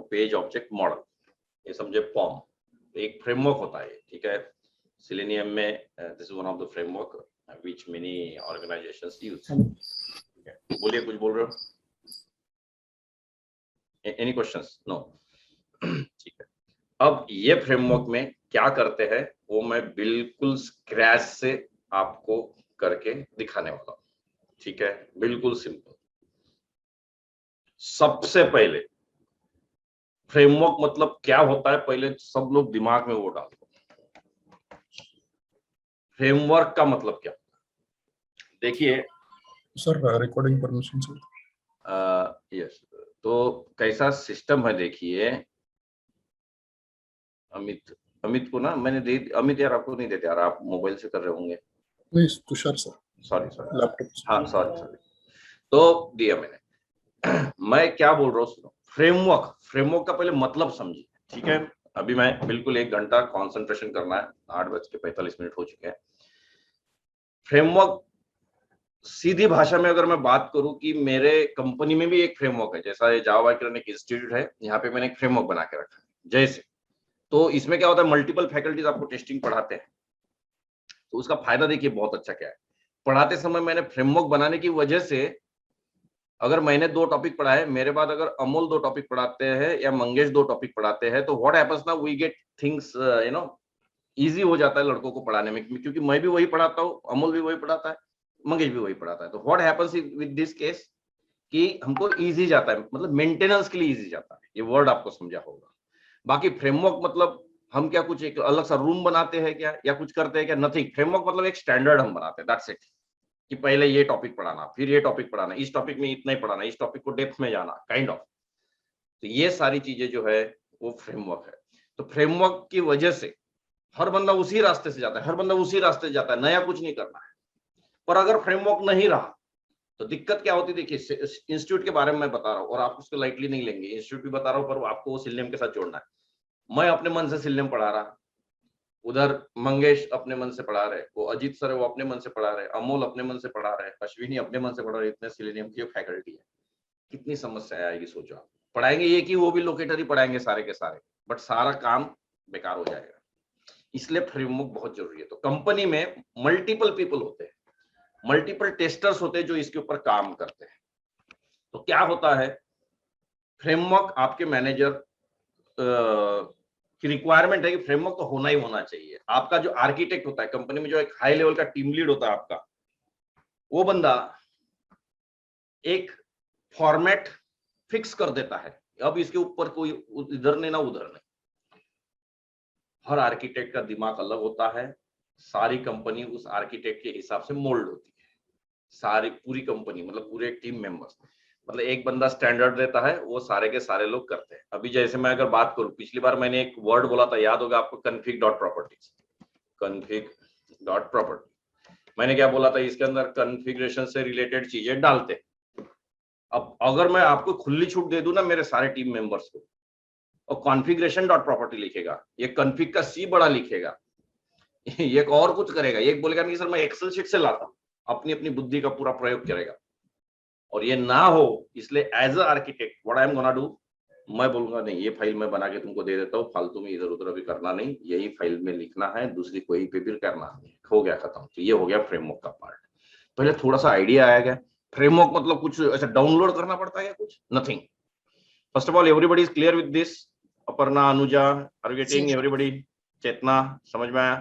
आपको page object model, ये समझे पॉम, एक फ्रेमवर्क होता है, ठीक है। सिलेनियम में this is one of the framework which many organisations use. बोलिए, कुछ बोल रहे हो? Any questions? नो। ठीक है, अब ये फ्रेमवर्क में क्या करते हैं वो मैं बिल्कुल स्क्रैच से आपको करके दिखाने वाला हूं, ठीक है। बिल्कुल सिंपल। सबसे पहले फ्रेमवर्क मतलब क्या होता है, पहले सब लोग दिमाग में वो डाल दो। फ्रेमवर्क का मतलब क्या होता है? देखिए सर, रिकॉर्डिंग परमिशन से यस, तो कैसा सिस्टम है देखिए। अमित को ना मैंने दे, अमित यार आपको नहीं देते यार, आप मोबाइल से कर रहे होंगे। नहीं, तुषार सर, सॉरी लैपटॉप। हाँ सॉरी, तो दिया मैंने। मैं क्या बोल रहा हूँ सुनो, फ्रेमवर्क का पहले मतलब समझिए, ठीक है। अभी मैं बिल्कुल 1 घंटा कंसंट्रेशन करना है, 8:45 हो चुके हैं। फ्रेमवर्क सीधी भाषा में अगर मैं बात करूं कि मेरे कंपनी में भी एक फ्रेमवर्क है, जैसा ये जावा एक इंस्टीट्यूट है, यहाँ पे मैंने एक फ्रेमवर्क बना के रखा है जैसे। तो इसमें क्या होता है, मल्टीपल फैकल्टीज आपको टेस्टिंग पढ़ाते हैं, तो उसका फायदा देखिए बहुत अच्छा क्या है। पढ़ाते समय मैंने फ्रेमवर्क बनाने की वजह से, अगर मैंने 2 टॉपिक पढ़ाए, मेरे बाद अगर अमोल 2 टॉपिक पढ़ाते हैं या मंगेश 2 टॉपिक पढ़ाते हैं, तो व्हाट हैपेंस ना, वी गेट थिंग्स इजी हो जाता है लड़कों को पढ़ाने में, क्योंकि मैं भी वही पढ़ाता हूँ, अमोल भी वही पढ़ाता है, मंगेश भी वही पढ़ाता है। तो what happens with this case कि हमको इजी जाता है, मतलब मेंटेनेंस के लिए इजी जाता है। ये वर्ड आपको समझा होगा। बाकी फ्रेमवर्क मतलब हम क्या कुछ एक अलग सा रूम बनाते हैं क्या, या कुछ करते हैं क्या? नथिंग। फ्रेमवर्क मतलब एक स्टैंडर्ड हम बनाते हैं, दैट्स इट। कि पहले ये टॉपिक पढ़ाना, फिर ये टॉपिक पढ़ाना, इस टॉपिक में इतना ही पढ़ाना, इस टॉपिक को डेप्थ में जाना, काइंड ऑफ। तो ये सारी चीजें जो है वो फ्रेमवर्क है। तो फ्रेमवर्क की वजह से हर बंदा उसी रास्ते से जाता है, हर बंदा उसी रास्ते से जाता है, नया कुछ नहीं करना है। पर अगर फ्रेमवर्क नहीं रहा तो दिक्कत क्या होती है, देखिए इंस्टीट्यूट के बारे में मैं बता रहा हूँ और आप उसको लाइटली नहीं लेंगे, इंस्टीट्यूट भी बता रहा हूँ, पर आपको वो सिलेबस के साथ जोड़ना है। मैं अपने मन से सिलेबस पढ़ा रहा, उधर मंगेश अपने मन से पढ़ा रहे, वो अजीत सर है वो अपने मन से पढ़ा रहे, अमोल अपने मन से पढ़ा रहे, अश्विनी अपने मन से पढ़ा रहे। इतने सिलेनियम की फैकल्टी है, कितनी समस्या आएगी सोचो आप। पढ़ाएंगे ये कि वो भी लोकेटरी पढ़ाएंगे सारे के सारे, बट सारा काम बेकार हो जाएगा। इसलिए फ्रेमवर्क बहुत जरूरी है। तो कंपनी में मल्टीपल पीपल होते हैं, मल्टीपल टेस्टर्स होते हैं जो इसके ऊपर काम करते हैं। तो क्या होता है, फ्रेमवर्क आपके मैनेजर की रिक्वायरमेंट है कि फ्रेमवर्क तो होना ही होना चाहिए। आपका जो आर्किटेक्ट होता है कंपनी में, जो एक हाई लेवल का टीम लीड होता है आपका, वो बंदा एक फॉर्मेट फिक्स कर देता है। अब इसके ऊपर कोई इधर नहीं ना उधर नहीं। हर आर्किटेक्ट का दिमाग अलग होता है, सारी कंपनी उस आर्किटेक्ट के हिसाब से मोल्ड होती है। सारी पूरी कंपनी मतलब पूरे टीम मेंबर्स, मतलब एक बंदा स्टैंडर्ड देता है, वो सारे के सारे लोग करते हैं। अभी जैसे मैं अगर बात करूं, पिछली बार मैंने एक वर्ड बोला था, याद होगा आपको, config dot properties. Config dot property, मैंने क्या बोला था, इसके अंदर कन्फिग्रेशन से रिलेटेड चीजें डालते। अब अगर मैं आपको खुली छूट दे दूं ना मेरे सारे टीम मेंबर्स को, और कॉन्फ़िगरेशन डॉट प्रॉपर्टी लिखेगा, ये कन्फिग का सी बड़ा लिखेगा, ये और कुछ करेगा, ये बोलेगा नहीं सर मैं एक्सेल शीट से लाता हूं, अपनी अपनी बुद्धि का पूरा प्रयोग करेगा। और ये ना हो, इसलिए as a architect what I am gonna do, मैं बोलूंगा नहीं, ये फाइल मैं बना के तुमको दे देता हूँ, फालतू में इधर उधर अभी करना नहीं, यही फाइल में लिखना है, दूसरी कोई पे भी करना नहीं, हो गया खत्म। तो ये हो गया फ्रेमवर्क का पार्ट। पहले थोड़ा सा आइडिया आया गया। फ्रेमवर्क मतलब कुछ ऐसा डाउनलोड करना पड़ता है या कुछ? Nothing. First of all everybody is clear with this? Aparna, Anuja, are getting everybody? Chetna, समझ में आया?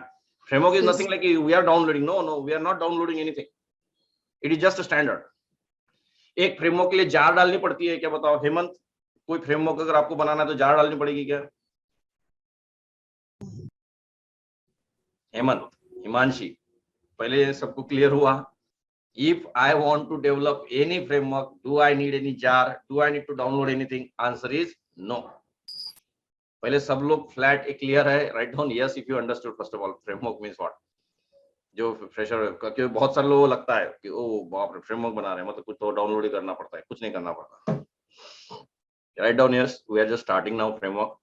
Framework is nothing like we are downloading, no we are not downloading anything, it is just standard. एक फ्रेमवर्क के लिए जार डालनी पड़ती है क्या, बताओ हेमंत? कोई फ्रेमवर्क अगर आपको बनाना है तो जार डालनी पड़ेगी क्या? हेमंत, हिमांशी, पहले सबको क्लियर हुआ? If I want to develop any framework, do I need any jar? Do I need to download anything? Answer is no. पहले सब लोग फ्लैट एक क्लियर है, right down yes if you understood. First of all framework means what? जो fresher, क्योंकि बहुत सारे लोगों को लगता है कि ओ बाप रे फ्रेमवर्क बना रहे हैं मतलब कुछ तो डाउनलोड ही करना पड़ता है, कुछ नहीं करना पड़ता। Write down yes, we are just starting now framework.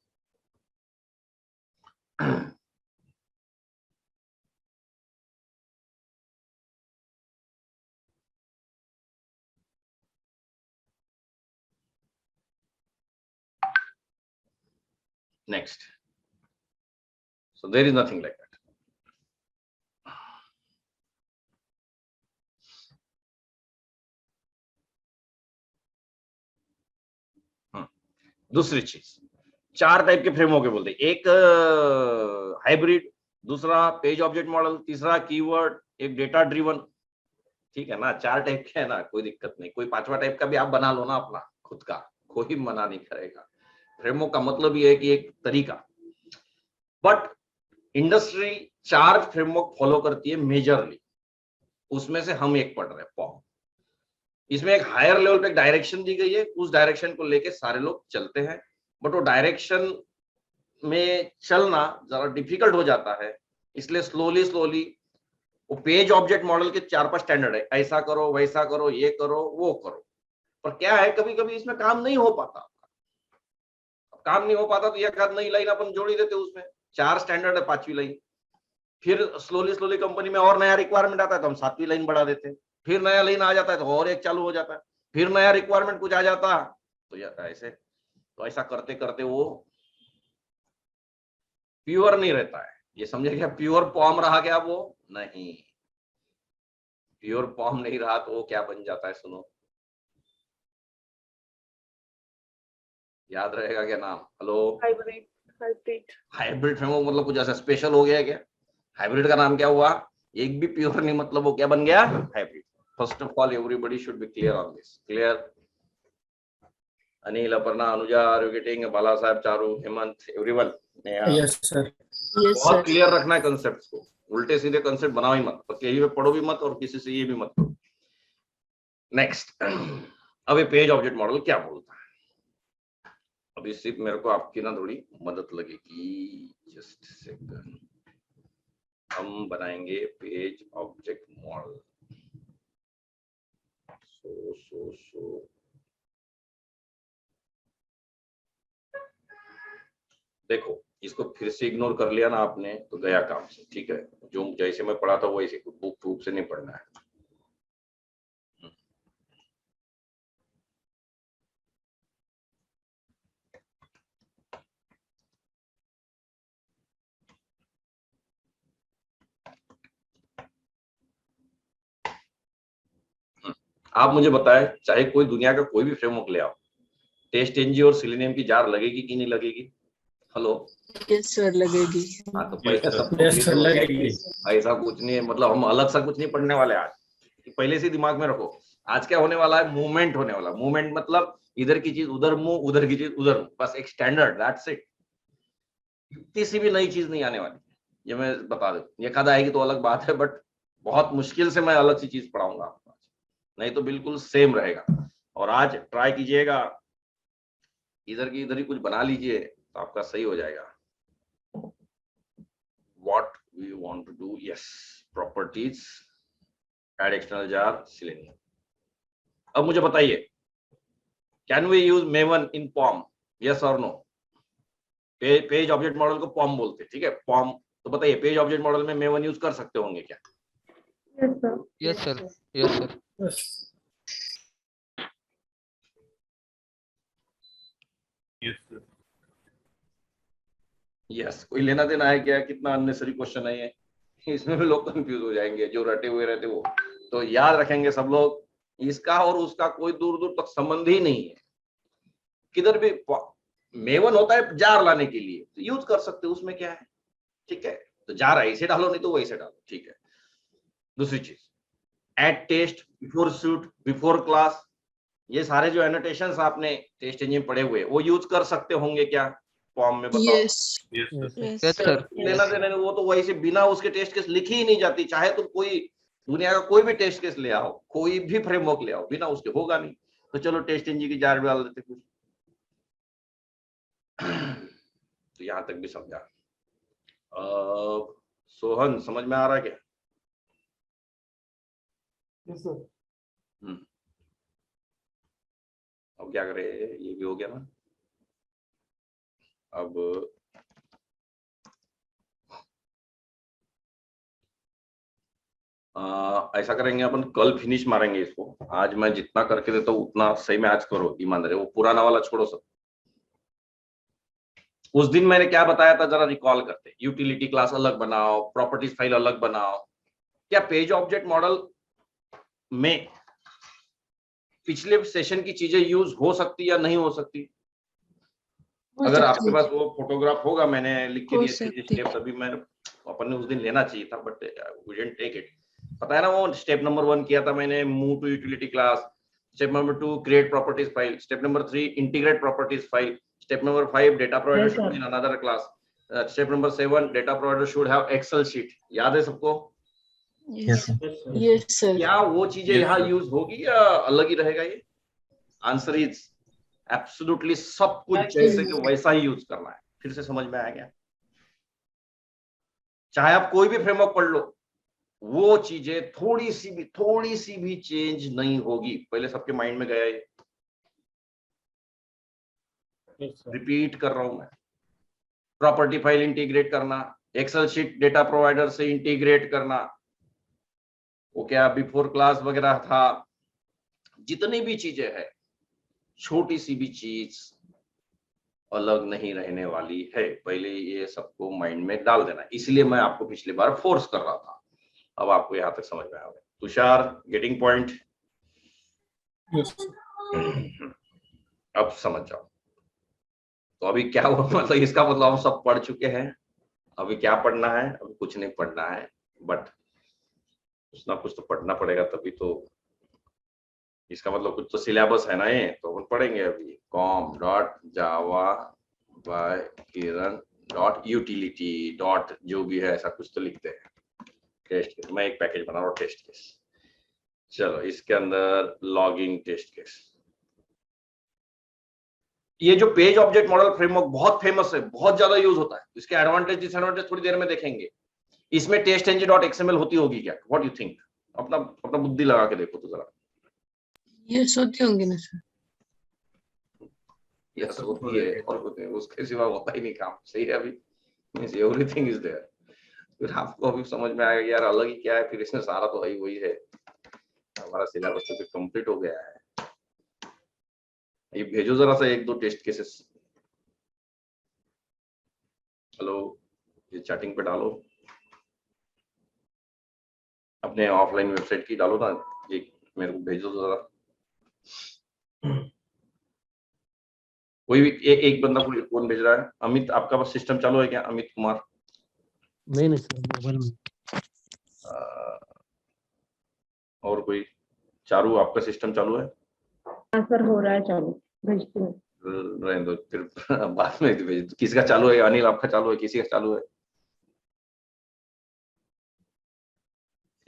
Next. So there is nothing like that. दूसरी चीज, 4 टाइप के फ्रेमवर्क बोलते हैं, एक हाइब्रिड, दूसरा पेज ऑब्जेक्ट मॉडल, तीसरा कीवर्ड, एक डेटा ड्रिवन। ठीक है ना, 4 टाइप के है ना, कोई दिक्कत नहीं। कोई 5वां टाइप का भी आप बना लो ना अपना खुद का, कोई मना नहीं करेगा। फ्रेमवर्क का मतलब ये है कि एक तरीका। बट इंडस्ट्री 4 फ्रेमवर्क फॉलो करती है मेजरली, उसमें से हम एक पढ़ रहे हैं, पॉम। इसमें एक हायर लेवल पे एक डायरेक्शन दी गई है, उस डायरेक्शन को लेके सारे लोग चलते हैं, बट वो डायरेक्शन में चलना जरा डिफिकल्ट हो जाता है, इसलिए स्लोली वो पेज ऑब्जेक्ट मॉडल के 4-5 स्टैंडर्ड है, ऐसा करो, वैसा करो, ये करो, वो करो। पर क्या है, कभी कभी इसमें काम नहीं हो पाता। काम नहीं हो पाता तो एक आध नई लाइन अपन जोड़ ही देते उसमें। 4 स्टैंडर्ड है, 5वीं लाइन। फिर स्लोली कंपनी में और नया रिक्वायरमेंट आता है तो हम 7वीं लाइन बढ़ा देते हैं। फिर नया लाइन आ जाता है तो और एक चालू हो जाता है। फिर नया रिक्वायरमेंट कुछ आ जाता तो ऐसे, तो ऐसा करते करते वो प्योर नहीं रहता है। ये समझे क्या, प्योर पॉम रहा क्या? वो नहीं, प्योर पॉम नहीं रहा तो वो क्या बन जाता है? सुनो, याद रहेगा क्या नाम? हेलो, हाइब्रिड फ्रेमवर्क मतलब कुछ ऐसा स्पेशल हो गया क्या? हाइब्रिड का नाम क्या हुआ? एक भी प्योर नहीं, मतलब वो क्या बन गया? Hybrid. First of all everybody should be clear on this. Clear? Anil, Aparna, Anuja, are you getting? Bala sahab, Charu, Hemant, everyone? Yes sir. बहुत क्लियर रखना है कंसेप्ट को, उल्टे सीधे कंसेप्ट बनाओ ही मत, और कहीं पे पढ़ो भी मत, और किसी से ये भी मत करो। नेक्स्ट, अब ये पेज ऑब्जेक्ट मॉडल क्या बोलता है? अभी सिर्फ मेरे को आपकी ना थोड़ी मदद लगेगी, जस्ट सेकंड। हम बनाएंगे पेज ऑब्जेक्ट मॉडल। सो देखो, इसको फिर से इग्नोर कर लिया ना आपने तो गया काम से। ठीक है, जो जैसे मैं पढ़ा था वैसे, बुक प्रूफ से नहीं पढ़ना है। आप मुझे बताएं, चाहे कोई दुनिया का कोई भी फ्रेमवर्क ले आओ, टेस्ट एनजी और सिलेनियम की जार लगेगी कि नहीं लगेगी? हेलो? यस सर, लगेगी। हाँ, तो पहले सब लगेगी, ऐसा कुछ नहीं है। मतलब हम अलग सा कुछ नहीं पढ़ने वाले आज, पहले से दिमाग में रखो। आज क्या होने वाला है? मूवमेंट होने वाला। मूवमेंट मतलब इधर की चीज उधर मुंह, उधर की चीज उधर मुंह, बस एक स्टैंडर्ड, दैट्स इट। किसी भी नई चीज नहीं आने वाली, ये मैं बता दूं। ये कद आएगी तो अलग बात है, बट बहुत मुश्किल से मैं अलग सी चीज पढ़ाऊंगा आपको, नहीं तो बिल्कुल सेम रहेगा। और आज ट्राई कीजिएगा, इधर की इधर ही कुछ बना लीजिए तो आपका सही हो जाएगा। What we want to do, yes, properties, add external jar, selenium. अब मुझे बताइए, can we use Maven in POM? Yes or no? Page object model को POM बोलते हैं, ठीक है, POM। तो बताइए, पेज ऑब्जेक्ट मॉडल में Maven यूज कर सकते होंगे क्या? Yes sir, yes sir. Yes, कोई लेना देना है क्या? कितना अननेसेसरी क्वेश्चन है ये, इसमें भी लोग कंफ्यूज हो जाएंगे जो रटे हुए रहते वो। तो याद रखेंगे सब लोग, इसका और उसका कोई दूर दूर तक संबंध ही नहीं है। किधर भी मेवन होता है जार लाने के लिए, तो यूज कर सकते हो, उसमें क्या है? ठीक है, तो जार ऐसे डालो, नहीं तो वैसे डालो। ठीक है, दूसरी चीज, add test, before suite, before class, ये सारे जो एनोटेशंस आपने टेस्ट इंजन पढ़े हुए, वो यूज कर सकते होंगे क्या फॉर्म में? बताओ। Yes yes sir. लेना देना वो तो वैसे बिना उसके टेस्ट केस लिखी ही नहीं जाती। चाहे तुम कोई दुनिया का कोई भी टेस्ट केस ले आओ, कोई भी फ्रेमवर्क ले आओ, बिना उसके होगा नहीं। तो चलो टेस्ट इंजन की जार डाल देते कुछ। तो यहां तक भी समझा। सोहन, समझ में आ रहा है क्या? अब क्या करें, ये भी हो गया ना। अब ऐसा करेंगे अपन, कल फिनिश मारेंगे इसको। आज मैं जितना करके देता हूँ उतना सही में आज करो, ईमानदारी। वो पुराना वाला छोड़ो सब, उस दिन मैंने क्या बताया था, जरा रिकॉल करते। यूटिलिटी क्लास अलग बनाओ, प्रॉपर्टीज फाइल अलग बनाओ। क्या पेज ऑब्जेक्ट मॉडल में पिछले सेशन की चीजें यूज हो सकती या नहीं हो सकती? हो अगर सकती आपके है। पास वो फोटोग्राफ होगा, मैंने लिख के हो दिए सकती स्टेप्स, अभी मैंने अपन ने उस दिन लेना चाहिए था, but we didn't take it. पता है ना, वो स्टेप नंबर 1 किया था मैंने, move to utility class. Step number 2, create properties file. Step number 3, integrate properties file. Step number 5, data provider should be in another class. Step number 7, data provider should have excel sheet. याद है सबको? Yes sir. क्या वो चीजें यहाँ use होगी या अलग ही रहेगा? ये आंसर इज एब्सोल्युटली सब कुछ जैसे कि वैसा ही यूज करना है। फिर से समझ में आ गया? चाहे आप कोई भी फ्रेमवर्क पढ़ लो, वो चीजें थोड़ी सी भी चेंज नहीं होगी। पहले सबके माइंड में गया ये? रिपीट कर रहा हूं मैं। प्रॉपर्टी फाइल इंटीग्रेट करना, एक्सेल शीट डेटा प्रोवाइडर से इंटीग्रेट करना, वो क्या बिफोर क्लास वगैरह था, जितनी भी चीजें हैं, छोटी सी भी चीज अलग नहीं रहने वाली है। पहले ये सबको माइंड में डाल देना, इसलिए मैं आपको पिछली बार फोर्स कर रहा था। अब आपको यहाँ तक समझ में आ गया? Tushar, getting point? Yes, sir. अब समझ जाओ। तो अभी क्या हुआ, मतलब इसका मतलब हम सब पढ़ चुके हैं। अभी क्या पढ़ना है? अभी कुछ नहीं पढ़ना है, बट कुछ ना कुछ तो पढ़ना पड़ेगा, तभी तो। इसका मतलब कुछ तो सिलेबस है ना ये, तो अपन पढ़ेंगे अभी। कॉम डॉट जावा बाय किरण डॉट यूटिलिटी डॉट जो भी है, ऐसा कुछ तो लिखते हैं। टेस्ट केस, मैं एक पैकेज बना रहा हूँ, टेस्ट केस। चलो, इसके अंदर लॉगिंग टेस्ट केस। ये जो पेज ऑब्जेक्ट मॉडल फ्रेमवर्क बहुत फेमस है, बहुत ज्यादा यूज होता है। इसके एडवांटेज डिसएडवांटेज थोड़ी देर में देखेंगे। इसमें टेस्ट एनजी डॉट एक्सएमएल होती होगी क्या? What you think? अपना अपना बुद्धि लगा के देखो तो जरा। यस होती होंगी ना सर। यस होती है, और उसके सिवा होता ही नहीं काम। सही है? अभी मींस एवरीथिंग इज देयर। फिर आपको अभी समझ में आएगा यार अलग ही क्या है, फिर इसमें सारा तो वही है। हमारा सिलेबस तो कंप्लीट हो गया है। ये भेजो जरा सा 1-2 टेस्ट केसेस। हेलो, ये चैटिंग पे डालो, अपने ऑफलाइन वेबसाइट की डालो ना, एक मेरे को भेजो जरा। कोई भी एक बंदा कौन भेज रहा है? अमित, आपका पास सिस्टम चालू है क्या? अमित कुमार? नहीं सर, मोबाइल में। और कोई? चारू, आपका सिस्टम चालू है? सर हो रहा है चालू, भेजती हूँ। रहने दो, फिर बाद में भेज। किसका चालू है? अनिल आपका चालू है? किसी का चालू है?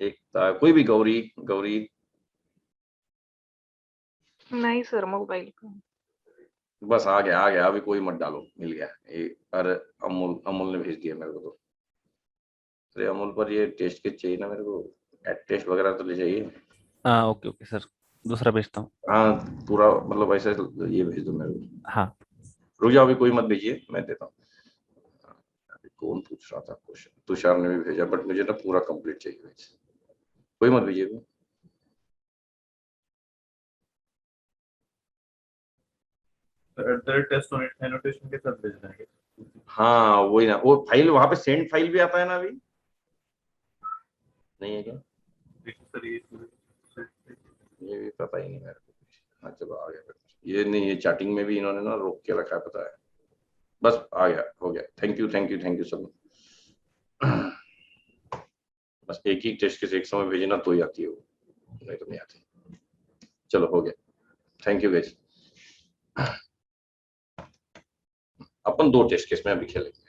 एक कोई भी, गौरी गौरी? नहीं सर, मोबाइल का। बस आ गया। अभी कोई मत डालो, मिल गया। अरे अमूल ने भेज दिया मेरे को। तो अरे अमूल पर ये टेस्ट के चाहिए ना मेरे को, टेस्ट वगैरह तो ले चाहिए। हाँ ओके ओके सर, दूसरा भेजता हूँ। हाँ, पूरा मतलब ऐसे ये भेज दो मेरे को। हाँ रुक जाओ, अभी कोई मत भेजिए, मैं देता हूँ। अभी कौन पूछ रहा था क्वेश्चन? तुषार ने भी भेजा, बट मुझे ना पूरा कंप्लीट चाहिए। कोई मत भेजिए अभी। टेस्ट एनोटेशन के साथ भेजना है। हाँ वही ना, वो फाइल वहां पे सेंड फाइल भी आता है ना? अभी नहीं है क्या? ये भी पता ही नहीं मेरे को। हाँ चलो, आ गया। ये नहीं, ये चैटिंग में भी इन्होंने ना रोक के रखा है, पता है। बस आ गया, हो गया। थैंक यू सब। बस एक ही टेस्ट के एक समय भेजना तो ही आती है वो, नहीं तो नहीं आती। चलो हो गया, थैंक यू गाइस। अपन 2 टेस्ट केस में अभी खेलेंगे।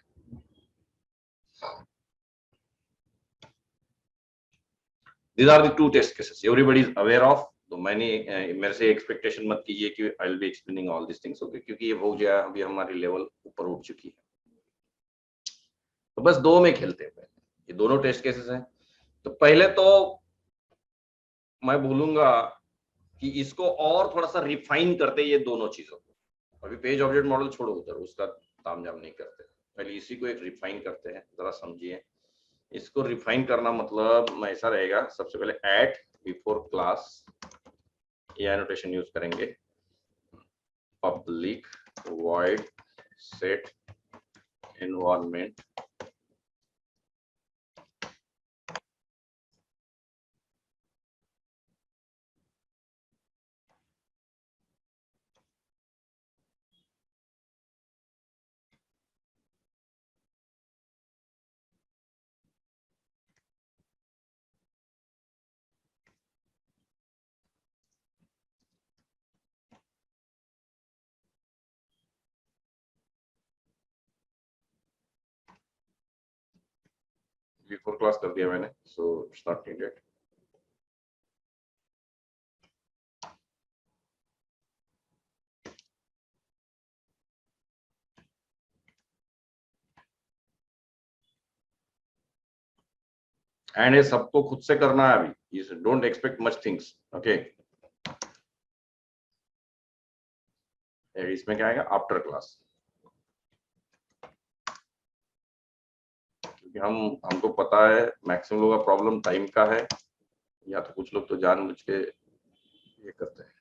These are the 2 test cases. Everybody is aware of. तो मेरे से एक्सपेक्टेशन मत कीजिए कि I will be explaining all this things, okay? क्योंकि ये हो गया, अभी हमारी लेवल ऊपर उठ चुकी है। तो बस 2 में खेलते हैं पहले। ये दोनों टेस्ट केसेस हैं। तो पहले तो मैं बोलूंगा कि इसको और थोड़ा सा रिफाइन करते, ये दोनों चीजों को। अभी पेज ऑब्जेक्ट मॉडल छोड़ो उधर, उसका तामझाम नहीं करते, पहले इसी को एक रिफाइन करते हैं। जरा समझिए, इसको रिफाइन करना मतलब ऐसा रहेगा। सबसे पहले एट बिफोर क्लास, ये एनोटेशन यूज करेंगे। Public void set environment before class कर दिया मैंने, so it's not needed. And ये सबको खुद से करना है अभी, don't expect much things, okay. इसमें क्या आएगा आफ्टर क्लास, क्योंकि हमको पता है मैक्सिमम लोगों का प्रॉब्लम टाइम का है, या तो कुछ लोग तो जानबूझ के ये करते हैं।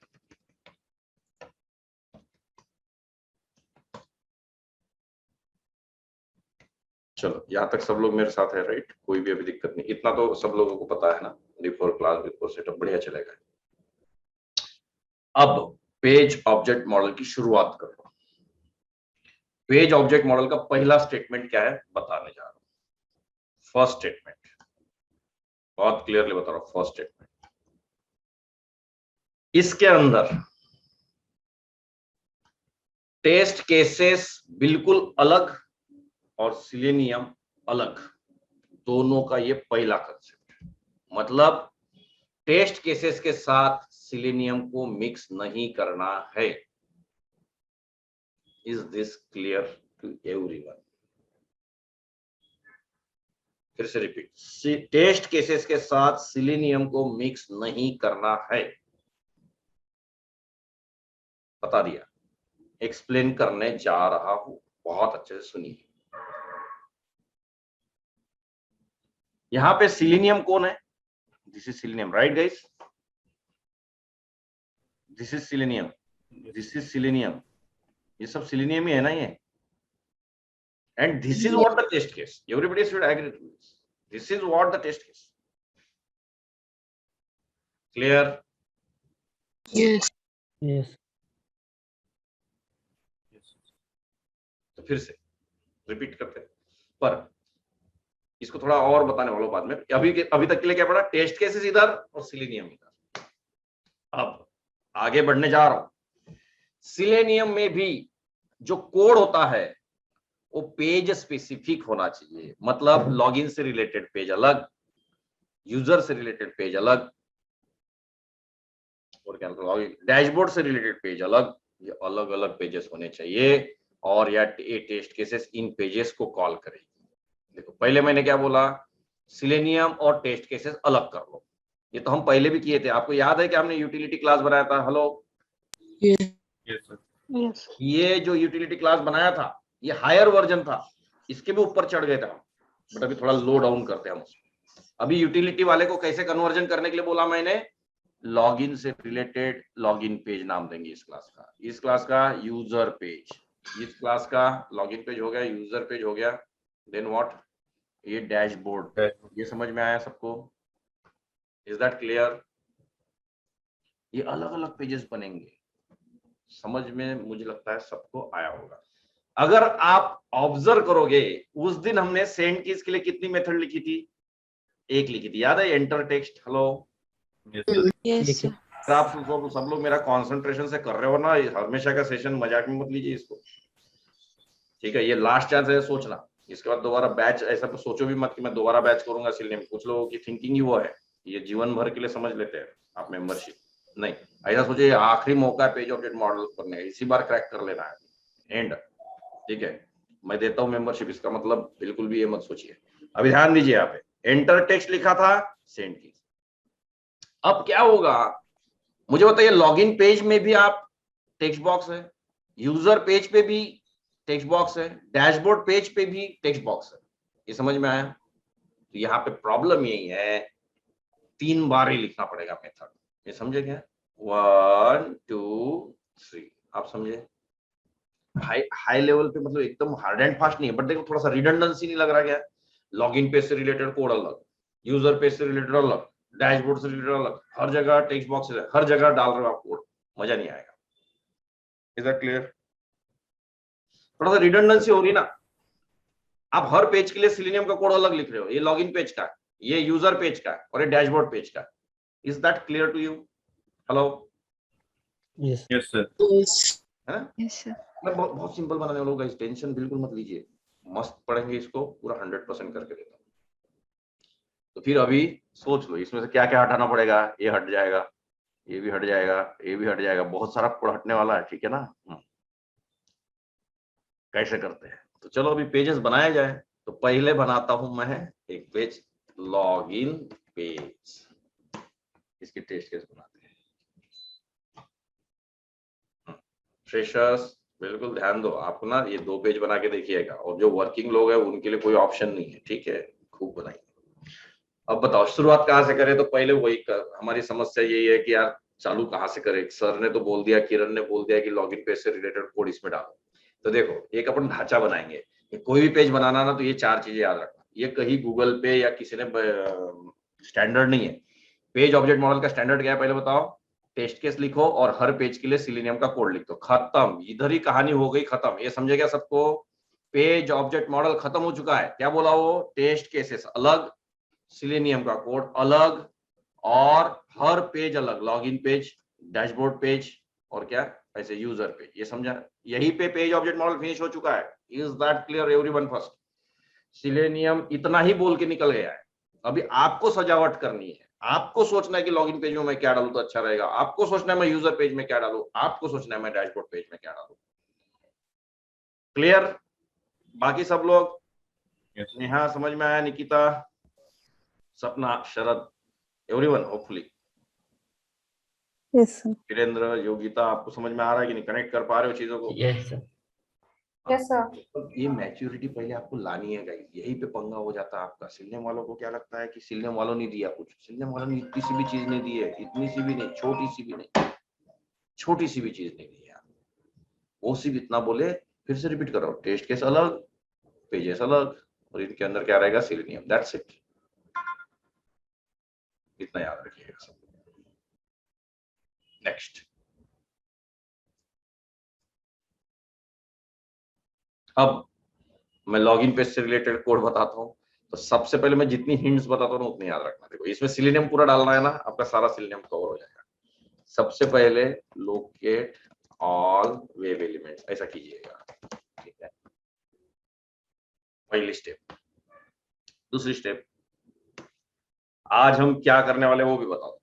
चलो यहाँ तक सब लोग मेरे साथ है, राइट? कोई भी अभी दिक्कत नहीं, इतना तो सब लोगों को पता है ना, बिफोर क्लास बिफोर सेटअप बढ़िया चलेगा। अब पेज ऑब्जेक्ट मॉडल की शुरुआत करो। पेज ऑब्जेक्ट मॉडल का पहला स्टेटमेंट क्या है बताने जा रहा हूं। फर्स्ट स्टेटमेंट बहुत क्लियरली बता रहा हूं, फर्स्ट स्टेटमेंट, इसके अंदर टेस्ट केसेस बिल्कुल अलग और सिलेनियम अलग, दोनों का ये पहला कंसेप्ट। मतलब टेस्ट केसेस के साथ सिलेनियम को मिक्स नहीं करना है। Is this clear to everyone? फिर से रिपीट, टेस्ट केसेस के साथ सिलेनियम को मिक्स नहीं करना है, बता दिया। एक्सप्लेन करने जा रहा हूं, बहुत अच्छे से सुनिए। यहां पे सिलेनियम कौन है? This is selenium, right guys? This is selenium, this is selenium, ये सब सिलेनियम ही है ना ये। And this is what the test case, everybody should agree to this, this is what the test case. Clear? Yes. Yes. तो फिर से repeat करते हैं, पर इसको थोड़ा और बताने वाला हूं बाद में। अभी तक के लिए क्या पड़ा? टेस्ट केसेस इधर और सिलेनियम इधर। अब आगे बढ़ने जा रहा हूं। सिलेनियम में भी जो कोड होता है वो पेज स्पेसिफिक होना चाहिए। मतलब लॉगिन से रिलेटेड पेज अलग, यूजर से रिलेटेड पेज अलग, और क्या लॉगिन डैशबोर्ड से रिलेटेड पेज अलग। ये अलग अलग पेजेस होने चाहिए, और या टेस्ट केसेस इन पेजेस को कॉल करेगी। देखो पहले मैंने क्या बोला, सिलेनियम और टेस्ट केसेस अलग कर लो। ये तो हम पहले भी किए थे, आपको याद है कि हमने यूटिलिटी क्लास बनाया था? Hello, Yes, sir. यस ये जो यूटिलिटी क्लास बनाया था ये हायर वर्जन था, इसके भी ऊपर चढ़ गए थे हम, बट अभी थोड़ा लो डाउन करते हैं हम उसको। अभी यूटिलिटी वाले को कैसे कन्वर्जन करने के लिए बोला मैंने, लॉगिन से रिलेटेड लॉगिन पेज नाम देंगे इस क्लास का। इस क्लास का यूजर पेज, इस क्लास का लॉगिन पेज हो गया, यूजर पेज हो गया। Then what? ये डैशबोर्ड। ये समझ में आया सबको? Is that clear? ये अलग अलग पेजेस बनेंगे, समझ में मुझे लगता है सबको आया होगा। अगर आप ऑब्जर्व करोगे, उस दिन हमने सेंड कीज के लिए कितनी मेथड लिखी थी? एक लिखी थी, याद है? Enter text. Hello, Yes, sir. Yes, sir. आप सब लोग मेरा कंसंट्रेशन से कर रहे हो ना, हमेशा का सेशन मजाक में मत लीजिए इसको, ठीक है? ये लास्ट चांस है सोचना, इसके बाद दोबारा बैच ऐसा तो सोचो भी मत कि मैं दोबारा बैच करूंगा सिलेनियम। कुछ लोगों की थिंकिंग ही वो है, ये जीवन भर के लिए समझ लेते हैं आप मेंबरशिप। नहीं, ऐसा सोचिए आखिरी मौका है पेज ऑब्जेक्ट मॉडल करने का, इसी बार क्रैक कर लेना है एंड, ठीक है? मैं देता हूं मेंबरशिप, इसका मतलब बिल्कुल भी ये मत सोचिए। अभी ध्यान दीजिए, यहाँ पे एंटर टेक्स्ट लिखा था, सेंड की। अब क्या होगा मुझे बताइए, लॉगिन पेज में भी आप टेक्स्ट बॉक्स है, यूजर पेज पे भी टेक्स्ट बॉक्स है, डैशबोर्ड पेज पे भी टेक्स्ट बॉक्स है। ये समझ में आया? तो यहाँ पे प्रॉब्लम यही है, 3 बार ही लिखना पड़ेगा मेथड। ये समझे क्या? 1 2 3, आप समझे? हाई लेवल पे मतलब एकदम हार्ड एंड फास्ट नहीं है, बट देखो थोड़ा सा रिडंडेंसी नहीं लग रहा क्या? लॉगिन पेज से रिलेटेड कोड अलग, यूजर पेज से रिलेटेड अलग, डैशबोर्ड से रिलेटेड अलग, हर जगह टेक्स्ट बॉक्स है, हर जगह डाल रहे हो आप कोड, मजा नहीं आएगा। Is that clear? थोड़ा सा रिडंडेंसी हो रही ना, आप हर पेज के लिए सिलेनियम का कोड अलग लिख रहे हो, ये लॉगिन पेज का, ये यूजर पेज का और ये डैशबोर्ड पेज का। Is that clear to you? Hello? Yes. Yes, sir. Yes. है ना? Yes sir. मैं बहुत सिंपल बनाने वाला हूँ गाइस, टेंशन बिल्कुल मत लीजिए, मस्त पढ़ेंगे इसको, पूरा 100% करके देता हूँ। तो फिर अभी सोच लो इसमें से क्या क्या हटाना पड़ेगा, ये हट जाएगा, ये भी हट जाएगा, ये भी हट जाएगा, बहुत सारा कोड हटने वाला है, ठीक है ना? कैसे करते हैं? तो चलो अभी पेजेस बनाया जाए। तो पहले बनाता हूं मैं एक पेज, लॉगिन पेज, इसकी टेस्ट केस बनाते हैं। फ्रेशर्स बिल्कुल ध्यान दो, आपको ना ये 2 पेज बना के देखिएगा, और जो वर्किंग लोग हैं उनके लिए कोई ऑप्शन नहीं है, ठीक है? खूब बनाइए। अब बताओ शुरुआत कहाँ से करें? तो पहले हमारी समस्या यही है कि यार चालू कहाँ से करें? सर ने तो बोल दिया, किरण ने बोल दिया कि लॉगिन पेज से रिलेटेड कोड इसमें डालो। तो देखो एक अपन ढांचा बनाएंगे, कोई भी पेज बनाना ना तो ये 4 चीजें याद रखना, ये कहीं गूगल पे या किसी ने स्टैंडर्ड नहीं है। पेज ऑब्जेक्ट मॉडल का स्टैंडर्ड क्या है पहले बताओ? टेस्ट केस लिखो और हर पेज के लिए सिलेनियम का कोड लिख दो, खत्म, इधर ही कहानी हो गई खत्म। ये समझे क्या सबको? पेज ऑब्जेक्ट मॉडल खत्म हो चुका है। क्या बोला वो? टेस्ट केसेस अलग, सिलेनियम का कोड अलग, और हर पेज अलग, लॉगिन पेज, डैशबोर्ड पेज, और क्या ऐसे यूजर पेज। ये समझा? यही पे पेज ऑब्जेक्ट मॉडल फिनिश हो चुका है। Is that clear everyone? First selenium इतना ही बोल के निकल गया है, अभी आपको सजावट करनी है, आपको सोचना है कि लॉगिन पेज में मैं क्या डालूं तो अच्छा रहेगा, आपको सोचना है मैं यूजर पेज में क्या डालूं, आपको सोचना है मैं डैशबोर्ड पेज में क्या डालूं। क्लियर? बाकी सब लोग? Yes, sir. नेहा समझ में आया? Nikita, Sapna, Sharad, everyone hopefully? Yes sir. Virendra, Yogita, आपको समझ में आ रहा है कि नहीं? कनेक्ट कर पा रहे हो चीजों को? Yes, sir. Yes sir. तो ये मैच्योरिटी पहले आपको लानी है गाइस, यही पे पंगा हो जाता है आपका। सिलने वालों को क्या लगता है कि सिलने वालों ने दिया कुछ, सिलने वालों ने इतनी सी भी चीज नहीं दी है, इतनी सी भी नहीं, छोटी सी भी नहीं, छोटी सी भी चीज नहीं दी है। वो सिर्फ इतना बोले, फिर से रिपीट करो, टेस्ट केस अलग, पेजेस अलग, और इनके अंदर क्या रहेगा? Selenium, that's it. इतना याद रखिएगा सब। नेक्स्ट, अब मैं लॉगिन पेज से रिलेटेड कोड बताता हूँ। तो सबसे पहले मैं जितनी हिंट्स बताता हूँ उतनी याद रखना। देखो इसमें सिलेनियम पूरा डालना है ना, आपका सारा सिलेनियम कवर हो जाएगा। सबसे पहले लोकेट ऑल वेब एलिमेंट, ऐसा कीजिएगा, ठीक है? पहली स्टेप। दूसरी स्टेप, आज हम क्या करने वाले हैं वो भी बता दो।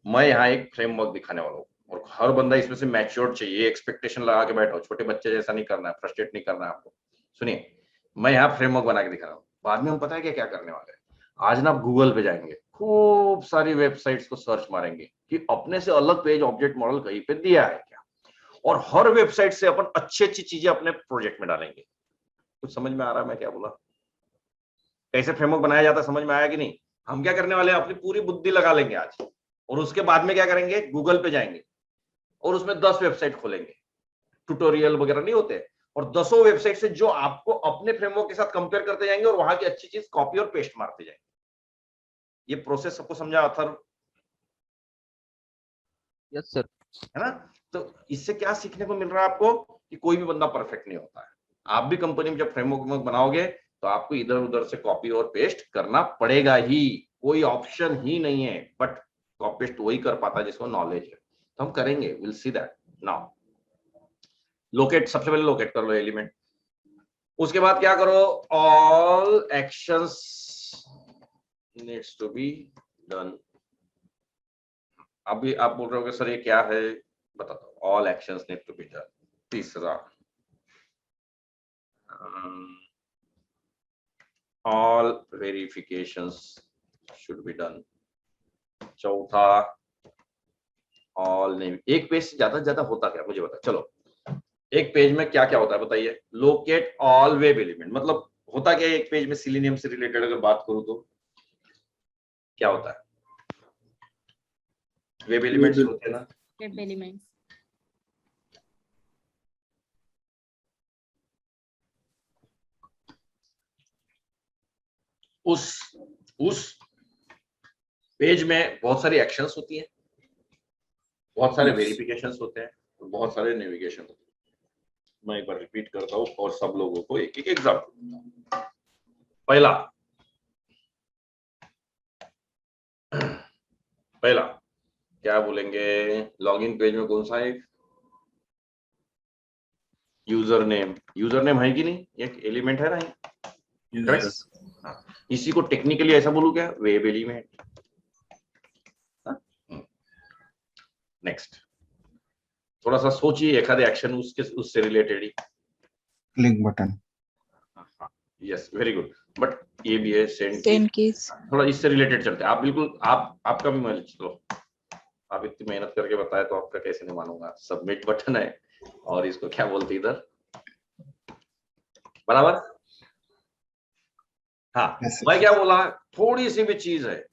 मैं यहाँ एक फ्रेमवर्क दिखाने वाला हूँ, और हर बंदा इसमें से मैच्योर चाहिए, एक्सपेक्टेशन लगा के बैठो, छोटे बच्चे जैसा नहीं करना है, फ्रस्ट्रेट नहीं करना है आपको। सुनिए, मैं यहाँ फ्रेमवर्क बना के दिखा रहा हूँ, बाद में हम पता है क्या क्या करने वाले हैं। आज ना आप गूगल पे जाएंगे, खूब सारी वेबसाइट्स को सर्च मारेंगे कि अपने से अलग पेज ऑब्जेक्ट मॉडल कहीं पे दिया है क्या, और हर वेबसाइट से अपन अच्छी अच्छी चीजें अपने प्रोजेक्ट में डालेंगे। कुछ समझ में आ रहा है मैं क्या बोला? कैसे फ्रेमवर्क बनाया जाता है समझ में आया कि नहीं? हम क्या करने वाले हैं, अपनी पूरी बुद्धि लगा लेंगे आज, और उसके बाद में क्या करेंगे, गूगल पे जाएंगे और उसमें 10 वेबसाइट खोलेंगे, ट्यूटोरियल वगैरह नहीं होते, और 10 वेबसाइट से जो आपको अपने फ्रेमवर्क के साथ कंपेयर करते जाएंगे, और वहां की अच्छी चीज कॉपी और पेस्ट मारते जाएंगे। ये प्रोसेस सबको समझा अथर्व? Yes sir. है ना? तो इससे क्या सीखने को मिल रहा है आपको कि कोई भी बंदा परफेक्ट नहीं होता है। आप भी कंपनी में जब फ्रेमवर्क बनाओगे तो आपको इधर उधर से कॉपी और पेस्ट करना पड़ेगा ही, कोई ऑप्शन ही नहीं है। बट कॉपी पेस्ट वही कर पाता है जिसको नॉलेज है, तो हम करेंगे, will see that now. Locate, सबसे पहले लोकेट कर लो एलिमेंट, उसके बाद क्या करो, all actions needs to be done. अभी आप बोल रहे हो कि सर ये क्या है, बता दो। All actions need to be done. तीसरा, all verifications should be done. चौथा, ऑल नेम। एक पेज से ज्यादा होता क्या मुझे बता, चलो एक पेज में क्या क्या होता है बताइए? लोकेट ऑल वेब एलिमेंट, मतलब होता क्या है एक पेज में? सिलेनियम से रिलेटेड अगर बात करूं तो क्या होता है? वेब एलिमेंट्स होते हैं ना, वेब एलिमेंट्स। उस पेज में बहुत सारी एक्शंस होती हैं, बहुत सारे वेरिफिकेशंस होते हैं, बहुत सारे नेविगेशन होते हैं। मैं एक बार रिपीट करता हूँ और सब लोगों को एक एक एग्जाम्पल। पहला क्या बोलेंगे, लॉगिन पेज में कौन सा है? यूजर नेम है कि नहीं? एक एलिमेंट है ना, करेक्ट? हाँ, इसी को टेक्निकली ऐसा बोलूं क्या? Web element. नेक्स्ट, थोड़ा सा सोचिए एखादे एक्शन उससे related he. Click button. Yes, very good. But ये भी है Send keys. थोड़ा इससे रिलेटेड चलते हैं। आप बिल्कुल आपका भी मान चलो, आप इतनी मेहनत करके बताए तो आपका कैसे नहीं मानूंगा। सबमिट बटन है और इसको क्या बोलते इधर, बराबर? हाँ, मैं क्या बोला, थोड़ी सी भी चीज है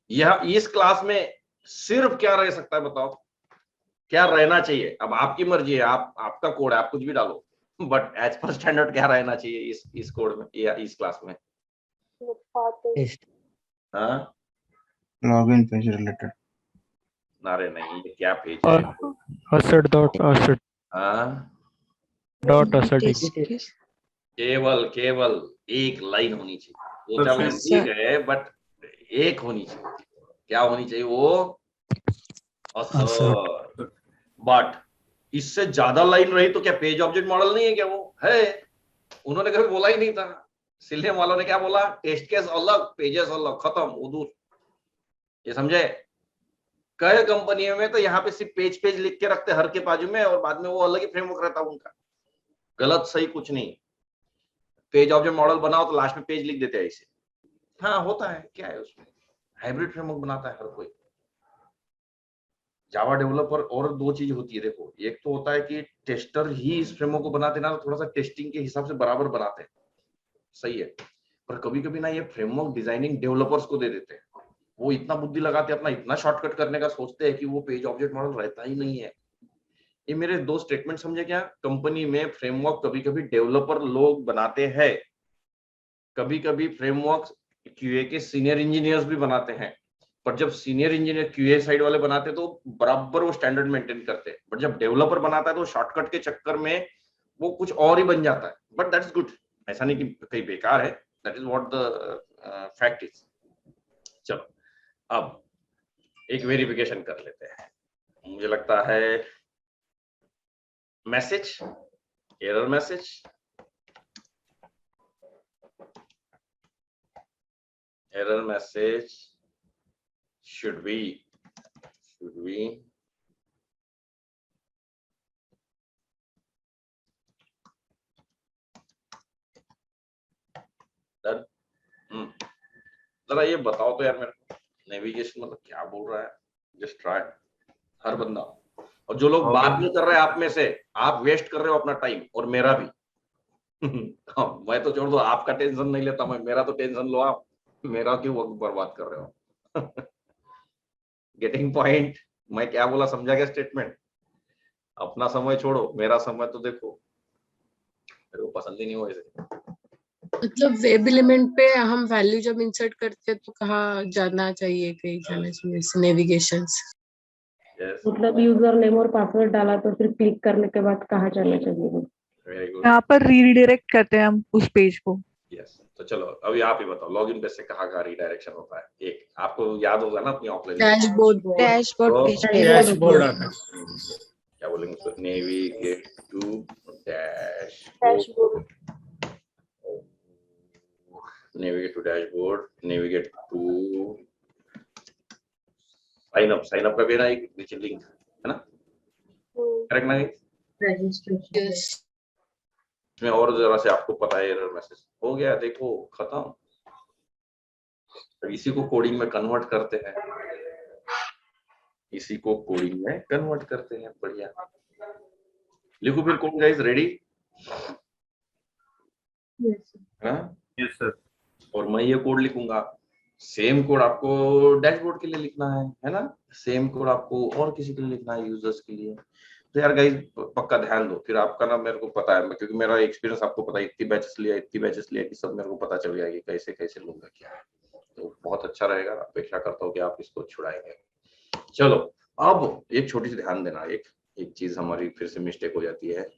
यह इस क्लास में सिर्फ क्या रह सकता है बताओ, क्या रहना चाहिए? अब आपकी मर्जी है, आपका कोड है, आप कुछ भी डालो, बट एज पर स्टैंडर्ड क्या रहना चाहिए इस कोड में या इस क्लास में? Test. हाँ, लॉगिन पेज रिलेटेड। नारे नहीं, ये क्या पेज है? asset dot asset हाँ, dot asset Test keys. केवल एक लाइन होनी चाहिए। वो चाहे Yes, ठीक है, बट एक होनी चाहिए। क्या होनी चाहिए वो? असर। बट इससे ज्यादा लाइन रही तो क्या पेज ऑब्जेक्ट मॉडल नहीं है क्या? वो है, उन्होंने कभी बोला ही नहीं था। सिलियम वालों ने क्या बोला? टेस्ट केस अलग, पेजेस अलग, खत्म, वो दूर। ये समझे? कई कंपनियों में तो यहाँ पे सिर्फ पेज लिख के रखते हर के बाजू में, और बाद में वो अलग ही फ्रेमवर्क रहता है उनका। गलत सही कुछ नहीं, पेज ऑब्जेक्ट मॉडल बनाओ तो लास्ट में पेज लिख देते हैं ऐसे। हाँ, होता है, क्या है उसमें? हाइब्रिड फ्रेमवर्क बनाता है हर कोई। जावा डेवलपर और दो चीज होती है, देखो, एक तो होता है कि टेस्टर ही इस फ्रेमवर्क को बनाते ना, थोड़ा सा टेस्टिंग के हिसाब से बराबर बनाते हैं, सही है। पर कभी कभी ना ये फ्रेमवर्क डिजाइनिंग डेवलपर्स को दे देते हैं। वो इतना बुद्धि लगाते हैं, अपना इतना शॉर्टकट करने का सोचते हैं कि वो पेज ऑब्जेक्ट मॉडल रहता ही नहीं है। ये मेरे दो स्टेटमेंट समझे क्या? कंपनी में फ्रेमवर्क कभी कभी डेवलपर लोग बनाते हैं, कभी कभी फ्रेमवर्क क्यूए के सीनियर इंजीनियर्स भी बनाते हैं। पर जब सीनियर इंजीनियर क्यूए साइड वाले बनाते हैं तो बराबर वो स्टैंडर्ड मेंटेन करते हैं, बट जब डेवलपर बनाता है तो शॉर्टकट के चक्कर में वो कुछ और ही बन जाता है। बट दैट्स गुड, ऐसा नहीं कि कहीं बेकार है, that is what the fact is. चलो अब एक वेरिफिकेशन कर लेते हैं। मुझे लगता है message, error message, error message should be that जरा ये बताओ तो यार मेरे को, नेविगेशन मतलब क्या बोल रहा है? जस्ट ट्राई, हर बंदा। और जो लोग बात नहीं कर रहे आप में से, आप वेस्ट कर रहे हो अपना टाइम और मेरा भी। हाँ, मैं तो छोड़ दो, आपका टेंशन नहीं लेता मैं, मेरा तो टेंशन लो आप, मेरा क्यों वक्त बर्बाद कर रहे हो? Getting point? मैं क्या बोला, समझा क्या स्टेटमेंट? अपना समय छोड़ो, मेरा समय तो देखो, मेरे को पसंद ही नहीं हो ऐसे। मतलब वेब एलिमेंट पे हम वैल्यू जब इंसर्ट करते हैं तो कहाँ जाना चाहिए, कहीं जाना चाहिए नेविगेशंस? यस, मतलब यूजर नेम और पासवर्ड डाला तो फिर क्लिक करने के बाद कहाँ जाना चाहिए? Very good. यहाँ पर रीडायरेक्ट करते हैं हम उस पेज को। यस, तो चलो अभी आप ही बताओ, लॉगिन पेज से कहाँ कहाँ रीडायरेक्शन होता है? एक आपको याद होगा ना अपनी ऑफलाइन डैशबोर्ड तो पेज Dashboard. क्या बोलेंगे उसको? Navigate to dashboard, navigate to dashboard, navigate to sign up का भी ना एक नीचे लिंक है ना, करेक्ट ना? यस। इसमें और जरा से आपको पता है एरर मैसेज हो गया, देखो खत्म। तो इसी को कोडिंग में कन्वर्ट करते हैं, इसी को कोडिंग में कन्वर्ट करते हैं। बढ़िया, लिखो फिर कोड गाइस, रेडी? हाँ, यस सर। और मैं ये कोड लिखूंगा, सेम कोड आपको डैशबोर्ड के लिए लिखना है ना? सेम कोड आपको और किसी के लिए लिखना है, यूजर्स के लिए। तो यार गाइस पक्का ध्यान दो, फिर आपका ना मेरे को पता है, क्योंकि मेरा एक्सपीरियंस आपको पता है, इतनी बैचेस लिया कि सब मेरे को पता चल गया कि कैसे कैसे लूंगा क्या है। तो बहुत अच्छा रहेगा, अपेक्षा करता हूँ कि आप इसको छुड़ाएंगे। चलो अब एक छोटी सी ध्यान देना, एक चीज हमारी फिर से मिस्टेक हो जाती है।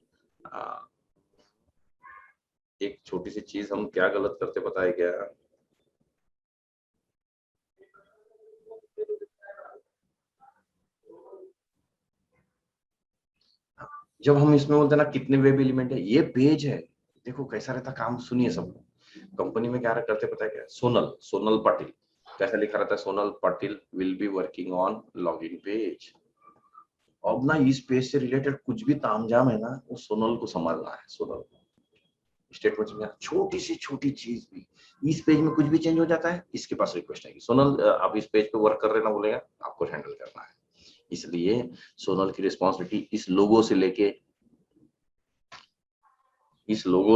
एक छोटी सी चीज हम क्या गलत करते पता है क्या? जब हम इसमें बोलते हैं ना कितने वेब एलिमेंट है, ये पेज है, देखो कैसा रहता काम, सुनिए सब। कंपनी में क्या करते पता है क्या? सोनल पाटिल, कैसा लिखा रहता है? Sonal Patil will be working on login page. अब ना इस पेज से रिलेटेड कुछ भी तामझाम है ना, वो सोनल को संभालना है। सोनल स्टेटमेंट में छोटी से छोटी चीज भी, इस पेज में कुछ भी चेंज हो जाता है, इसके पास रिक्वेस्ट आएगी, सोनल आप इस पेज पे वर्क कर रहे ना, बोलेगा आपको हैंडल करना है। इसलिए सोनल की रिस्पॉन्सिबिलिटी इस लोगो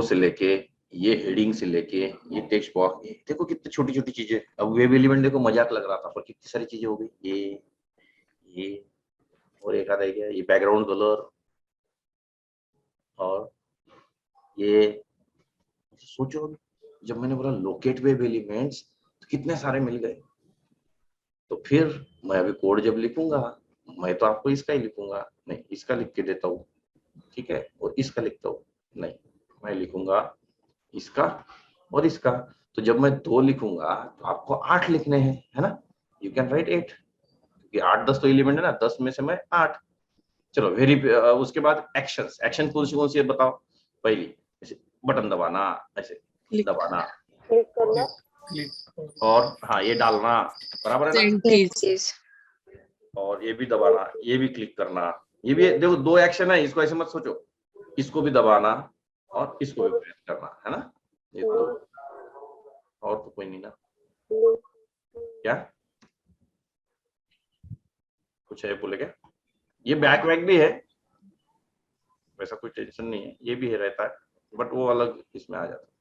से लेके ये हेडिंग से लेके ये टेक्स्ट बॉक्स, देखो कितनी छोटी छोटी चीजें। अब वेब एलिमेंट देखो मजाक लग रहा था, पर कितनी सारी चीजें हो गई। ये और एक आधा गया, ये बैकग्राउंड कलर, और ये सोचो जब मैंने बोला लोकेट वेब एलिमेंट्स तो कितने सारे मिल गए। तो फिर मैं अभी कोड जब लिखूंगा, मैं तो आपको इसका ही लिखूंगा, नहीं इसका लिख के देता हूँ, ठीक है, और इसका लिखता हूँ, नहीं मैं लिखूंगा इसका और इसका। तो जब मैं 2 लिखूंगा तो आपको 8 लिखने हैं, है ना? यू कैन राइट 8, क्योंकि 8-10 तो एलिमेंट है ना, 10 में से मैं 8। चलो उसके बाद एक्शन कौन सी है बताओ? पहली ऐसे बटन दबाना, ऐसे दबाना, क्लिक करना, और हाँ ये डालना, बराबर है ना? Sentences. और ये भी दबाना, ये भी क्लिक करना, ये भी देखो 2 एक्शन है, इसको ऐसे मत सोचो, इसको भी दबाना और इसको भी प्रेस करना, है ना? ये तो और तो कोई नहीं ना, क्या कुछ है बोले क्या? ये बैक भी है, वैसा कोई टेंशन नहीं है, ये भी है रहता है, बट वो अलग इसमें आ जाता है।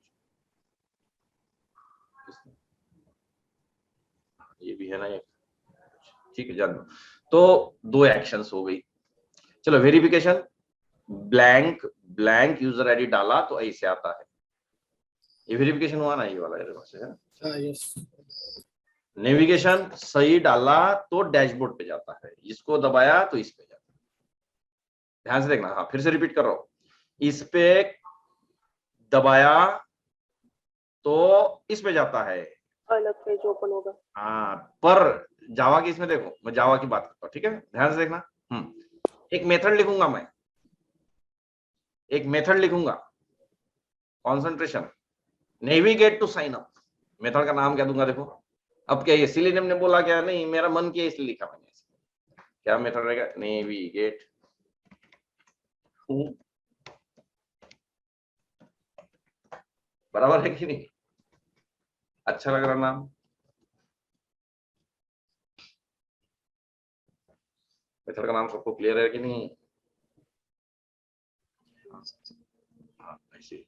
ये भी है ना, ये ठीक है, जान लो। तो 2 एक्शंस हो गई। चलो वेरिफिकेशन, ब्लैंक यूजर आईडी डाला तो ऐसे आता है, ये वेरिफिकेशन हुआ ना, ये वाला है। नेविगेशन सही डाला तो डैशबोर्ड पे जाता है, इसको दबाया तो इस पे जाता है। ध्यान से देखना, हाँ फिर से रिपीट कर रहा हूं, इस पे दबाया तो इस पे जाता है, अलग पेज ओपन होगा। हाँ, पर जावा की इसमें देखो, मैं जावा की बात करता हूँ, ठीक है, ध्यान से देखना। एक मेथड लिखूंगा मैं, concentration navigate to sign up, method का नाम क्या दूंगा देखो। अब क्या ये सिलेनियम ने बोला क्या? नहीं, मेरा मन किया इसलिए लिखा मैंने। क्या मेथड रहेगा? नेविगेट, बराबर है कि नहीं? अच्छा लग रहा नाम? मेथड का नाम सबको क्लियर है कि नहीं? हाँ ऐसे।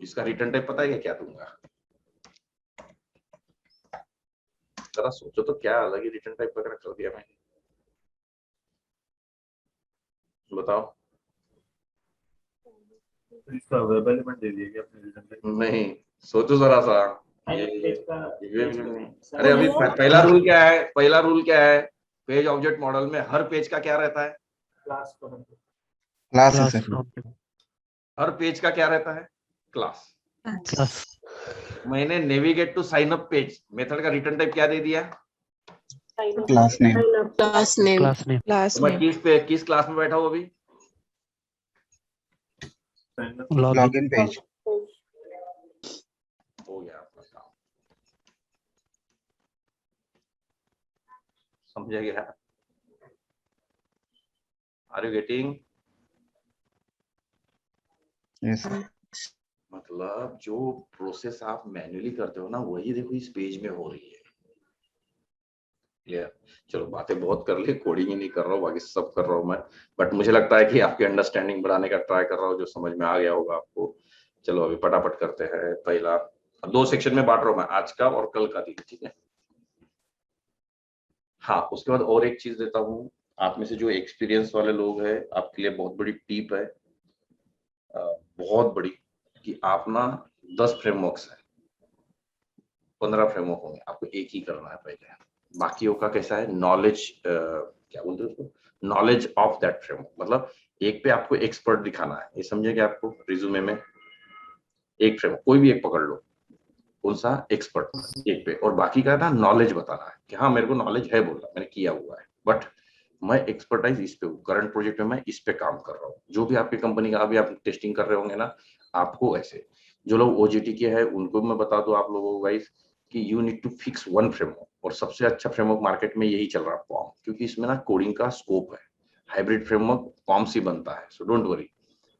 इसका रिटर्न टाइप पता है क्या दूंगा? जरा सोचो तो, क्या अलग ही रिटर्न टाइप वगैरह कर दिया मैंने, बताओ। इसका वेब एलिमेंट दे दिया क्या आपने रिटर्न टाइप? नहीं, सोचो जरा सा। अरे अभी पहला रूल क्या है? पेज ऑब्जेक्ट मॉडल में हर पेज का क्या रहता है? क्लास है सर। हर पेज का क्या रहता है? क्लास। Class. मैंने navigate to sign up page method का रिटर्न टाइप क्या दे दिया? Class name. Class name. Class name. तो मैं किस क्लास में बैठा हूँ अभी? Login. Login page. हो गया आपका काम, समझा गया? Are you getting? Yes sir. मतलब जो प्रोसेस आप मैन्युअली करते हो ना, वही देखो इस पेज में हो रही है। क्लियर? चलो बातें बहुत कर ली, कोडिंग ही नहीं कर रहा हूँ, बाकी सब कर रहा हूँ मैं, बट मुझे लगता है कि आपकी अंडरस्टैंडिंग बढ़ाने का ट्राई कर रहा हूँ, जो समझ में आ गया होगा आपको। चलो अभी फटाफट करते हैं। पहला 2 सेक्शन में बांट रहा हूँ मैं, आज का और कल का दिन, ठीक है? हाँ, उसके बाद और एक चीज देता हूँ, आप में से जो एक्सपीरियंस वाले लोग हैं आपके लिए बहुत बड़ी टिप है, बहुत बड़ी, कि आप ना 10 फ्रेमवर्क्स है, 15 फ्रेमवर्क होंगे, आपको एक ही करना है पहले। बाकियों का कैसा है, नॉलेज, क्या बोलते हैं उसको, नॉलेज ऑफ दैट फ्रेमवर्क, मतलब एक पे आपको एक्सपर्ट दिखाना है, ये समझे क्या आपको, रिज्यूमे में एक फ्रेमवर्क कोई भी एक पकड़ लो, कौन सा एक्सपर्ट एक पे, और बाकी का ना नॉलेज बताना है कि हाँ मेरे को नॉलेज है, बोला मैंने किया हुआ है, बट मैं एक्सपर्टाइज इस पे हूँ, करंट प्रोजेक्ट में मैं इस पे काम कर रहा हूँ। जो भी आपकी कंपनी का अभी आप टेस्टिंग कर रहे होंगे ना, आपको ऐसे, जो लोग ओजीटी के हैं उनको मैं बता दूं आप लोगों को गाइस, कि you need to fix one framework, और सबसे अच्छा फ्रेमवर्क मार्केट में यही चल रहा है पॉम, क्योंकि इसमें ना कोडिंग का स्कोप है। हाइब्रिड फ्रेमवर्क पॉम से बनता है, सो डोंट वरी,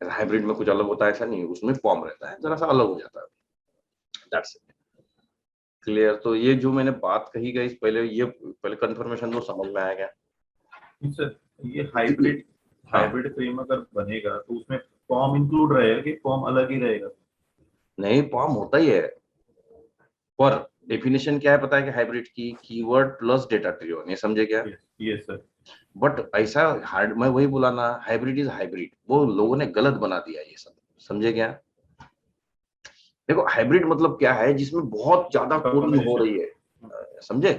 हाइब्रिड में कुछ अलग होता है ऐसा नहीं है, उसमें पॉम रहता है, जरा सा अलग हो जाता है, दैट्स इट। क्लियर? तो ये जो मैंने बात कही गई पहले, ये पहले कंफर्मेशन तो समझ में आया क्या? सर ये हाइब्रिड हाइब्रिड फ्रेम अगर बनेगा तो उसमें फॉर्म इंक्लूड रहेगा कि फॉर्म अलग ही रहेगा? नहीं, पॉम होता ही है, पर डेफिनेशन क्या है पता है कि हाइब्रिड की, कीवर्ड प्लस डेटा ट्री, ये समझे क्या? Yes sir. बट ऐसा हार्ड, मैं वही बोला ना, हाइब्रिड इज हाइब्रिड, वो लोगों ने गलत बना दिया ये सब, समझे क्या? देखो हाइब्रिड मतलब क्या है, जिसमें बहुत ज्यादा कोडिंग हो रही है, समझे?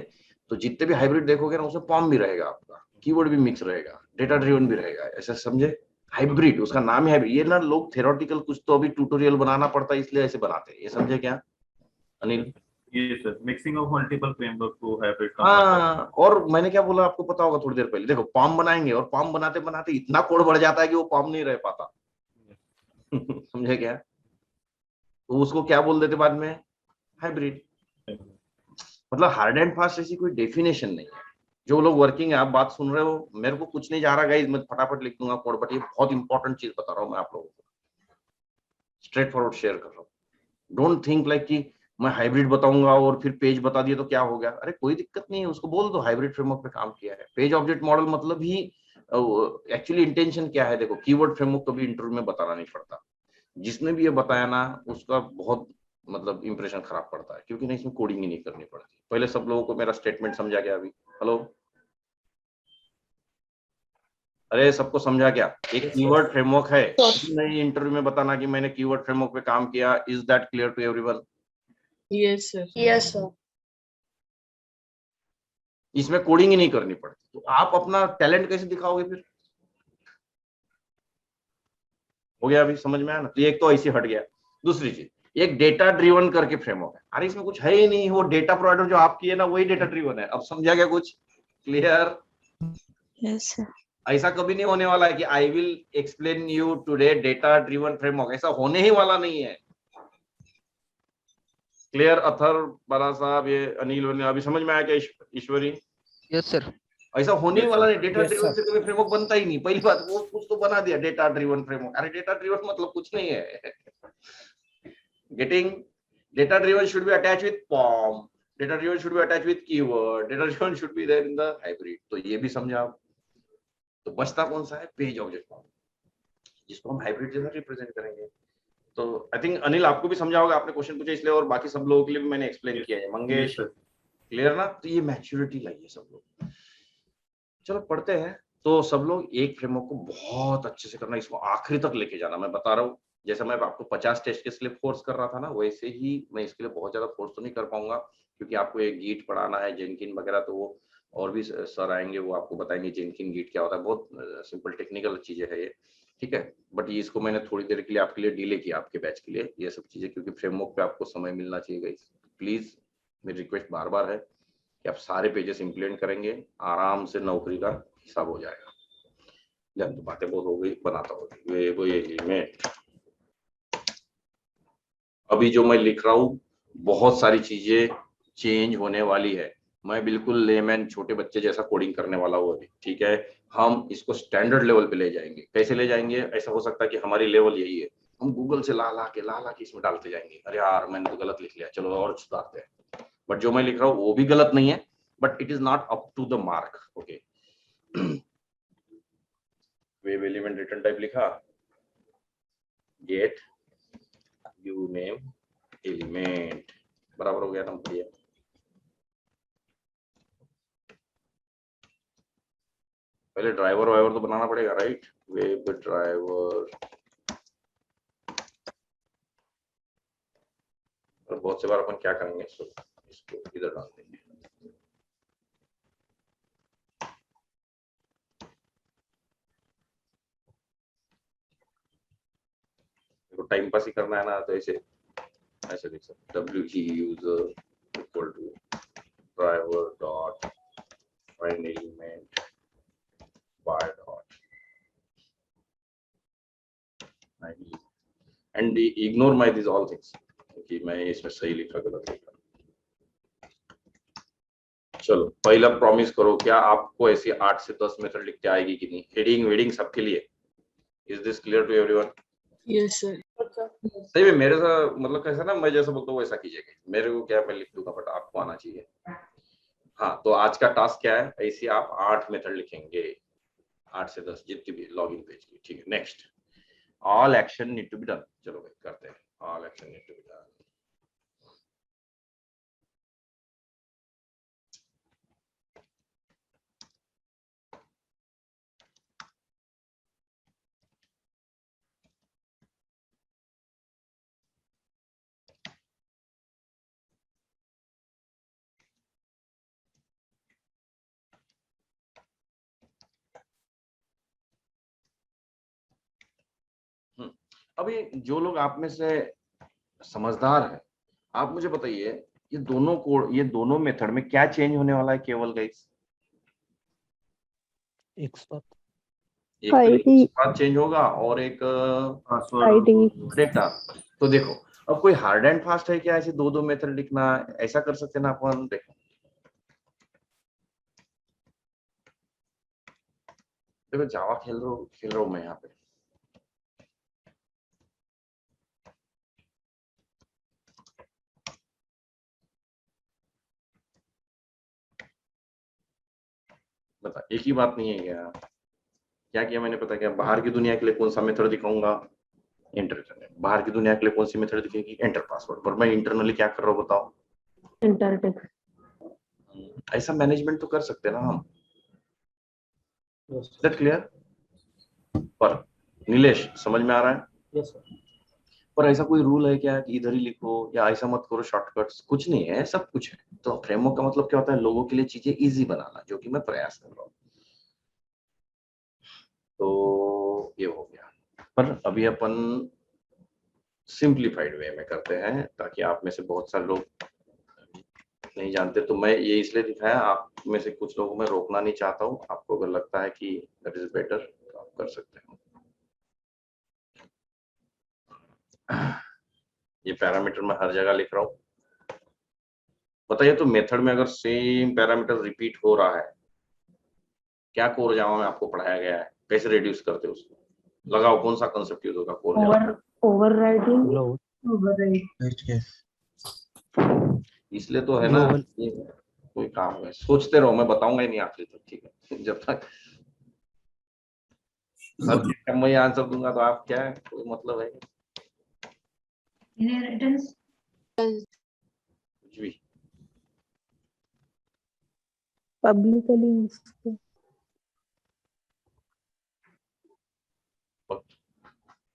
तो जितने भी हाइब्रिड देखोगे ना, उसमें पॉम भी रहेगा, आपका कीवर्ड भी मिक्स रहेगा, डेटा ड्रिवन भी रहेगा, ऐसा समझे? हाइब्रिड, उसका नाम है हाइब्रिड। ये ना लोग थ्योरेटिकल कुछ तो अभी ट्यूटोरियल बनाना पड़ता है, इसलिए ऐसे बनाते हैं, ये समझे क्या अनिल? ये sir mixing of multiple framework को हाइब्रिड का हाँ, और मैंने क्या बोला आपको पता होगा थोड़ी देर पहले, देखो पॉम बनाएंगे और पॉम बनाते बनाते इतना कोड बढ़ जाता है कि वो पॉम नहीं रह पाता। समझे क्या? तो उसको क्या बोल देते बाद में, हाइब्रिड। मतलब हार्ड एंड फास्ट ऐसी कोई डेफिनेशन नहीं है। जो लोग वर्किंग है, आप बात सुन रहे हो, मेरे को कुछ नहीं जा रहा गाइस, मैं फटाफट लिख दूंगा कोड, बट ये बहुत इंपॉर्टेंट चीज बता रहा हूँ मैं आप लोगों को, स्ट्रेट फॉरवर्ड शेयर कर रहा हूँ। डोंट थिंक लाइक कि मैं हाइब्रिड बताऊंगा और फिर पेज बता दिया तो क्या हो गया, अरे कोई दिक्कत नहीं है, उसको बोल दो हाइब्रिड फ्रेमवर्क पे काम किया है। पेज ऑब्जेक्ट मॉडल मतलब ही एक्चुअली इंटेंशन क्या है, देखो कीवर्ड फ्रेमवर्क कभी इंटरव्यू में बताना नहीं पड़ता, जिसने भी ये बताया ना उसका बहुत मतलब इंप्रेशन खराब पड़ता है, क्योंकि नहीं इसमें कोडिंग ही नहीं करनी पड़ती। पहले सब लोगों को मेरा स्टेटमेंट समझा गया अभी? हेलो, अरे सबको समझा क्या? एक कीवर्ड फ्रेमवर्क है, नहीं इंटरव्यू में बताना कि मैंने कीवर्ड फ्रेमवर्क पे काम किया। Is that clear to everyone? Yes sir. Yes sir. इसमें कोडिंग ही नहीं करनी पड़ती, तो आप अपना टैलेंट कैसे दिखाओगे फिर? हो गया अभी समझ में आया ना? तो एक तो ऐसे हट गया। दूसरी चीज, एक डेटा ड्रिवन करके फ्रेमवर्क है, अरे इसमें कुछ है ही नहीं, वो डेटा प्रोवाइडर जो आपकी है ना वही डेटा ड्रिवन है। अब समझा क्या कुछ? क्लियर? Yes sir. ऐसा कभी नहीं होने वाला है कि I will explain you today data driven framework, ऐसा होने ही वाला नहीं है। क्लियर अथर बड़ा साहब, ये अनिल, अभी समझ में आया क्या ईश्वरी? Yes sir. ऐसा होने ही Yes, वाला sir. नहीं, डेटा ड्रिवन से कभी फ्रेमवर्क बनता ही नहीं। पहली बात, वो कुछ तो बना दिया डेटा ड्रिवन फ्रेमवर्क, अरे डेटा ड्रिवन मतलब कुछ नहीं है। Getting? Data driven should be attach with form, data driven should be attach with keyword, data driven should be there in the hybrid. तो ये भी समझा आप? तो बचता कौन सा है? पेज ऑब्जेक्ट मॉडल, जिसको हम हाइब्रिड जैसा रिप्रेजेंट करेंगे। तो आई थिंक अनिल आपको भी समझा होगा, आपने क्वेश्चन पूछा इसलिए, और बाकी सब लोगों के लिए भी मैंने एक्सप्लेन किया है। मंगेश, क्लियर ना? तो ये मैच्योरिटी लाइए सब लोग। चलो पढ़ते हैं। तो सब लोग एक फ्रेमवर्क को बहुत अच्छे से करना, इसको आखिरी तक लेके जाना। मैं बता रहा हूँ, जैसे मैं आपको 50 टेस्ट के लिए फोर्स कर रहा था ना, वैसे ही मैं इसके लिए बहुत ज्यादा फोर्स तो नहीं कर पाऊंगा, क्योंकि आपको एक गीट पढ़ाना है, जेनकिन वगैरह, तो वो और भी सर आएंगे, वो आपको बताएंगे जेनकिन गीट क्या होता है। बहुत सिंपल टेक्निकल चीजें है ये, ठीक है? बट ये इसको मैंने थोड़ी देर के लिए आपके लिए डिले किया, आपके बैच के लिए, ये सब चीजें, क्योंकि फ्रेमवर्क पे आपको समय मिलना चाहिए गाइस। प्लीज मेरी रिक्वेस्ट बार बार है कि आप सारे पेजेस इंप्लीमेंट करेंगे, आराम से नौकरी का हिसाब हो जाएगा। जब तो बातें बहुत हो गई, बनाता हूँ ये मैं अभी जो मैं लिख रहा हूँ, बहुत सारी चीजें चेंज होने वाली है। मैं बिल्कुल लेमैन छोटे बच्चे जैसा कोडिंग करने वाला हूँ अभी, ठीक है? हम इसको स्टैंडर्ड लेवल पे ले जाएंगे। कैसे ले जाएंगे? ऐसा हो सकता है कि हमारी लेवल यही है, हम गूगल से ला ला के इसमें डालते जाएंगे, अरे यार मैंने तो गलत लिख लिया, चलो और सुधारते हैं। बट जो मैं लिख रहा हूँ वो भी गलत नहीं है, but it is not up to the mark. Okay, web element return type लिखा, गेट यू नेम एलिमेंट, बराबर हो गया ना? बढ़िया। पहले ड्राइवर वाइवर तो बनाना पड़ेगा, राइट? वेब ड्राइवर, और बहुत से बार अपन क्या करेंगे, इसको इधर डाल देंगे। टाइम पास ही करना है ना, तो ऐसे देख सकते, wg user equal to driver dot find element by dot id and ignore my this all things, कि मैं इसमें सही लिखा गलत लिखा। चलो पहला प्रॉमिस करो, क्या आपको ऐसी 8 से 10 मेथड लिखते आएगी कि नहीं? हेडिंग वेडिंग सबके लिए। Is this clear to everyone? Yes sir. सही में मेरे साथ मतलब कैसा ना, मैं जैसा बोलता हूँ वैसा कीजिएगा, मेरे को क्या मैं लिख दूंगा, बट आपको आना चाहिए। हाँ, तो आज का टास्क क्या है, ऐसे आप 8 मेथड लिखेंगे, 8 से 10 जितनी भी लॉगिन पेज की, ठीक है। Next, all action need to be done. चलो भाई करते हैं, all action need to be done. अभी जो लोग आप में से समझदार है, आप मुझे बताइए, ये दोनों कोड, ये दोनों मेथड में क्या चेंज होने वाला है केवल गाइस? एक साथ एक तो एक बात चेंज होगा और एक ID डेटा। तो देखो, अब कोई हार्ड एंड फास्ट है क्या ऐसे दो दो मेथड लिखना? ऐसा कर सकते ना अपन। देखो देखो जावा खेल रहा हूँ मैं यहाँ पे। बता, एक ही बात नहीं है क्या? क्या किया मैंने पता क्या? बाहर की दुनिया के लिए कौन सा मेथड दिखाऊंगा? एंटर करने। बाहर की दुनिया के लिए कौन सी मेथड दिखेगी? Enter password. पर मैं इंटरनली क्या कर रहा हूँ बताओ? enter text। ऐसा मैनेजमेंट तो कर सकते हैं ना हम। That clear? पर नीलेश समझ में आ रहा है? Yes sir. पर ऐसा कोई रूल है क्या कि इधर ही लिखो या ऐसा मत करो? शॉर्टकट्स कुछ नहीं है, सब कुछ है। तो फ्रेमवर्क का मतलब क्या होता है? लोगों के लिए चीजें इजी बनाना, जो कि मैं प्रयास कर रहा हूँ। तो ये हो गया। पर अभी अपन सिंप्लीफाइड वे में करते हैं, ताकि आप में से बहुत सारे लोग नहीं जानते। तो मैं ये इसलिए दिखाया, आप में से कुछ लोगों में रोकना नहीं चाहता हूँ। आपको अगर लगता है कि दैट इज बेटर तो आप कर सकते हो। ये पैरामीटर मैं हर जगह लिख रहा हूँ। बताइए, तो मेथड में अगर सेम पैरामीटर रिपीट हो रहा है, क्या कोर जावा में आपको पढ़ाया गया है? कैसे रिड्यूस करते हो उसको? लगाओ, कौन सा कंसेप्ट यूज होगा कोर जावा? overriding Global. इसलिए तो है ना, Global. ये कोई काम है, सोचते रहो, मैं बताऊंगा ही नहीं आखिर तक, ठीक है? जब तक हर चीज का मैं आंसर दूंगा तो आप क्या है, कोई मतलब है कुछ भी? publicly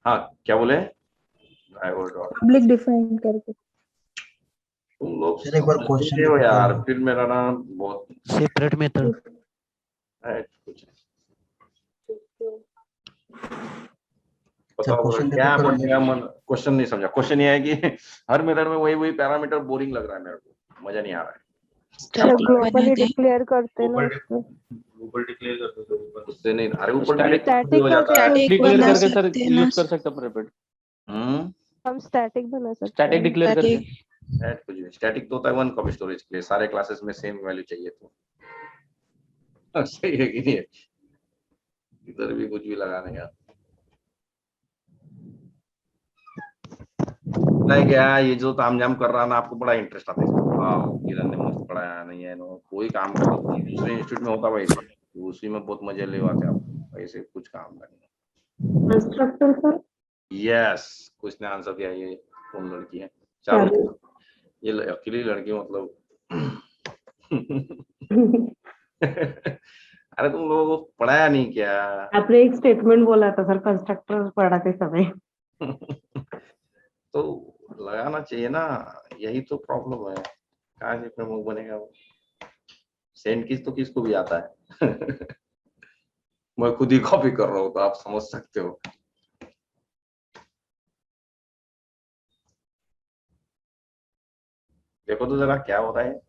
हाँ, क्या बोले? ड्राइवर डॉट public define करके। तुम लोग सर, एक बार समझते क्वेश्चन हो लिखो। यार, फिर मेरा ना बहुत Separate method. है कुछ। सर, बताओ क्वेश्चन क्या देखो फिर बोलेगा मन? क्वेश्चन नहीं समझा। क्वेश्चन ये है कि हर मेथड में वही वही पैरामीटर, बोरिंग लग रहा है मेरे को, मजा नहीं आ रहा है। ग्लोबली डिक्लेयर करते ना उसको। ऊपर डिक्लेयर कर दो ऊपर। उससे नहीं, अरे ऊपर Static हो जाता है। स्टैटिक डिक्लेयर बना करके सर सकते हैं ना। यूज कर सकते हैं रेपिड। हम स्टैटिक बना सकते स्टैटिक हैं। डिक्लेयर करके। स्टैट कुछ भी, स्टैटिक तो होता है 1 कॉपी स्टोरेज के लिए, सारे क्लासेस में सेम वैल्यू चाहिए तो सही है कि नहीं है? इधर भी कुछ भी लगाने का नहीं क्या? ये जो तामझाम कर रहा ना, आपको बड़ा इंटरेस्ट आता है इसमें। हाँ, किरण ने मुझे पढ़ाया नहीं है, नो कोई काम का नहीं। दूसरे इंस्टीट्यूट में होता वैसे, तो उसी में बहुत मजे ले आते आप, वैसे कुछ काम का नहीं। Constructor sir. यस, कुछ ने आंसर दिया। ये कौन लड़की है? चारों ये अकेली लड़की मतलब अरे तुम लोगों को पढ़ाया नहीं क्या? आपने एक स्टेटमेंट बोला था सर कंस्ट्रक्टर पढ़ाते समय। तो लगाना चाहिए ना, यही तो प्रॉब्लम है। कहाँ से प्रमुख बनेगा वो? सेंट किस तो किसको भी आता है। मैं खुद ही कॉपी कर रहा हूँ तो आप समझ सकते हो। देखो तो जरा क्या हो रहा है।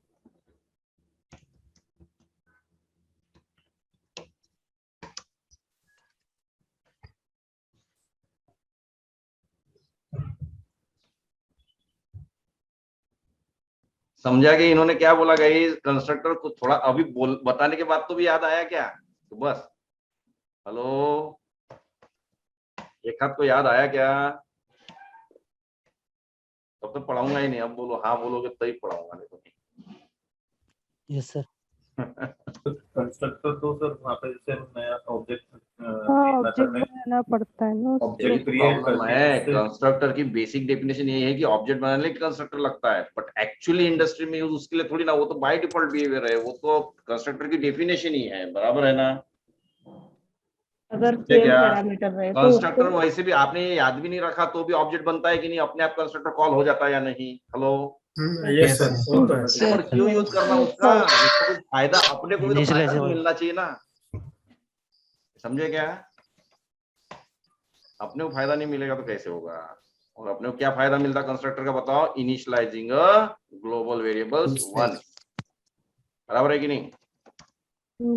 समझा कि इन्होंने क्या बोला गाइस? कंस्ट्रक्टर को थोड़ा अभी बोल बताने के बाद तो भी याद आया क्या? तो बस हेलो, एक हाथ को याद आया क्या? तब तो पढ़ाऊंगा ही नहीं। अब बोलो हाँ बोलोगे तभी पढ़ाऊंगा, नहीं तो नहीं। Yes sir. कंस्ट्रक्टर तो सर वहाँ पे जैसे हम नया ऑब्जेक्ट ऑब्जेक्ट बनाना पड़ता है ना उसके ऑब्जेक्ट लिए। क्रिएट प्रॉब्लम करके है, उससे कंस्ट्रक्टर की बेसिक डेफिनेशन यही है कि ऑब्जेक्ट बनाने के कंस्ट्रक्टर लगता है, बट एक्चुअली इंडस्ट्री में यूज उसके लिए थोड़ी ना, वो तो बाय डिफॉल्ट बिहेवियर है, वो तो कंस्ट्रक्टर की डेफिनेशन ही है, बराबर है ना? अगर ये सेम क्या पैरामीटर रहे तो कंस्ट्रक्टर उसको वैसे भी आपने ये याद भी नहीं रखा तो भी ऑब्जेक्ट बनता है कि नहीं? अपने आप कंस्ट्रक्टर कॉल हो जाता है या नहीं? हेलो, यस सर, वो तो है तो सर। पर क्यों यूज करना उसका? उसका कुछ फायदा, अपने को भी तो फायदा Initialize तो हुआ। मिलना चाहिए ना। समझे क्या? अपने को फायदा नहीं मिलेगा तो कैसे होगा? और अपने को क्या फायदा मिलता कंस्ट्रक्टर का बताओ? इनिशियलाइजिंग ग्लोबल वेरिएबल्स वन, बराबर है कि नहीं?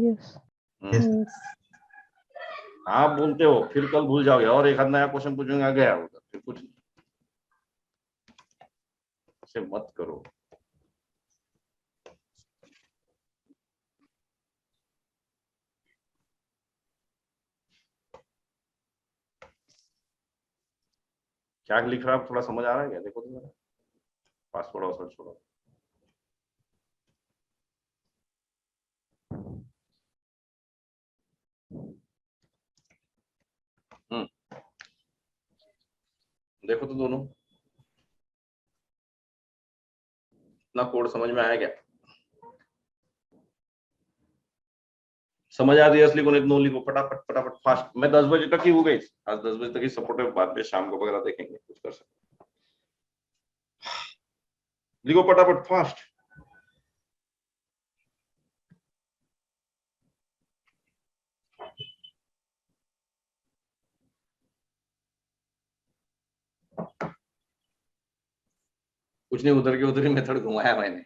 यस। हम्म। आप बोलते हो फिर कल भूल जाओगे और एक आध नया क्वेश्चन पूछूंगा, गया होगा फिर कुछ नहीं। ऐसे मत करो। क्या लिख रहा है थोड़ा समझ आ रहा है क्या? देखो तो जरा, पासवर्ड वासवर्ड छोड़ो। देखो तो दोनों, इतना कोड समझ में आया क्या? समझ आ रही है असली को? नहीं नो लिखो फटाफट फटाफट फास्ट। मैं 10 बजे तक ही हो गई आज, 10 बजे तक ही सपोर्ट है, बाद में शाम को वगैरह देखेंगे कुछ कर सकते। लिखो फटाफट फास्ट। कुछ नहीं, उधर के उधर ही मेथड घुमाया मैंने।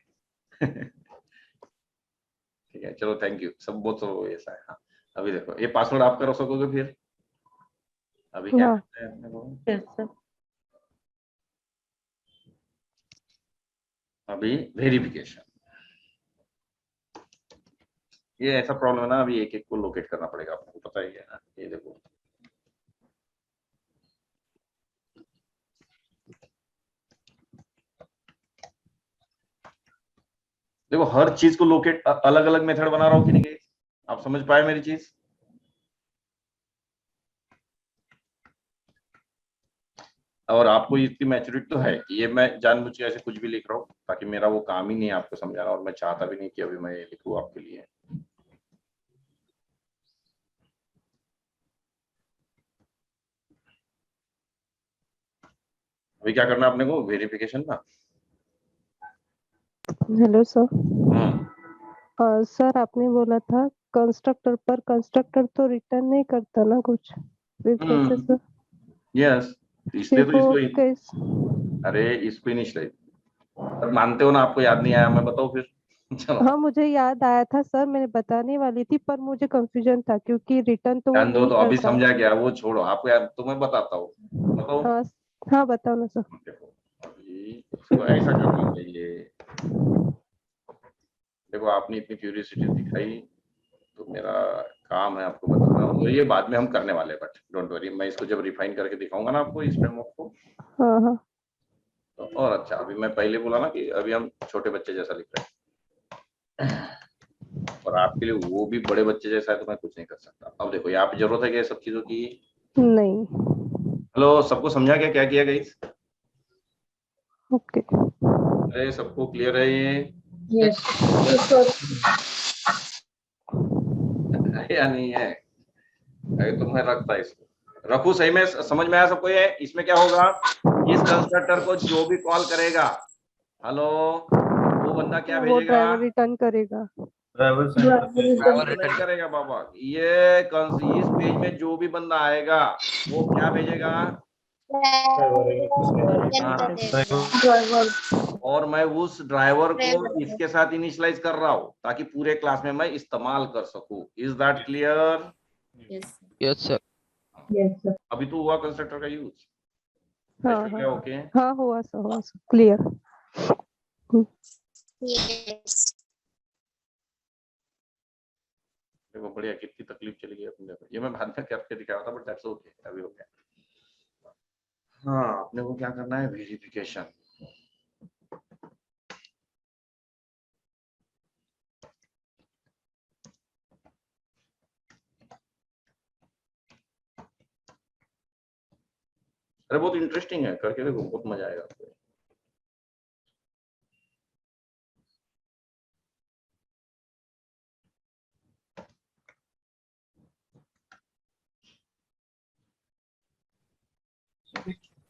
ठीक है चलो, थैंक यू सब, बहुत तो ऐसा है। हाँ अभी देखो ये पासवर्ड आप कर सकोगे फिर? अभी क्या हाँ। करते हैं अपने को? Yes sir. अभी वेरिफिकेशन। ये ऐसा प्रॉब्लम है ना, अभी एक एक को लोकेट करना पड़ेगा, आपको पता ही है ना। ये देखो देखो हर चीज को लोकेट अलग अलग मेथड बना रहा हूँ कि नहीं? आप समझ पाए मेरी चीज? और आपको इसकी मैच्योरिटी तो है कि ये मैं जानबूझ के ऐसे कुछ भी लिख रहा हूँ, ताकि मेरा वो काम ही नहीं है आपको समझाना, और मैं चाहता भी नहीं कि अभी मैं ये लिखूँ आपके लिए। अभी क्या करना है अपने को? वेरिफिकेशन ना। Hello sir. हम्म। सर आपने बोला था कंस्ट्रक्टर पर, कंस्ट्रक्टर तो रिटर्न नहीं करता ना कुछ, फिर कैसे सर? यस, इसलिए फिर तो वो इसको कैसे? अरे इसको इनिशियलाइज, पर मानते हो ना आपको याद नहीं आया? मैं बताऊँ फिर? चलो हाँ मुझे याद आया था सर, मैंने बताने वाली थी पर मुझे कंफ्यूजन था क्योंकि रिटर्न तो वो ध्यान दो, नहीं तो अभी करता। समझा क्या? वो छोड़ो, आपको याद तो मैं बताता हूँ। बताओ। हाँ। हाँ बताओ ना सर। देखो अभी इसको ऐसा करना चाहिए। देखो आपने इतनी क्यूरियोसिटी दिखाई, तो मेरा काम है आपको बताना, और ये बाद में हम करने वाले हैं, बट डोंट वरी, मैं इसको जब रिफाइन करके दिखाऊंगा ना आपको इस फ्रेमवर्क को, हाँ हाँ। तो और अच्छा। अभी मैं पहले बोला ना कि अभी हम छोटे बच्चे जैसा लिख रहे हैं, और आपके लिए वो भी बड़े बच्चे जैसा है, तो मैं कुछ नहीं कर सकता। अब देखो यहाँ पे जरूरत है क्या सब चीजों की? नहीं। हेलो, सबको समझा क्या क्या किया गाइस? ओके। अरे सबको क्लियर है ये? यस। या नहीं है? अरे तो मैं रखता इसको, रखू सही में, समझ में आया सबको? ये इसमें क्या होगा, इस कंस्ट्रक्टर को जो भी कॉल करेगा, हेलो, वो बंदा क्या वो भेजेगा? ड्राइवर रिटर्न करेगा। ड्राइवर सेंड करते हैं। ड्राइवर नहीं रिटर्न करेगा बाबा, इस पेज में जो भी बंदा आएगा वो क्या भेजेगा? हाँ, ड्राइवर और मैं उस ड्राइवर को इसके साथ इनिशियलाइज कर रहा हूँ ताकि पूरे क्लास में मैं इस्तेमाल कर सकूं। Is that clear? Yes sir. Yes sir. अभी तो हुआ कंस्ट्रक्टर का यूज? हाँ क्या हाँ ओके? हाँ, हुआ सर क्लियर। देखो बढ़िया, कितनी तकलीफ चली गई अपने को। ये मैं बाद में करके दिखाया था, बट दैट्स ओके, अभी हो गया। हाँ, अपने को क्या करना है, वेरिफिकेशन। अरे बहुत इंटरेस्टिंग है, करके देखो, बहुत मजा आएगा आपको।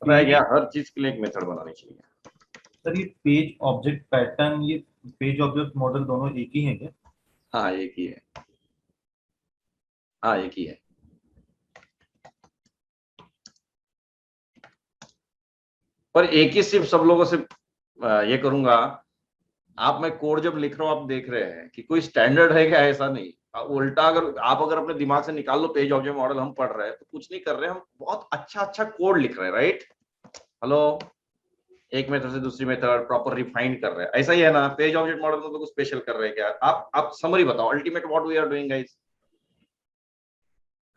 रह गया, हर चीज के लिए एक मेथड बनानी चाहिए। सर ये पेज ऑब्जेक्ट पैटर्न, ये पेज ऑब्जेक्ट मॉडल दोनों एक ही है क्या? हाँ एक ही है, हाँ एक ही है। पर एक ही सिर्फ सब लोगों से ये करूंगा, मैं कोड जब लिख रहा हूँ आप देख रहे हैं कि कोई स्टैंडर्ड है क्या, ऐसा नहीं। उल्टा अगर अपने दिमाग से निकाल लो, पेज ऑब्जेक्ट मॉडल हम पढ़ रहे हैं तो कुछ नहीं कर रहे, हम बहुत अच्छा कोड लिख रहे हैं, राइट? हेलो, एक मेथड से दूसरी मेथड प्रॉपर रिफाइंड कर रहे हैं, ऐसा ही है ना? पेज ऑब्जेक्ट मॉडल में तो कुछ स्पेशल कर रहे हैं क्या? आप समरी बताओ, ultimate what we are doing guys,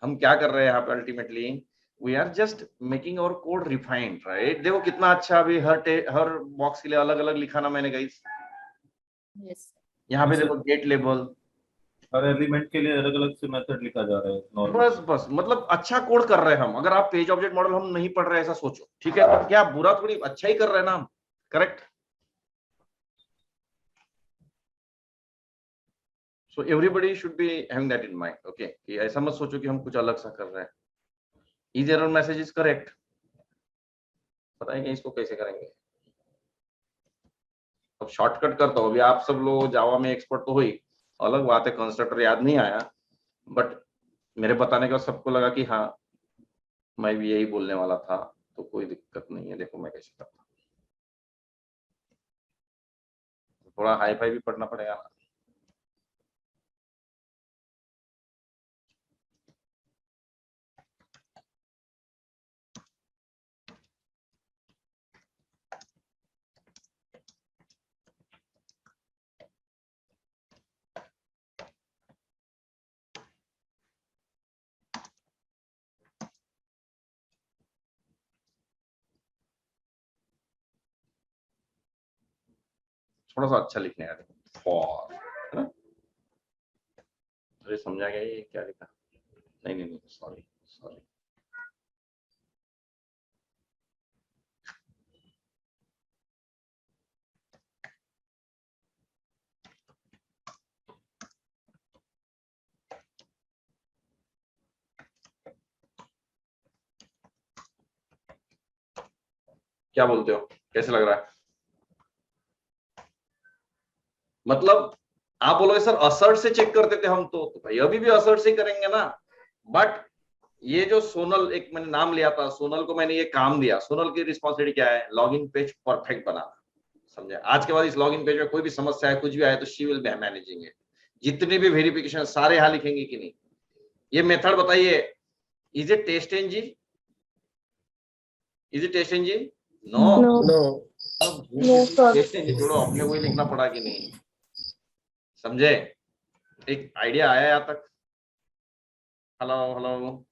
हम क्या कर रहे हैं यहाँ पे? Ultimately we are just making our code refined, right? देखो कितना अच्छा, अभी हर बॉक्स के लिए अलग अलग लिखा ना मैंने गाइस। यहाँ पे देखो गेट लेबल, हर एलिमेंट के लिए अलग अलग से मेथड लिखा जा रहा है नॉर्मल। बस मतलब अच्छा कोड कर रहे हैं हम। अगर आप पेज ऑब्जेक्ट मॉडल हम नहीं पढ़ रहे ऐसा सोचो, ठीक है? तो क्या बुरा थोड़ी, अच्छा ही कर रहे हैं ना हम, correct? So everybody should be having that in mind, okay? कि ऐसा मत सोचो कि हम कुछ अलग सा कर रहे हैं। Is error message is correct, बताएंगे इसको कैसे करेंगे। अब शॉर्टकट करता हूँ, अभी आप सब लोग जावा में एक्सपर्ट तो हुई, अलग बात है कंस्ट्रक्टर याद नहीं आया, बट मेरे बताने के बाद सबको लगा कि हाँ मैं भी यही बोलने वाला था, तो कोई दिक्कत नहीं है। देखो मैं कैसे करता हूँ, थोड़ा हाई फाई भी पढ़ना पड़ेगा ना। थोड़ा सा अच्छा लिखने का, फॉर, है ना? अरे समझा गया ये क्या लिखा? नहीं नहीं नहीं, सॉरी सॉरी। क्या बोलते हो, कैसे लग रहा है? मतलब आप बोलोगे सर असर्ट से चेक करते थे हम, तो भाई अभी भी असर्ट से ही करेंगे ना। बट ये जो सोनल, एक मैंने नाम लिया था सोनल को, मैंने ये काम दिया, सोनल की रिस्पॉन्सिबिलिटी क्या है? लॉगिन पेज परफेक्ट बनाना, समझे? आज के बाद इस लॉगिन पेज में कोई भी समस्या है, कुछ भी आए तो she will be managing it. जितने भी वेरिफिकेशन सारे यहाँ लिखेंगे कि नहीं? ये मेथड बताइए, is it test engine? Is it test engine? No. No. Test engine जोड़ो, अपने को ही लिखना पड़ा कि नहीं, समझे? एक आइडिया आया यहाँ तक? हेलो हेलो,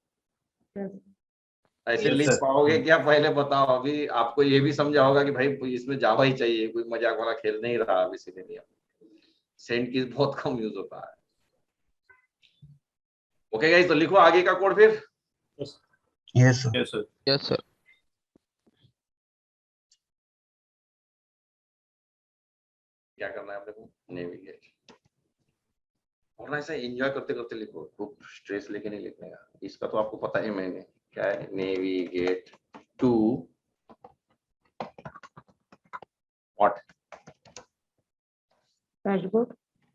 ऐसे Yes, लिख sir. पाओगे क्या? पहले बताओ। अभी आपको ये भी समझा होगा कि भाई इसमें जावा ही चाहिए, कोई मजाक वाला खेल नहीं रहा अभी, सीधे नियम। सेंड की बहुत कम यूज होता है। ओके गाइस, तो लिखो आगे का कोड फिर। Yes, sir. Yes sir. क्या करना है अपने को? नेविगेट। और ना ऐसा एंजॉय करते करते लिखो, खूब स्ट्रेस लेके नहीं लिखने का। इसका तो आपको पता है, मैंने क्या है, नेविगेट टू व्हाट, डैशबोर्ड।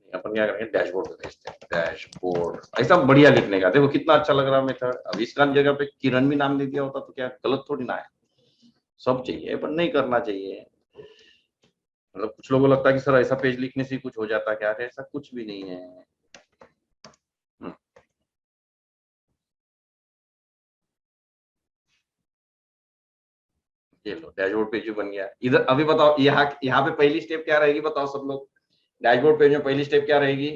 अपन क्या करेंगे, डैशबोर्ड पे भेजते हैं, डैशबोर्ड। ऐसा बढ़िया लिखने का, देखो कितना अच्छा लग रहा है मेथड। अब इसका जगह पे किरण भी नाम दे दिया होता तो क्या गलत थोड़ी ना है। सब चाहिए पर नहीं करना चाहिए। मतलब कुछ लोगों को लगता है कि सर ऐसा पेज लिखने से ही कुछ हो जाता है, क्या है, ऐसा कुछ भी नहीं है। ये लो, डैशबोर्ड पेज भी बन गया। इधर अभी बताओ, यहाँ पे पहली स्टेप क्या रहेगी, बताओ सब लोग। डैशबोर्ड पेज में पहली स्टेप क्या रहेगी,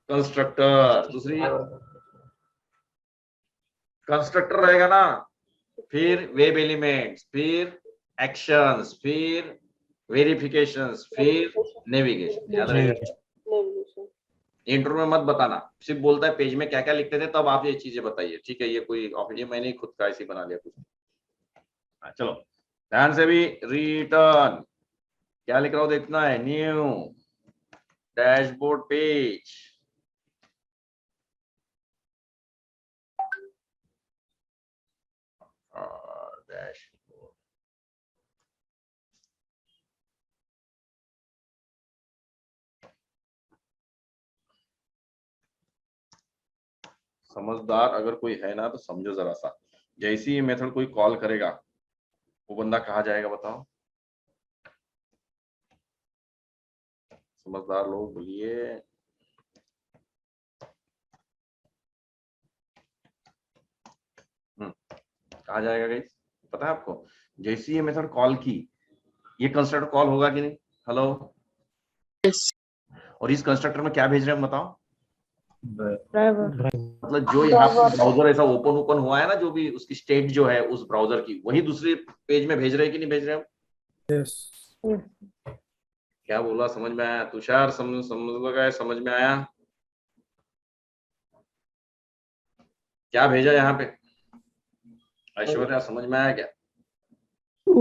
कंस्ट्रक्टर। दूसरी कंस्ट्रक्टर रहेगा ना, फिर वेब एलिमेंट्स, फिर एक्शंस, फिर वेरिफिकेशंस, फिर नेविगेशन। याद रहेगा। नेविगेशन। इंट्रो में मत बताना, सिर्फ बोलता है पेज में क्या क्या लिखते थे, तब आप ये चीजें बताइए, ठीक है। ये कोई ये मैंने ही खुद का ऐसे बना लिया कुछ। चलो ध्यान से भी, रिटर्न क्या लिख रहा हूं देखना है, न्यू डैशबोर्ड पेज। डैशबोर्ड समझदार अगर कोई है ना तो समझो जरा सा। जैसे ये मेथड कोई कॉल करेगा, वो बंदा कहाँ जाएगा बताओ, समझदार लोग बोलिए। कहाँ जाएगा गाइस, पता है आपको। जैसे ये मेथड कॉल की, ये कंस्ट्रक्टर कॉल होगा कि नहीं, हेलो। Yes. और इस कंस्ट्रक्टर में क्या भेज रहे हैं हम बताओ, ड्राइवर। मतलब जो यहाँ पे ब्राउजर ऐसा ओपन हुआ है ना, जो भी उसकी स्टेट जो है उस ब्राउजर की, वही दूसरे पेज में भेज रहे हैं कि नहीं भेज रहे हैं। यस। क्या बोला, समझ में आया तुषार, समझ लगा, समझ में आया, क्या भेजा यहाँ पे ऐश्वर्या, समझ में आया क्या।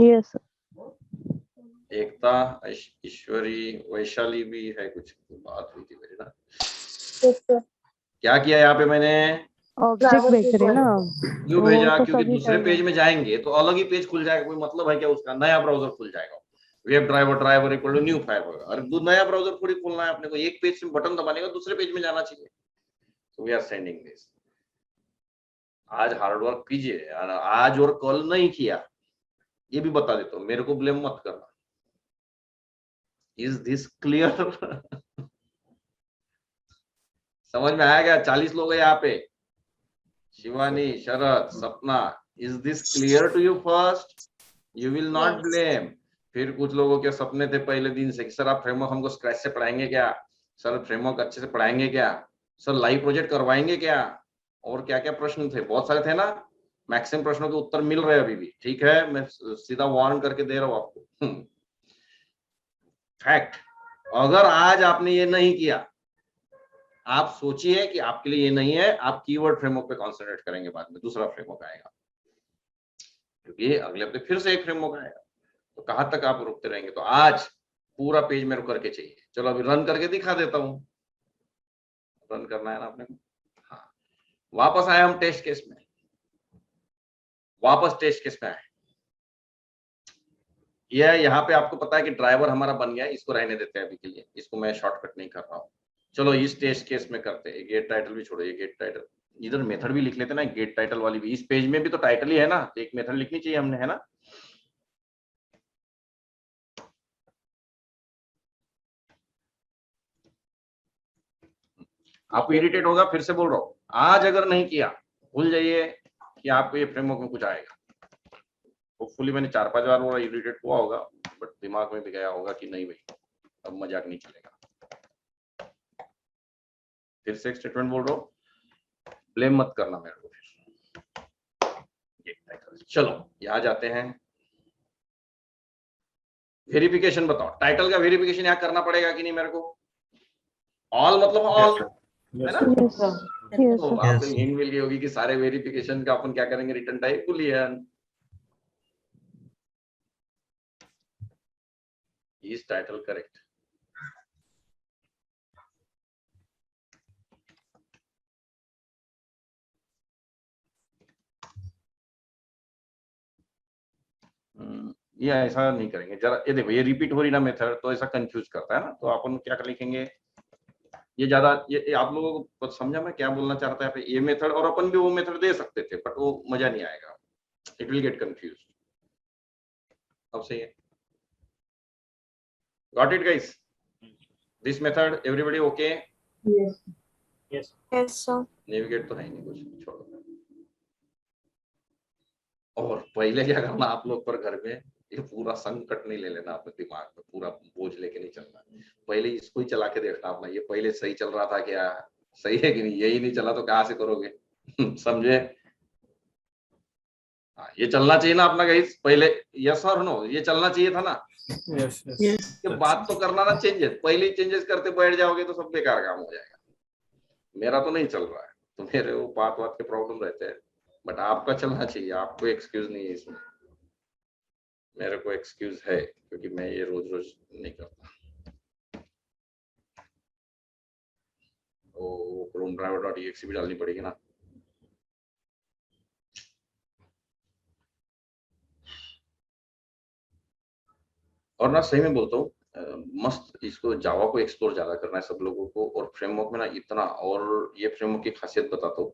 यस एकता, ईश्वरी, वैशाली भी है, कुछ बात हुई थी मेरी ना। क्या किया यहाँ पे मैंने, ऑब्जेक्ट भेज रहे ना। क्यों वो भेजा, तो क्योंकि सभी दूसरे टाइम पेज में जाएंगे तो अलग ही पेज खुल जाएगा, कोई मतलब है क्या उसका, नया ब्राउजर खुल जाएगा। Web driver equal to new file होगा, और नया ब्राउजर थोड़ी खोलना है अपने को, एक पेज से बटन दबाने का दूसरे पेज में जाना चाहिए। So we are sending this. आज हार्डवर्क कीजिए, आज और कल नहीं किया, ये भी बता देता हूँ, मेरे को ब्लेम मत करना। Is this clear. समझ में आया क्या, 40 लोग हैं यहाँ पे, Shivani, Sharad, Sapna, is this clear to you first, you will not blame. फिर कुछ लोगों के सपने थे पहले दिन से कि सर आप फ्रेमवर्क हमको स्क्रैच से पढ़ाएंगे क्या, सर फ्रेमवर्क अच्छे से पढ़ाएंगे क्या, सर लाइव प्रोजेक्ट करवाएंगे क्या, और क्या क्या प्रश्न थे, बहुत सारे थे ना। मैक्सिमम प्रश्नों के उत्तर मिल रहे हैं अभी भी, ठीक है, मैं सीधा वार्न करके दे रहा हूँ आपको। फैक्ट। अगर आज आपने ये नहीं किया, आप सोचिए कि आपके लिए ये नहीं है, आप कीवर्ड फ्रेमवर्क पे कॉन्सेंट्रेट करेंगे, बाद में दूसरा फ्रेमवर्क आएगा, क्योंकि अगले हफ्ते फिर से एक फ्रेमवर्क आएगा, तो कहाँ तक आप रुकते रहेंगे। तो आज पूरा पेज मेरे को करके चाहिए। चलो अभी रन करके दिखा देता हूँ, रन करना है ना अपने को। हाँ, वापस आए हम टेस्ट केस में, वापस टेस्ट केस में आए। ये यहाँ पे आपको पता है कि ड्राइवर हमारा बन गया है, इसको रहने देते हैं अभी के लिए, इसको मैं शॉर्टकट नहीं कर रहा हूँ। चलो इस टेस्ट केस में करते हैं, गेट टाइटल भी छोड़ो, ये गेट टाइटल, इधर मेथड भी लिख लेते ना, गेट टाइटल वाली भी, इस पेज में भी तो टाइटल ही है ना, तो एक मेथड लिखनी चाहिए हमने, है ना। आपको इरिटेट होगा, फिर से बोल रहा हूँ, आज अगर नहीं किया भूल जाइए कि आपको ये फ्रेमवर्क में कुछ आएगा। होपफुली मैंने 4-5 बार बोला, इरिटेट हुआ होगा, बट दिमाग में भी गया होगा कि नहीं भाई अब मजाक नहीं चलेगा। फिर से एक स्टेटमेंट बोल रहा हूँ, ब्लेम मत करना मेरे को। फिर चलो यहाँ जाते हैं, वेरिफिकेशन बताओ, टाइटल का वेरिफिकेशन यहाँ करना पड़ेगा कि नहीं मेरे को, ऑल मतलब ऑल, है ना। यस तो आपको हिंट मिल गई होगी कि सारे वेरिफिकेशन का अपन क्या करेंगे, return type Boolean. Is title correct, ये ऐसा नहीं करेंगे। जरा ये देखो, ये रिपीट हो रही ना मेथड, तो ऐसा कंफ्यूज करता है ना। तो अपन क्या कर लिखेंगे, ये ज्यादा ये आप लोगों को समझा मैं क्या बोलना चाहता है। ये मेथड, और अपन भी वो मेथड दे सकते थे, बट वो मजा नहीं आएगा, इट विल गेट कंफ्यूज। अब सही है, got it guys? This method everybody okay? Yes yes sir. Navigate तो है ही नहीं, कुछ छोड़ो। और पहले क्या करना आप लोग पर घर में, ये पूरा संकट नहीं ले लेना अपने दिमाग में, पूरा बोझ लेके नहीं चलना। पहले इसको ही चला के देखना अपना, ये पहले सही चल रहा था क्या, सही है कि नहीं। यही नहीं चला तो कहाँ से करोगे? समझे? हाँ, ये चलना चाहिए ना अपना गाइस पहले। यस और नो, ये चलना चाहिए था ना। यस यस ये बात तो करना ना चेंजेस, पहले ही चेंजेस करते बैठ जाओगे तो सब बेकार काम हो जाएगा। मेरा तो नहीं चल रहा है, तो मेरे वो बात के प्रॉब्लम रहते हैं, बट आपका चलना चाहिए। आपको एक्सक्यूज नहीं है इसमें, मेरे को एक्सक्यूज है, क्योंकि मैं ये रोज रोज नहीं करता। ओ क्रोम ड्राइवर डॉट exe भी डालनी पड़ेगी ना। और ना सही में बोलता हूँ, मस्त इसको जावा को एक्सप्लोर ज्यादा करना है सब लोगों को। और फ्रेमवर्क में ना इतना, और ये फ्रेमवर्क की खासियत बताता हूँ,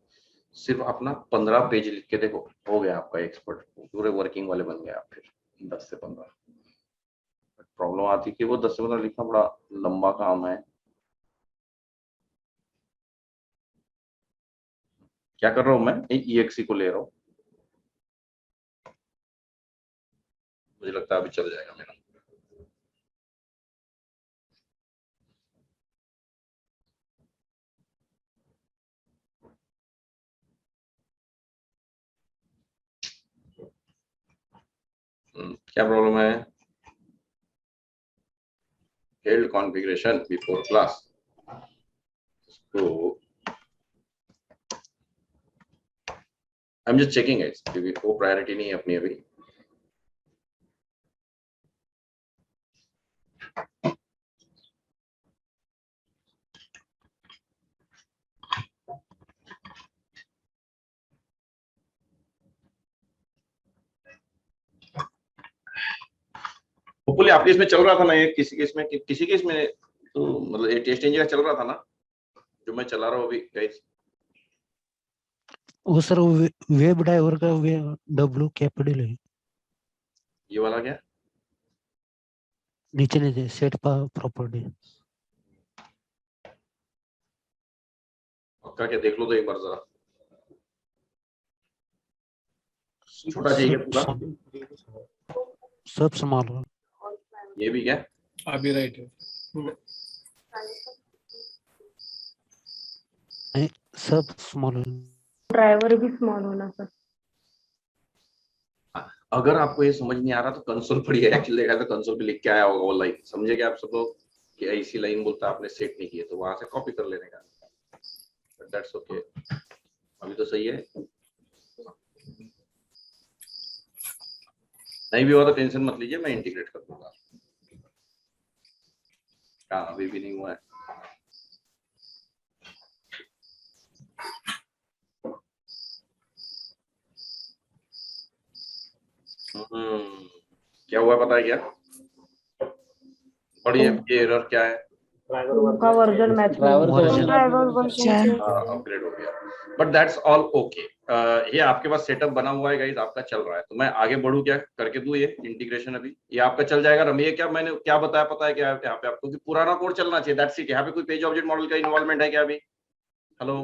सिर्फ अपना 15 पेज लिख के देखो, हो गया आपका एक्सपर्ट, पूरे वर्किंग वाले बन गए आप फिर 10 से 15। प्रॉब्लम आती है कि वो 10 से 15 लिखना बड़ा लंबा काम है। क्या कर रहा हूँ मैं, exe को ले रहा हूँ, मुझे लगता है अभी चल जाएगा मेरा। क्या प्रॉब्लम है? failed configuration before class। तो I'm just checking it, क्योंकि वो प्रायोरिटी नहीं है अपनी अभी। होपफुली आपके इसमें चल रहा था ना, ये किसी के इसमें तो मतलब ये टेस्ट इंजन का चल रहा था ना, जो मैं चला रहा हूँ अभी गाइस। वो सर वेब ड्राइवर का डब्ल्यू कैपिटल है, ये वाला क्या? नीचे नीचे सेट प्रॉपर्टी। पक्का क्या? देख लो तो एक बार जरा, छोटा चाहिए पूरा, सब संभाल लो। ये भी क्या? अभी राइट है नहीं, सब स्मॉल। ड्राइवर भी स्मॉल होना सर। अगर आपको ये समझ नहीं आ रहा तो कंसोल पढ़िए। एक्चुअली देखा तो कंसोल पे लिख के आया होगा वो लाइन, समझे क्या आप सब लोग कि ऐसी लाइन बोलता आपने सेट नहीं की है, तो वहां से कॉपी कर लेने का, बट दैट्स ओके। अभी तो सही है, नहीं भी हुआ तो टेंशन मत लीजिए, मैं इंटीग्रेट कर दूंगा। हाँ अभी भी नहीं हुआ है। क्या हुआ पता है क्या? बढ़िया, ये एरर क्या है? उनका version match driver version upgrade हो गया, बट दैट्स ऑल ओके। ये आपके पास सेटअप बना हुआ है गाइस, आपका चल रहा है, तो मैं आगे बढ़ूं क्या करके दूं ये इंटीग्रेशन? अभी ये आपका चल जाएगा रमी। ये क्या मैंने क्या बताया पता है क्या यहाँ पे आपको, कि पुराना कोड चलना चाहिए, दैट्स इट। यहाँ पे कोई पेज ऑब्जेक्ट मॉडल का इन्वॉल्वमेंट है क्या अभी? हेलो,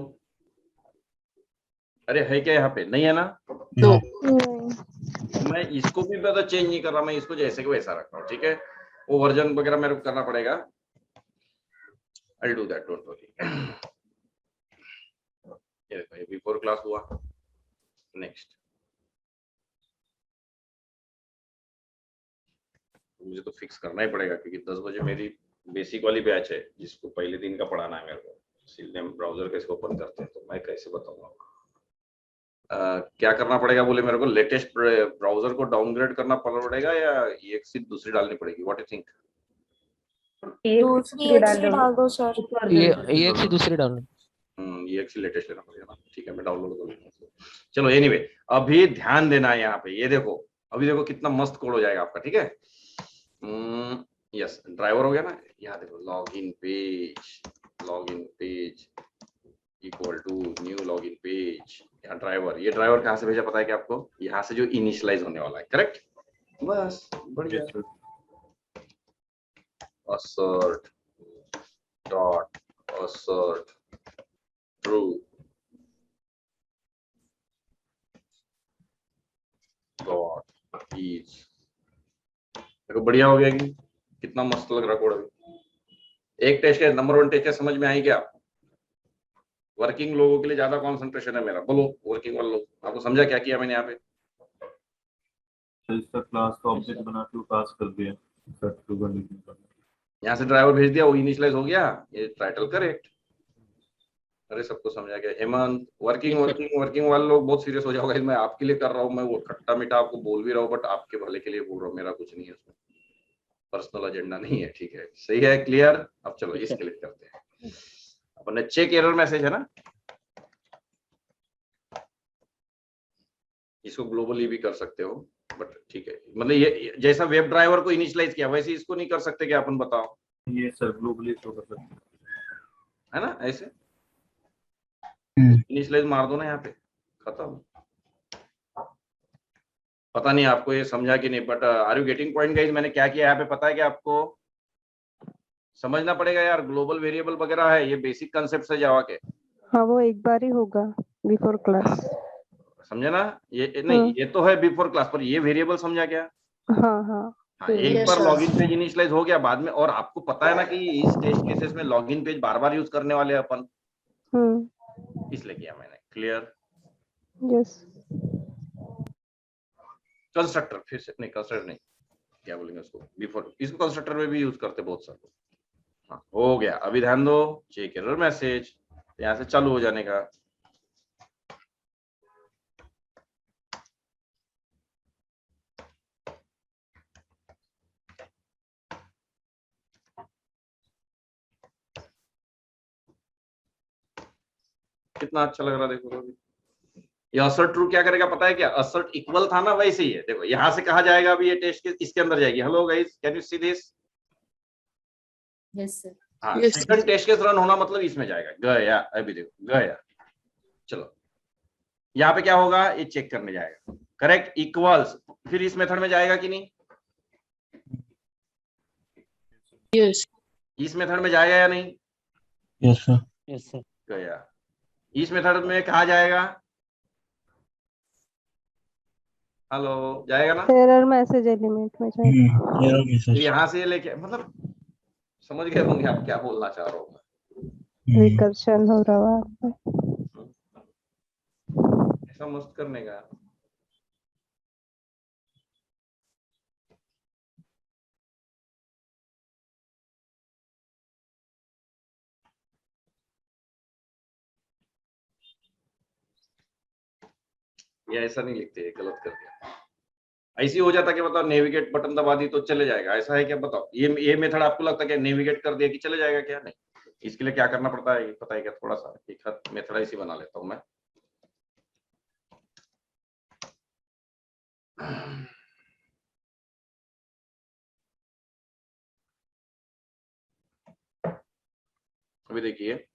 अरे है क्या? यहाँ पे नहीं है ना? तो मैं इसको भी ज्यादा चेंज नहीं कर रहा, मैं इसको जैसे को वैसा रख रहा हूँ, ठीक है? वो वर्जन वगैरह मेरे को करना पड़ेगा, I'll do that, don't worry। ये देखो, ये बिफोर क्लास हुआ। नेक्स्ट, मुझे तो फिक्स करना ही पड़ेगा, क्योंकि 10 बजे मेरी बेसिक वाली बैच है, जिसको पहले दिन का पढ़ाना है मेरे को। इसलिए ब्राउजर कैसे ओपन करते हैं तो मैं कैसे बताऊंगा। क्या करना पड़ेगा बोले मेरे को? लेटेस्ट ब्राउजर को डाउनग्रेड करना पड़ेगा या exe दूसरी डालनी पड़ेगी? What you think? दूसरी डाल दो सर। ये एक से दूसरी डालो। exe लेटेस्ट लेना पड़ेगा ना, ठीक है मैं डाउनलोड कर लूंगा। चलो एनीवे, अभी ध्यान देना है यहाँ पे। ये देखो, अभी देखो कितना मस्त कोड हो जाएगा आपका, ठीक है। यस, ड्राइवर हो गया ना। यहाँ देखो login page equal to new login page. यहाँ ड्राइवर, ये ड्राइवर कहाँ से भेजा पता है क्या आपको? यहाँ से जो इनिशियलाइज होने वाला है, करेक्ट। बस बढ़िया। Yes, sir. assert dot assert true dot is। देखो बढ़िया हो गया कि कितना मस्त लग रहा कोड। अभी एक टेस्ट के नंबर 1 टेस्ट के समझ में आई क्या? वर्किंग लोगों के लिए ज्यादा कंसंट्रेशन है मेरा। बोलो वर्किंग वाले लोग, आपको समझा क्या किया मैंने यहाँ पे? तो इसका क्लास का ऑब्जेक्ट बना के पास कर दिया, सेट टू कंडीशन कर दिया। यहाँ से ड्राइवर भेज दिया, वो इनिशियलाइज हो गया, ये टाइटल करेक्ट। अरे सबको समझा गया? हेमंत, वर्किंग वाले लोग बहुत सीरियस हो जाओगे। मैं आपके लिए कर रहा हूँ, मैं वो खट्टा मीठा आपको बोल भी रहा हूँ, बट आपके भले के लिए बोल रहा हूँ, मेरा कुछ नहीं है उसमें, पर्सनल एजेंडा नहीं है, ठीक है। सही है, क्लियर। अब चलो इस क्लिक करते हैं। अपने चेक एरर मैसेज है ना, इसको ग्लोबली भी कर सकते हो, बट ठीक है। मतलब ये जैसा वेब ड्राइवर को इनिशियलाइज किया वैसे इसको नहीं कर सकते क्या अपन? बताओ। ये सर ग्लोबली शो कर सकते हैं, है ना, ऐसे इनिशियलाइज मार दो ना यहाँ पे, खत्म। पता नहीं आपको ये समझा कि नहीं, but are you getting point guys? मैंने क्या किया यहाँ पे पता है कि आपको समझना पड़ेगा यार। ग्लोबल वेरिएबल वगैरह है, ये बेसिक कंसेप्ट है जावा के। हाँ वो एक बार ही होगा बिफोर क्लास। समझे ना? ये नहीं, ये तो है बिफोर क्लास, पर ये वेरिएबल समझा क्या? हाँ हाँ हाँ, एक Yes, बार sir. लॉगिन पेज इनिशियलाइज हो गया बाद में, और आपको पता है ना कि इस टेस्ट केसेस में लॉगिन पेज बार बार यूज करने वाले हैं अपन, इसलिए किया मैंने। क्लियर? यस। कंस्ट्रक्टर फिर से नहीं, कंस्ट्रक्टर नहीं, क्या बोलेंगे उसको, बिफोर। इसको कंस्ट्रक्टर में भी यूज करते बहुत सारे लोग। हाँ हो गया। अभी ध्यान दो, चेक एरर मैसेज यहाँ से चालू हो जाने का। कितना अच्छा लग रहा है, देखो तो अभी। ये assert true क्या करेगा पता है क्या? assert इक्वल था ना, वैसे ही है। देखो यहां से कहा जाएगा अभी, ये टेस्ट के इसके अंदर जाएगी। Hello guys, can you see this? Yes, sir. हाँ, Yes, second test case run होना मतलब इसमें जाएगा। गया, अभी देखो गया। चलो यहाँ पे क्या होगा, ये चेक करने जाएगा, करेक्ट इक्वल्स, फिर इस मेथड में जाएगा कि नहीं? Yes. इस मेथड में जाएगा या नहीं? Yes, sir. Yes, sir. गया। इस मेथड में कहा जाएगा? हेलो, जाएगा ना? एरर मैसेज एलिमेंट में जाएगा। Error तो message. यहाँ से लेके, मतलब समझ गए होंगे आप क्या बोलना चाह रहा हूँ रिकर्शन हो रहा है। ऐसा मस्त करने का। ये ऐसा नहीं लिखते, गलत कर दिया। ऐसे हो जाता कि बताओ नेविगेट बटन दबा दी तो चले जाएगा, ऐसा है क्या? बताओ, ये मेथड आपको लगता है कि नेविगेट कर दिया कि चले जाएगा क्या? नहीं, इसके लिए क्या करना पड़ता है पता है क्या? थोड़ा सा एक मेथड ऐसे बना लेता हूं मैं। अभी देखिए,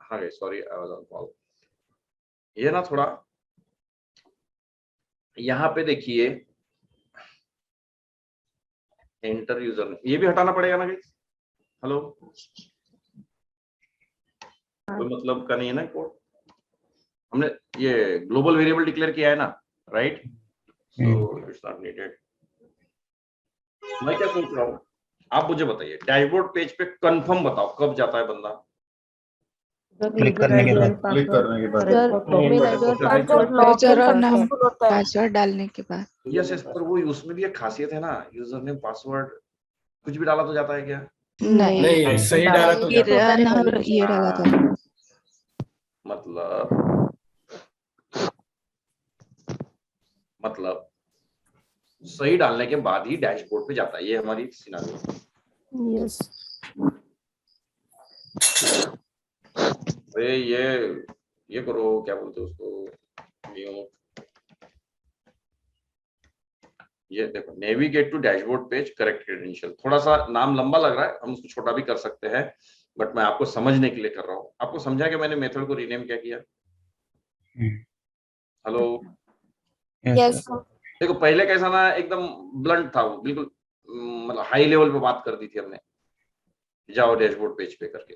हाँ sorry I was on call. ये ना थोड़ा यहाँ पे देखिए, एंटर यूजर, ये भी हटाना पड़ेगा ना गाइस? हेलो, कोई मतलब का नहीं है ना कोड? हमने ये ग्लोबल वेरिएबल डिक्लेयर किया है ना, right? So it's not needed. मैं क्या सोच रहा हूँ, आप मुझे बताइए, डैशबोर्ड पेज पे कंफर्म बताओ कब जाता है बंदा? क्लिक करने के बाद। क्लिक करने के बाद। सर ईमेल आईडी और सर पासवर्ड जब लॉगिन यूजर और नाम सक्सेसफुल होता है पासवर्ड डालने के बाद। यस यस, पर वो उसमें भी एक खासियत है ना, यूजर नेम पासवर्ड कुछ भी डाला तो जाता है क्या? नहीं, नहीं सही डाला तो ये जाता है। रन और ये डाला था। मतलब सही डालने के बाद ही डैशबोर्ड पे जाता है, ये हमारी सिनारियो। यस अरे ये करो, क्या बोलते हैं उसको, म्यूट। ये देखो, navigate to dashboard page, correct credential. थोड़ा सा नाम लंबा लग रहा है, हम उसको छोटा भी कर सकते हैं, बट मैं आपको समझने के लिए कर रहा हूँ। आपको समझा कि मैंने मेथड को रीनेम क्या किया? हेलो, यस देखो पहले कैसा ना, एकदम ब्लंट था वो, बिल्कुल मतलब हाई लेवल पे बात कर दी थी हमने, जाओ डैशबोर्ड पेज पे करके।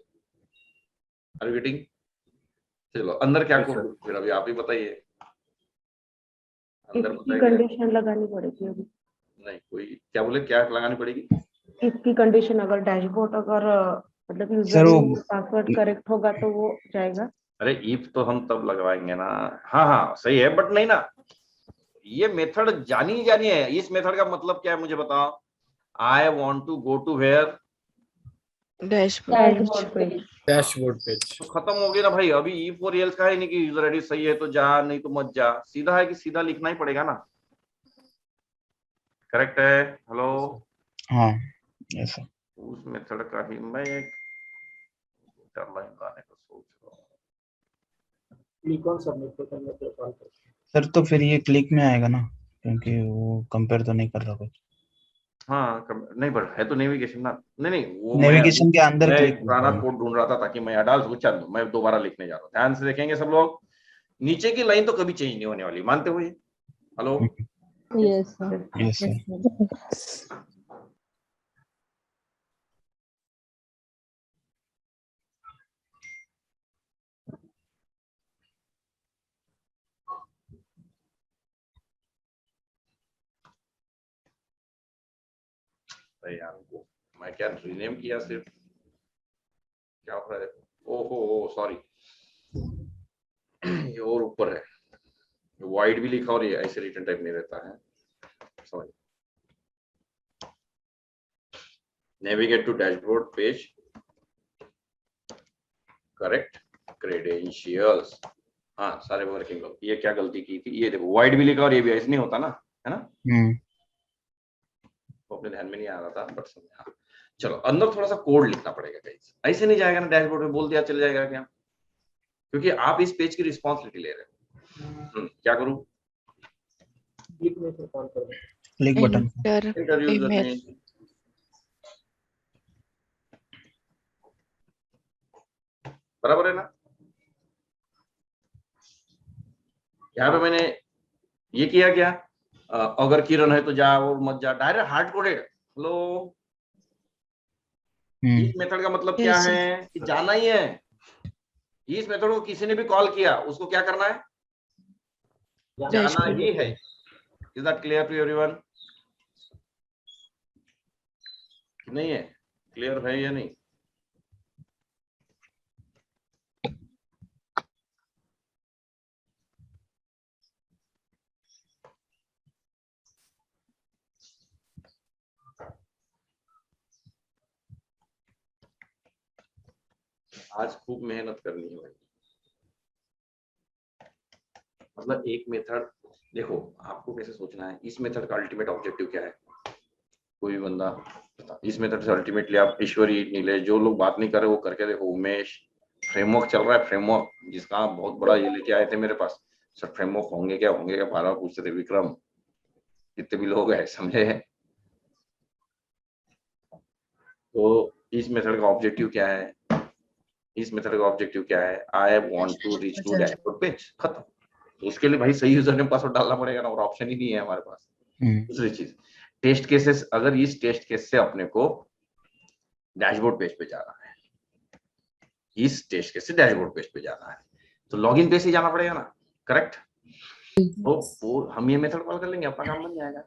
Are you getting? चलो अंदर क्या Yes, करूँ फिर, अभी आप ही बताइए। अंदर इसकी बताइए। कंडीशन लगानी पड़ेगी अभी। नहीं, कोई क्या बोले, क्या लगानी पड़ेगी? इसकी कंडीशन अगर डैशबोर्ड अगर मतलब यूजर सर वो पासवर्ड करेक्ट होगा तो वो जाएगा। अरे इफ तो हम तब लगवाएंगे ना। हाँ हाँ सही है, बट नहीं ना, ये मेथड जानी है। इस मेथड का मतलब क्या है मुझे बताओ। I want to go to where, dashboard पे। Dashboard page. तो खत्म हो गया ना भाई। अभी इफ और एल्स का है नहीं कि यूजर आईडी सही है तो जा, नहीं तो मत जा। सीधा है कि सीधा लिखना ही पड़ेगा ना। करेक्ट है? हेलो, हाँ यस सर। उस मेथड का ही मैं एक लाइन लाने का सोच रहा हूँ। सर तो फिर ये क्लिक में आएगा ना, क्योंकि वो कंपेयर तो नहीं कर रहा कुछ। हाँ नहीं, पर है तो नेविगेशन ना। नहीं वो नेविगेशन के अंदर मैं क्लिक एक पुराना कोड ढूंढ रहा था ताकि मैं डाल सकूं। चल मैं दोबारा लिखने जा रहा हूँ, ध्यान से देखेंगे सब लोग। नीचे की लाइन तो कभी चेंज नहीं होने वाली, मानते हो ये? Hello, yes sir. Yes sir. अरे यार वो मैं क्या रीनेम किया, सिर्फ क्या हो रहा है? ओहो सॉरी, ये और ऊपर है, वाइड भी लिखा और ये ऐसे रिटर्न टाइप नहीं रहता है। Sorry, navigate to dashboard page, correct credentials. हाँ सारे वर्किंग लोग, ये क्या गलती की थी, ये देखो वाइड भी लिखा और ये भी ऐसे नहीं होता ना, है ना? तो अपने ध्यान में नहीं आ रहा था, बट समझा। चलो अंदर थोड़ा सा कोड लिखना पड़ेगा गाइस, ऐसे नहीं जाएगा ना। डैशबोर्ड में बोल दिया चल जाएगा क्या? क्योंकि आप इस पेज की रिस्पॉन्सिबिलिटी ले रहे हो। क्या करूं? Click button. Enter email. बराबर है ना? यहाँ पे मैंने ये किया क्या, अगर किरण है तो जा और मत जा, डायरेक्ट हार्ड कोडेड। हेलो, इस मेथड का मतलब क्या Yes, है कि जाना ही है। इस मेथड को किसी ने भी कॉल किया, उसको क्या करना है? जाना ही है। Is that clear to everyone? नहीं है? क्लियर है या नहीं? आज खूब मेहनत करनी है भाई। मतलब एक मेथड देखो, आपको कैसे सोचना है, इस मेथड का अल्टीमेट ऑब्जेक्टिव क्या है? कोई भी बंदा इस मेथड से अल्टीमेटली, आप ईश्वरी नीले जो लोग बात नहीं कर रहे वो करके देखो। उमेश, फ्रेमवर्क चल रहा है, फ्रेमवर्क जिसका आप बहुत बड़ा ये लेके आए थे मेरे पास। सर फ्रेमवर्क होंगे क्या बार बार पूछते थे विक्रम, जितने भी लोग हैं समझे। तो इस मेथड का ऑब्जेक्टिव क्या है? इस मेथड का ऑब्जेक्टिव क्या है? I want to reach to dashboard page, खत्म। तो उसके लिए भाई सही यूजर नेम पासवर्ड डालना पड़ेगा ना, और ऑप्शन ही नहीं है हमारे पास। दूसरी चीज, टेस्ट केसेस, अगर इस टेस्ट केस से अपने को डैशबोर्ड पेज पे जाना है, इस टेस्ट केस से डैशबोर्ड पेज पे जाना है, तो लॉगिन पेज से जाना पड़ेगा ना, करेक्ट। तो वो हम ये मेथड कॉल कर लेंगे, अपना काम बन जाएगा।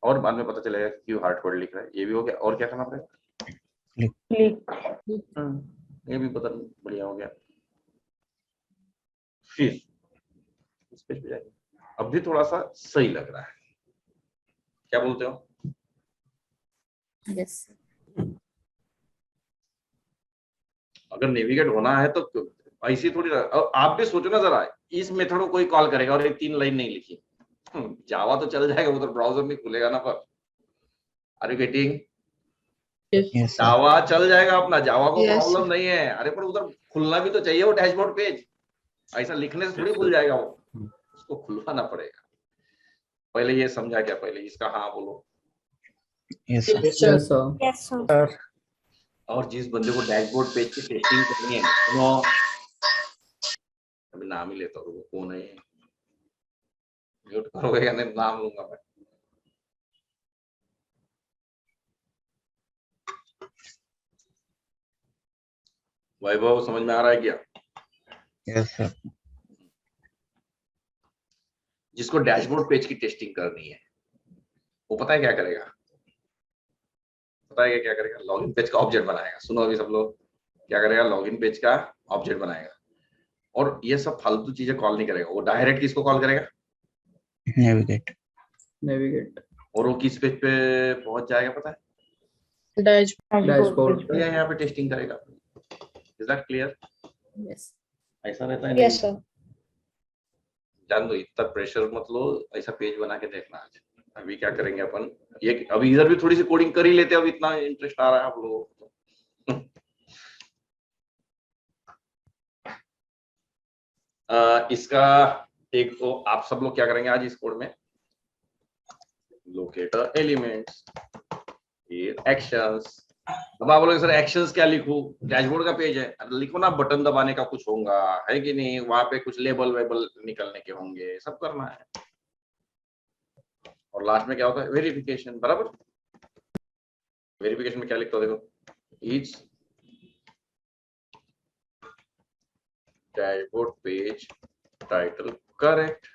और बाद में पता चलेगा कि क्यों हार्ड कोड लिख रहा है। ये भी हो गया। और क्या करना पड़ेगा? क्लिक। ये भी पता बढ़िया हो गया। फिर इस पेज पे जाएंगे। अब भी थोड़ा सा सही लग रहा है, क्या बोलते हो? यस अगर नेविगेट होना है तो ऐसी थोड़ी आप भी सोचो ना जरा, इस मेथड को कोई कॉल करेगा और एक 3 लाइन नहीं लिखी, जावा तो चल जाएगा, उधर ब्राउजर नहीं खुलेगा ना। पर are you getting? Yes sir. Java चल जाएगा अपना, जावा को Yes, प्रॉब्लम sir. नहीं है। अरे पर उधर खुलना भी तो चाहिए वो डैशबोर्ड पेज। ऐसा लिखने से थोड़ी खुल जाएगा वो, उसको खुलवाना पड़ेगा। पहले ये समझा क्या? पहले इसका हाँ बोलो। Yes sir. Yes, sir. Yes sir. Yes sir और जिस बंदे को डैशबोर्ड पेज की टेस्टिंग करनी है, सुनो, अभी नाम ही लेता हूँ, वो कौन है? म्यूट करोगे या नहीं? नाम लूंगा मैं। वैभव, समझ में आ रहा है क्या? Yes sir. जिसको डैशबोर्ड पेज की टेस्टिंग करनी है, वो पता है क्या करेगा? पता है क्या करेगा? लॉगिन पेज का ऑब्जेक्ट बनाएगा। सुनो अभी सब लोग, क्या करेगा? लॉगिन पेज का ऑब्जेक्ट बनाएगा और ये सब फालतू चीजें कॉल नहीं करेगा। वो डायरेक्ट किसको कॉल करेगा? नेविगेट। नेविगेट। और वो किस पेज पे पहुंच जाएगा पता है? डैशबोर्ड। तो यहाँ पे टेस्टिंग करेगा। Is that clear? यस ऐसा रहता है। यस सर जान दो, इतना प्रेशर मत लो, ऐसा पेज बना के देखना आज। अभी क्या करेंगे अपन, ये अभी इधर भी थोड़ी सी कोडिंग कर ही लेते हैं। अब इतना इंटरेस्ट आ रहा है आप लोगों को। इसका एक तो आप सब लोग क्या करेंगे आज इस कोड में, लोकेटर एलिमेंट्स, फिर एक्शंस। अब आप बोलोगे सर एक्शंस क्या लिखूं? डैशबोर्ड का पेज है, लिखो ना बटन दबाने का कुछ होगा, है कि नहीं? वहां पे कुछ लेबल वेबल निकलने के होंगे, सब करना है। और लास्ट में क्या होता है? वेरिफिकेशन। बराबर। वेरिफिकेशन में क्या लिखता हो देखो, is dashboard page title correct.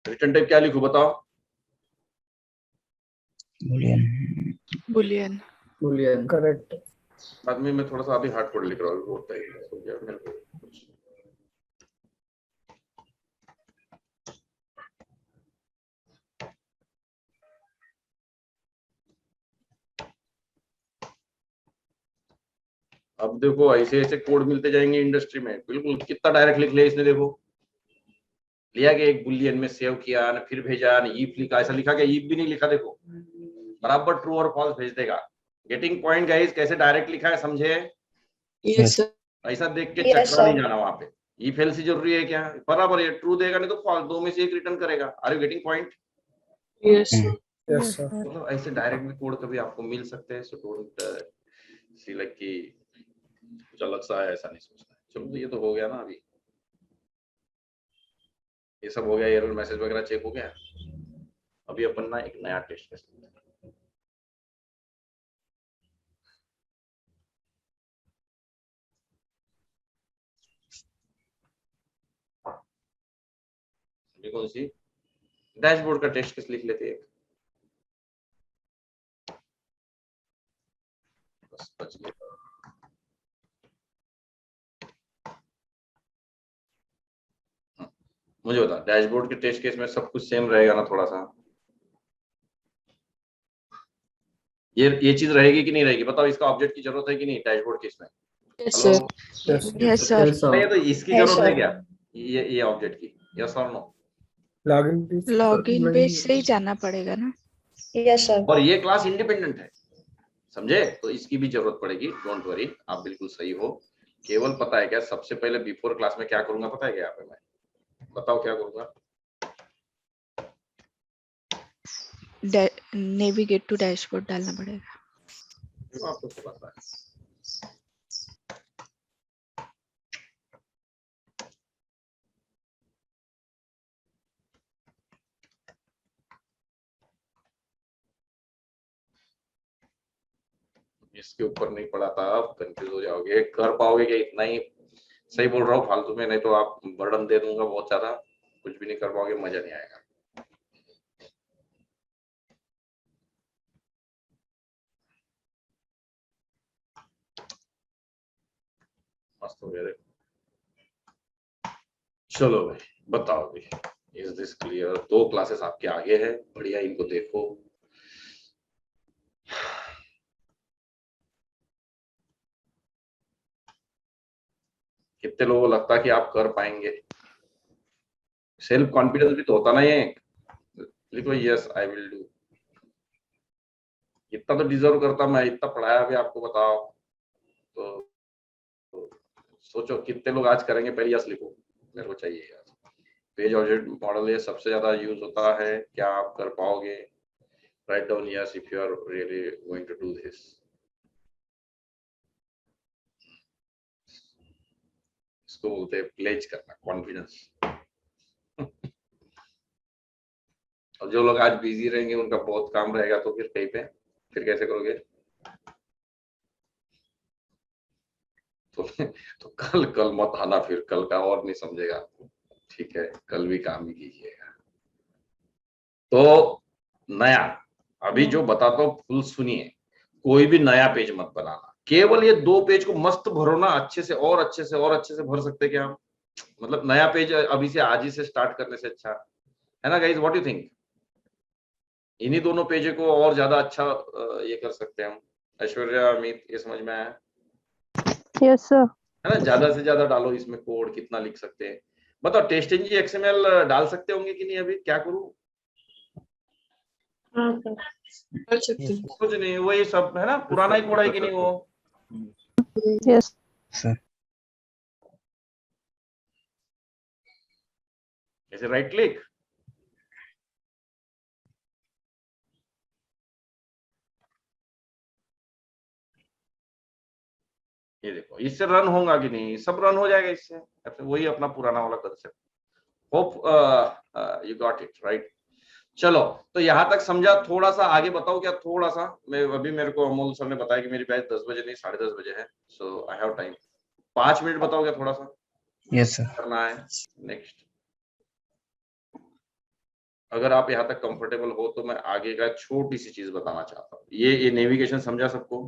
Return type क्या लिखूं बताओ? बुलियन। Boolean. बुलियन। करेक्ट। बाद में मैं थोड़ा सा अभी हार्ड कोड लिख रहा हूँ, बहुत टाइम हो गया मेरे को कुछ। अब देखो ऐसे ऐसे कोड मिलते जाएंगे इंडस्ट्री में, बिल्कुल कितना डायरेक्ट लिख लिया इसने। देखो लिया कि एक बुलियन में सेव किया न फिर भेजा न ईफ लिखा, ऐसा लिखा कि ईफ भी नहीं लिखा। देखो बराबर ट्रू और फॉल्स भेज देगा। Getting point guys? कैसे डायरेक्ट लिखा है समझे? Yes, sir. ऐसा देख के Yes, चक्कर नहीं sir. जाना वहां पे। ईफ एल्स जरूरी है क्या? बराबर ये ट्रू देगा नहीं तो फॉल्स, दो में से एक रिटर्न करेगा। Are you getting point? Yes, sir. Yes sir. मतलब ऐसे डायरेक्ट भी कोड कभी आपको मिल सकते हैं, सो डोंट सी लाइक कि कुछ अलग सा है, ऐसा नहीं सोचना है। चलो तो ये तो हो गया ना, अभी ये सब हो गया, एरर मैसेज वगैरह चेक हो गया। अभी अपन ना एक नया टेस्ट कर सकते हैं। अभी कौन सी? डैशबोर्ड का टेस्ट केस लिख लेते हैं। बस बच गया। मुझे बता, डैशबोर्ड के टेस्ट केस में सब कुछ सेम रहेगा ना? थोड़ा सा ये चीज रहेगी कि नहीं रहेगी? बताओ, इसका ऑब्जेक्ट की जरूरत है कि नहीं डैशबोर्ड केस में? Yes, hello, sir. Yes, sir. ये तो इसकी Yes, जरूरत है sir. क्या? ये ऑब्जेक्ट की? यस और no? Login page. Login page से ही जाना पड़ेगा ना? यस सर और ये क्लास इंडिपेंडेंट है, समझे? तो इसकी भी जरूरत पड़ेगी। डोंट वरी, आप बिल्कुल सही हो। केवल पता है क्या, सबसे पहले बिफोर क्लास में क्या करूंगा पता है क्या? यहाँ पे मैं बताओ क्या करूंगा। नेविगेट टू डैशबोर्ड डालना पड़ेगा। आपको तो पता है। इसके ऊपर नहीं पढ़ा था, आप कंफ्यूज हो जाओगे। कर पाओगे क्या इतना ही? सही बोल रहा हूँ फालतू में, नहीं तो आप बर्डन दे दूंगा बहुत ज्यादा, कुछ भी नहीं कर पाओगे, मजा नहीं आएगा। मस्त हो गया देखो। चलो भाई बताओ भाई, इज दिस क्लियर? 2 क्लासेस आपके आगे है, बढ़िया, इनको देखो। कितने लोगों को लगता है कि आप कर पाएंगे? सेल्फ कॉन्फिडेंस भी तो होता ना ये। लिखो यस आई विल डू। इतना तो डिजर्व करता मैं, इतना पढ़ाया भी आपको, बताओ तो सोचो कितने लोग आज करेंगे? पहले यस लिखो, मेरे को चाहिए यार। पेज ऑब्जेक्ट मॉडल ये सबसे ज्यादा यूज होता है, क्या आप कर पाओगे? Write down yes if you are really going to do this. इसको बोलते हैं प्लेज करना, कॉन्फिडेंस। और जो लोग आज बिजी रहेंगे उनका बहुत काम रहेगा, तो फिर कहीं पे फिर कैसे करोगे? तो कल मत आना, फिर कल का और नहीं समझेगा आपको, ठीक है? कल भी काम ही कीजिएगा। तो नया अभी जो बताता हूँ फुल सुनिए, कोई भी नया पेज मत बनाना। केवल ये 2 पेज को मस्त भरो ना, अच्छे से और अच्छे से और अच्छे से भर सकते क्या हम? मतलब नया पेज अभी से आज ही से स्टार्ट करने से अच्छा है ना गाइस? What you think? इन्हीं दोनों पेज को और ज्यादा अच्छा ये कर सकते हैं हम। ऐश्वर्या, अमित, ये समझ में आया यस सर। है ना? ज्यादा से ज्यादा डालो इसमें, कोड कितना लिख सकते हैं बताओ? टेस्ट इंजन एक्सएमएल डाल सकते होंगे कि नहीं? अभी क्या करूं? हाँ सर। कर सकते हैं। कुछ नहीं, वही सब है ना, पुराना ही कोड है कि नहीं वो? Yes sir. ऐसे राइट क्लिक, ये देखो इससे रन होगा कि नहीं? सब रन हो जाएगा इससे। वही अपना पुराना वाला concept. Hope you got it right. चलो तो यहाँ तक समझा। थोड़ा सा आगे बताओ क्या? थोड़ा सा मैं अभी, मेरे को अमोल सर ने बताया कि मेरी बैच 10 बजे नहीं 10:30 बजे है, सो आई हैव टाइम। 5 मिनट बताओ क्या थोड़ा सा यस सर। करना है? नेक्स्ट, अगर आप यहाँ तक कंफर्टेबल हो तो मैं आगे का छोटी सी चीज बताना चाहता हूँ। ये नेविगेशन समझा सबको?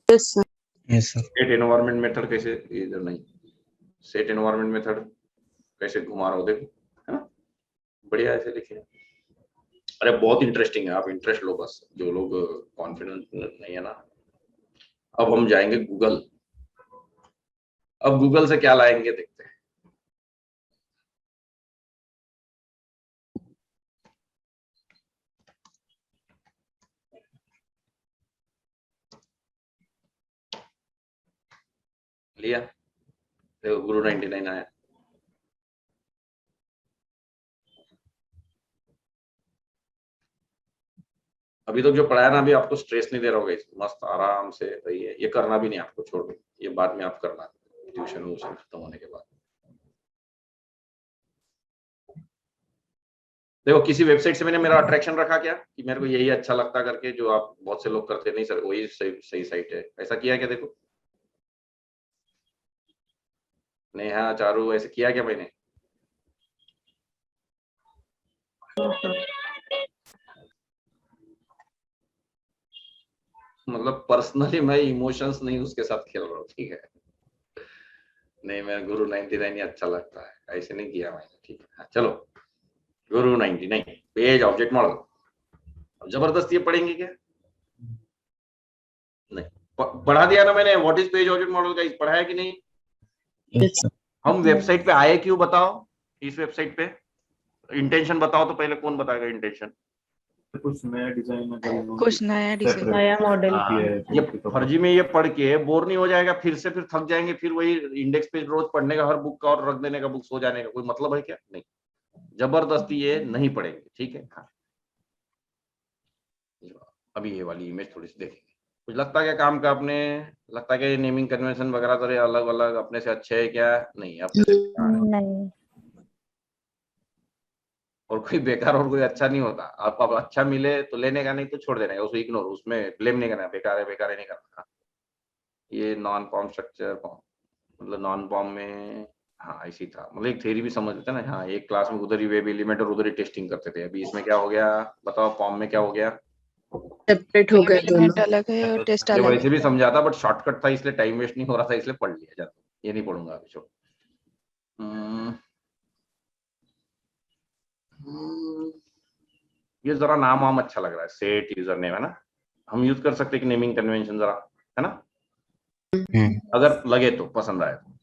Yes sir. Yes sir. Set environment method कैसे, इधर नहीं, सेट एनवायरनमेंट मेथड कैसे घुमा रहा हो देखो, है ना? बढ़िया ऐसे लिखे। अरे बहुत इंटरेस्टिंग है, आप इंटरेस्ट लो बस। जो लोग कॉन्फिडेंस नहीं है ना, अब हम जाएंगे गूगल। अब गूगल से क्या लाएंगे देखते हैं। लिया, देखो गुरु 99 आया। अभी तक जो पढ़ाया ना, अभी आपको स्ट्रेस नहीं दे रहा होगा, मस्त आराम से रहिए। ये करना भी नहीं आपको, छोड़ दो, ये बाद में आप करना ट्यूशन व्यूशन खत्म होने के बाद। देखो किसी वेबसाइट से मैंने मेरा अट्रैक्शन रखा क्या कि मेरे को यही अच्छा लगता करके, जो आप बहुत से लोग करते नहीं सर वही सही साइट है, ऐसा किया क्या? देखो नेहा, चारू, ऐसे किया क्या मैंने? मतलब पर्सनली मैं इमोशंस नहीं उसके साथ खेल रहा हूँ, ठीक है? नहीं, मैं गुरु 99 ही अच्छा लगता है, ऐसे नहीं किया मैंने, ठीक है? चलो गुरु 99 पेज ऑब्जेक्ट मॉडल। अब जबरदस्ती ये पढ़ेंगे क्या? नहीं, पढ़ा दिया ना मैंने। What is page object model का पढ़ा है कि नहीं? Yes sir. हम वेबसाइट पे आए क्यों बताओ? इस वेबसाइट पे इंटेंशन बताओ तो पहले, कौन बताएगा इंटेंशन? कुछ नया डिजाइन कुछ नया डिजाइन। नया मॉडल। ये फर्जी में ये पढ़ के बोर नहीं हो जाएगा? फिर से फिर थक जाएंगे, फिर वही इंडेक्स पेज रोज पढ़ने का, हर बुक का, और रख देने का, बुक सो जाने का, कोई मतलब है क्या? नहीं, जबरदस्ती ये नहीं पढ़ेंगे, ठीक है? हाँ। अभी ये वाली इमेज थोड़ी सी देखेंगे। कुछ लगता है क्या काम का अपने? लगता है क्या ये नेमिंग कन्वेंशन वगैरह तरह अलग अलग अपने से अच्छे है क्या? नहीं, अपने से नहीं। और कोई बेकार और कोई अच्छा नहीं होता। आपको अब अच्छा मिले तो लेने का, नहीं तो छोड़ देने का, उसको इग्नोर, उसमें ब्लेम नहीं करना, बेकार है नहीं करना। ये नॉन फॉर्म स्ट्रक्चर, मतलब नॉन फॉर्म में हाँ ऐसी था, मतलब एक थ्योरी भी समझ लेते ना। हाँ, एक क्लास में उधर ही वेब एलिमेंट और उधर ही टेस्टिंग करते थे। अभी इसमें क्या हो गया बताओ, फॉर्म में क्या हो गया? सेपरेट हो गए एलिमेंट दोनों। अलग है और टेस्ट ये अलग वैसे है। भी समझाता, बट शॉर्टकट था इसलिए टाइम वेस्ट नहीं हो रहा था, इसलिए पढ़ लिया जाता। ये नहीं पढ़ूंगा अभी, छोड़। ये जरा नाम वाम अच्छा लग रहा है, सेट यूजर नेम, है ना? हम यूज कर सकते हैं कि नेमिंग कन्वेंशन जरा, है ना? अगर लगे तो, पसंद आए तो।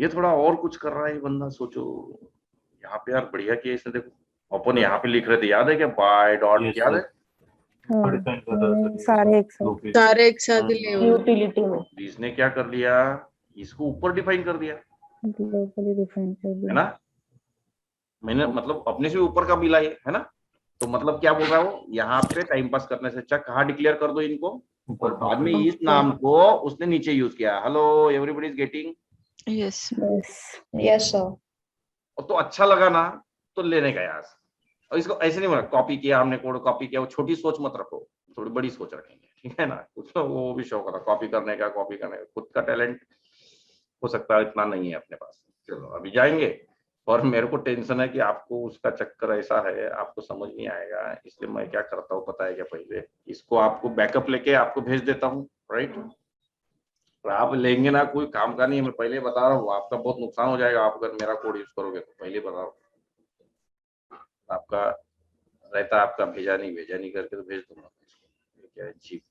ये थोड़ा और कुछ कर रहा है ये बंदा, सोचो। यहाँ पे यार बढ़िया किया इसने, देखो अपन यहाँ पे लिख रहे थे, याद है क्या? बाय डॉट, Yes, याद sir. है? हाँ, Define कर रहा था मैंने ये सारे एक दो साथ पेज। सारे एक साथ ही लिए हुए। यूटिलिटी में इसने क्या कर लिया, इसको ऊपर डिफाइन कर दिया, ग्लोबली डिफाइन कर है दिया। ना? मैंने मतलब अपने से भी ऊपर का बिला है ना? तो मतलब क्या बोल रहा है वो, यहाँ पे टाइम पास करने से अच्छा कहाँ डिक्लेयर कर दो इनको, और बाद में इस नाम को उसने नीचे यूज किया। Hello everybody is getting? Yes yes, Yes, sir. तो अच्छा लगा ना, तो लेने का यार। और इसको ऐसे नहीं बोला कॉपी किया हमने, कोड कॉपी किया, वो छोटी सोच मत रखो, थोड़ी बड़ी सोच रखेंगे, ठीक है ना? कुछ तो वो भी शौक था कॉपी करने का, खुद का टैलेंट हो सकता है इतना नहीं है अपने पास। चलो अभी जाएंगे, और मेरे को टेंशन है कि आपको उसका चक्कर ऐसा है, आपको समझ नहीं आएगा, इसलिए मैं क्या करता हूँ पता है क्या, पहले इसको आपको बैकअप लेके आपको भेज देता हूँ, राइट? और आप लेंगे ना, कोई काम का नहीं है, मैं पहले बता रहा हूँ, आपका बहुत नुकसान हो जाएगा आप अगर मेरा कोड यूज करोगे तो, पहले बता रहा हूँ। आपका रहता, आपका भेजा नहीं करके तो भेज दूंगा। ये क्या है, जीप।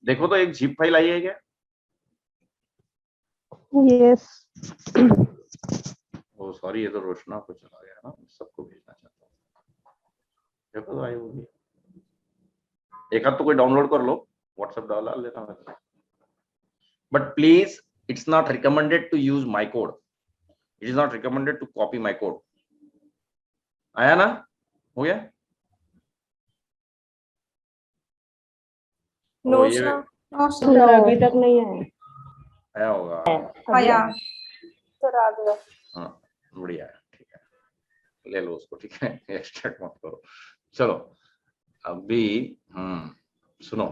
देखो तो एक जिप फाइल आई है क्या? यस, ओ सॉरी, ये तो रोशना को चला गया ना, सबको भेजना चाहता हूँ। देखो तो आई होगी, एक हाथ तो कोई डाउनलोड कर लो, व्हाट्सएप डाला लेता मैं। But please, it's not recommended to use my code, it is not recommended to copy my code. आया ना? हो गया? No, ओ, ये sir. No, sir sir. अभी तक नहीं आया। आया होगा। Oh, yeah. Sir, आ गया। हाँ बढ़िया है, ठीक है, ले लो उसको, ठीक है, एक्सट्रैक्ट मत करो। चलो अभी सुनो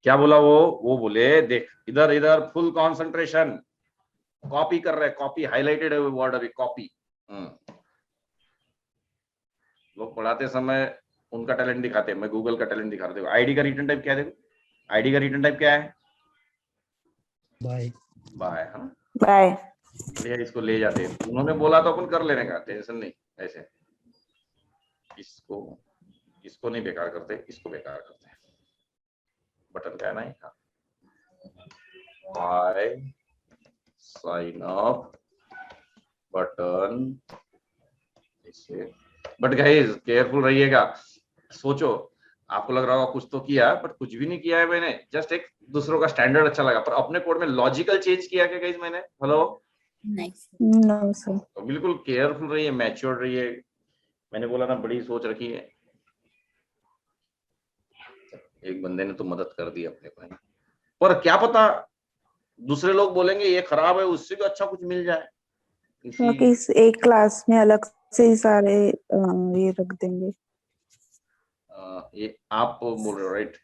क्या बोला वो बोले, देख इधर इधर फुल कंसंट्रेशन, कॉपी कर रहे, कॉपी हाईलाइटेड है वो वर्ड अभी, कॉपी। लोग पढ़ाते समय उनका टैलेंट दिखाते हैं, मैं गूगल का टैलेंट दिखा रहा हूँ। आईडी का रिटर्न टाइप क्या है? देखो आईडी का रिटर्न टाइप क्या है? बाय। बाय, हाँ बाय। बढ़िया, इसको ले जाते हैं, उन्होंने बोला तो अपन कर लेने का, टेंशन नहीं। ऐसे इसको नहीं बेकार करते, इसको बेकार करते हैं। बटन क्या है ना, हाँ, बाय साइन अप बटन, इसे। बट गाइस केयरफुल रहिएगा, सोचो आपको लग रहा होगा कुछ तो किया, बट कुछ भी नहीं किया है मैंने, जस्ट एक दूसरों का स्टैंडर्ड अच्छा लगा, पर अपने कोड में लॉजिकल चेंज किया क्या गाइस मैंने? Hello, no sir. तो बिल्कुल केयरफुल रहिए, मैच्योर रहिए। मैंने बोला ना बड़ी सोच रखी है। एक बंदे ने तो मदद कर दी अपने को, पर क्या पता दूसरे लोग बोलेंगे ये खराब है, उससे भी अच्छा कुछ मिल जाए। क्योंकि इस एक क्लास में अलग से ही सारे ये रख देंगे, ये आप बोल रहे हो राइट?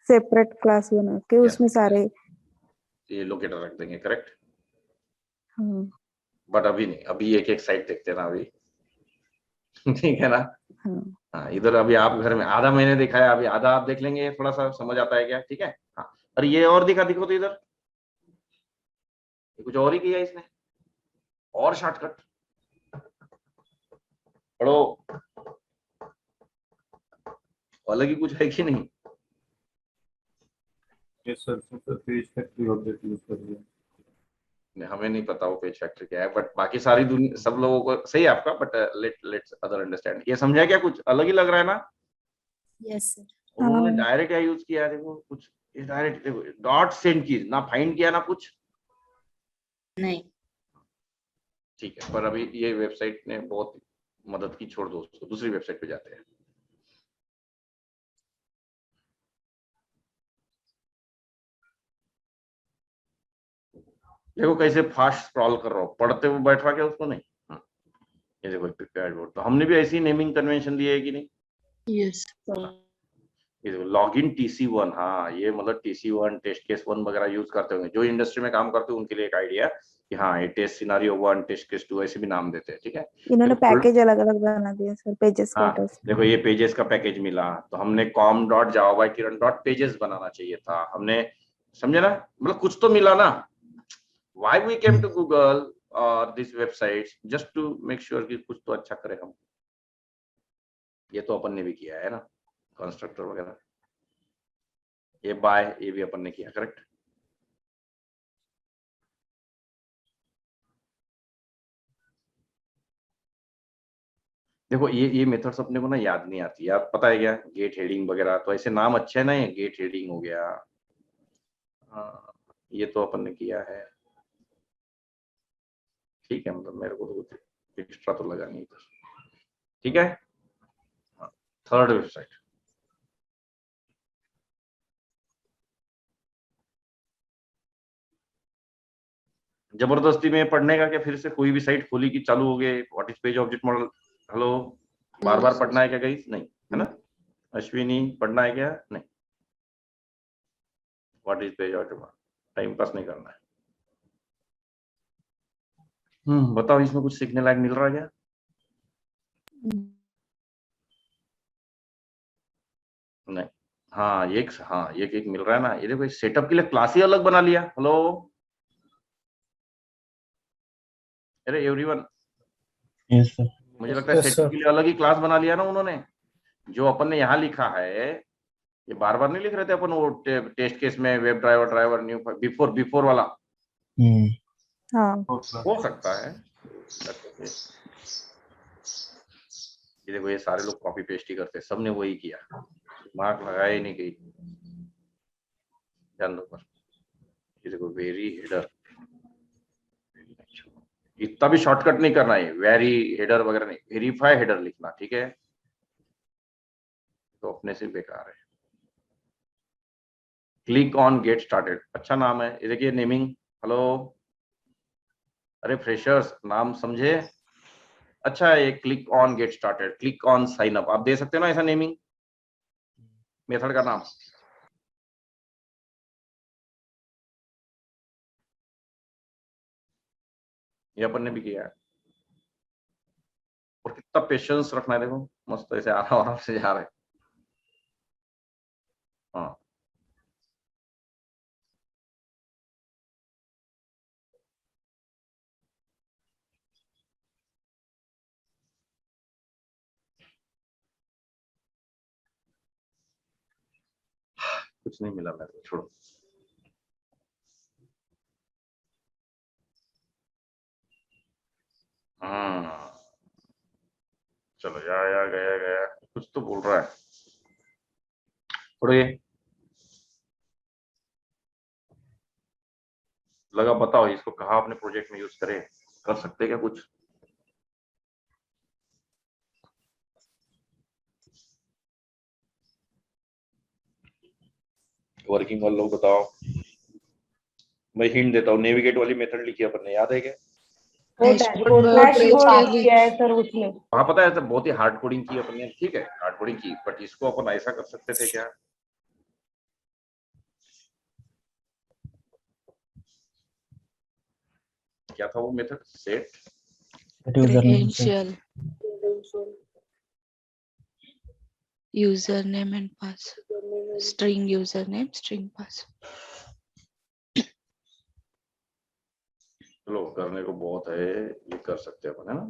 सेपरेट क्लास बना के उसमें सारे ये लोकेटर रख देंगे, करेक्ट? हाँ बट अभी नहीं, अभी एक एक साइड देखते हैं ना अभी। ठीक है ना? हाँ हाँ, इधर अभी आप घर में आधा मैंने दिखाया, अभी आधा आप देख लेंगे, थोड़ा सा समझ आता है क्या? ठीक है, हाँ। और ये और दिखो तो इधर कुछ और ही किया इसने, और शॉर्टकट पढ़ो, अलग ही कुछ है कि नहीं? Yes sir, page factory object use कर लिया। हमें नहीं पता वो पेज फैक्ट्री क्या है, बट बाकी सारी दुनिया सब लोगों को सही है आपका, बट लेट्स अदर अंडरस्टैंड। ये समझा क्या? कुछ अलग ही लग रहा है ना? Yes, sir. और उन्होंने डायरेक्ट क्या यूज किया है, देखो कुछ डायरेक्ट, देखो डॉट सेंड की, ना फाइंड किया ना कुछ। नहीं। ठीक है, पर अभी ये वेबसाइट ने बहुत मदद की, छोड़ दो उसको, दूसरी वेबसाइट पे जाते हैं। देखो कैसे फास्ट स्क्रॉल कर रहा हूँ, पढ़ते हुए बैठवा के उसको नहीं। ये देखो प्रिपेयर्ड बोर्ड, तो हमने भी ऐसी नेमिंग कन्वेंशन दी है कि नहीं। यस ये देखो लॉगिन TC1, हाँ ये मतलब TC1 टेस्ट केस 1 वगैरह यूज करते होंगे, जो इंडस्ट्री में काम करते हैं उनके लिए एक आइडिया कि हाँ ये टेस्ट सिनारियो 1 टेस्ट केस 2 ऐसे भी नाम देते हैं। ठीक है, इन्होंने देखो पैकेज अलग अलग बना दिया सर, पेजेस हाँ फोटोज। देखो ये पेजेस का पैकेज मिला, तो हमने com.java.kiran.pages बनाना चाहिए था हमने, समझे ना, मतलब कुछ तो मिला ना। Why we came to Google or these websites just to make sure कि कुछ तो अच्छा करें हम। ये तो अपन ने भी किया है ना, कंस्ट्रक्टर वगैरह, ये बाय ये भी अपन ने किया, करेक्ट। देखो ये मेथड्स अपने को ना याद नहीं आती, आप पता है क्या, गेट हेडिंग वगैरह, तो ऐसे नाम अच्छे है ना, ये गेट हेडिंग हो गया, हाँ ये तो अपन ने किया है। ठीक है, मतलब मेरे को तो कुछ एक्स्ट्रा तो लगा नहीं था। ठीक है, थर्ड वेबसाइट, जबरदस्ती में पढ़ने का क्या, फिर से कोई भी साइट खोली कि चालू हो गए, what is page object model, hello, बार बार पढ़ना है क्या गाइस, नहीं है ना। अश्विनी पढ़ना है क्या, नहीं, what is page object model, time pass नहीं करना है। बताओ इसमें कुछ सीखने लायक मिल रहा है क्या। नहीं, हाँ ये एक मिल रहा है ना, ये देखो सेटअप के लिए क्लास ही अलग बना लिया। हेलो, अरे एवरीवन, यस सर। मुझे लगता है Yes, सेटअप sir. के लिए अलग ही क्लास बना लिया ना उन्होंने। जो अपन ने यहाँ लिखा है, ये बार बार नहीं लिख रहे थे अपन, वो टेस्ट केस में वेब ड्राइवर न्यू बिफोर वाला, हाँ हो सकता है। ये देखो ये सारे लोग कॉपी पेस्ट ही करते, सबने वही किया, मार्क लगाया ही नहीं कहीं, ध्यान दो पर। ये देखो वेरी हेडर, इतना भी शॉर्टकट नहीं करना है, वेरी हेडर वगैरह नहीं, वेरीफाई हेडर लिखना, ठीक है, तो अपने से बेकार है। क्लिक ऑन गेट स्टार्टेड, अच्छा नाम है, ये देखिए नेमिंग, हेलो, अरे फ्रेशर्स नाम समझे, अच्छा है ये, click on get started, click on sign up, आप दे सकते हो ना ऐसा नेमिंग, मेथड का नाम। ये अपन ने भी किया है, और कितना पेशेंस रखना है, देखो मस्त ऐसे आराम से जा रहे हैं। हाँ कुछ नहीं मिला मेरे को, छोड़ो। चलो या गया गया, कुछ तो बोल रहा है, छोड़ो ये, लगा बताओ इसको कहाँ अपने प्रोजेक्ट में यूज करें, कर सकते क्या कुछ। वर्किंग वाले लोग बताओ, मैं हिंट देता हूँ, नेविगेट वाली मेथड लिखी अपन ने, याद है क्या। वो डैशबोर्ड डैशबोर्ड किया है सर उसमें। वहां पता है बहुत ही हार्ड कोडिंग की अपन ने, ठीक है हार्ड कोडिंग की, बट इसको अपन ऐसा कर सकते थे क्या, क्या था वो method, set credential, username and pass, string username, string pass. चलो करने को बहुत है, ये कर सकते हैं अपन, है ना।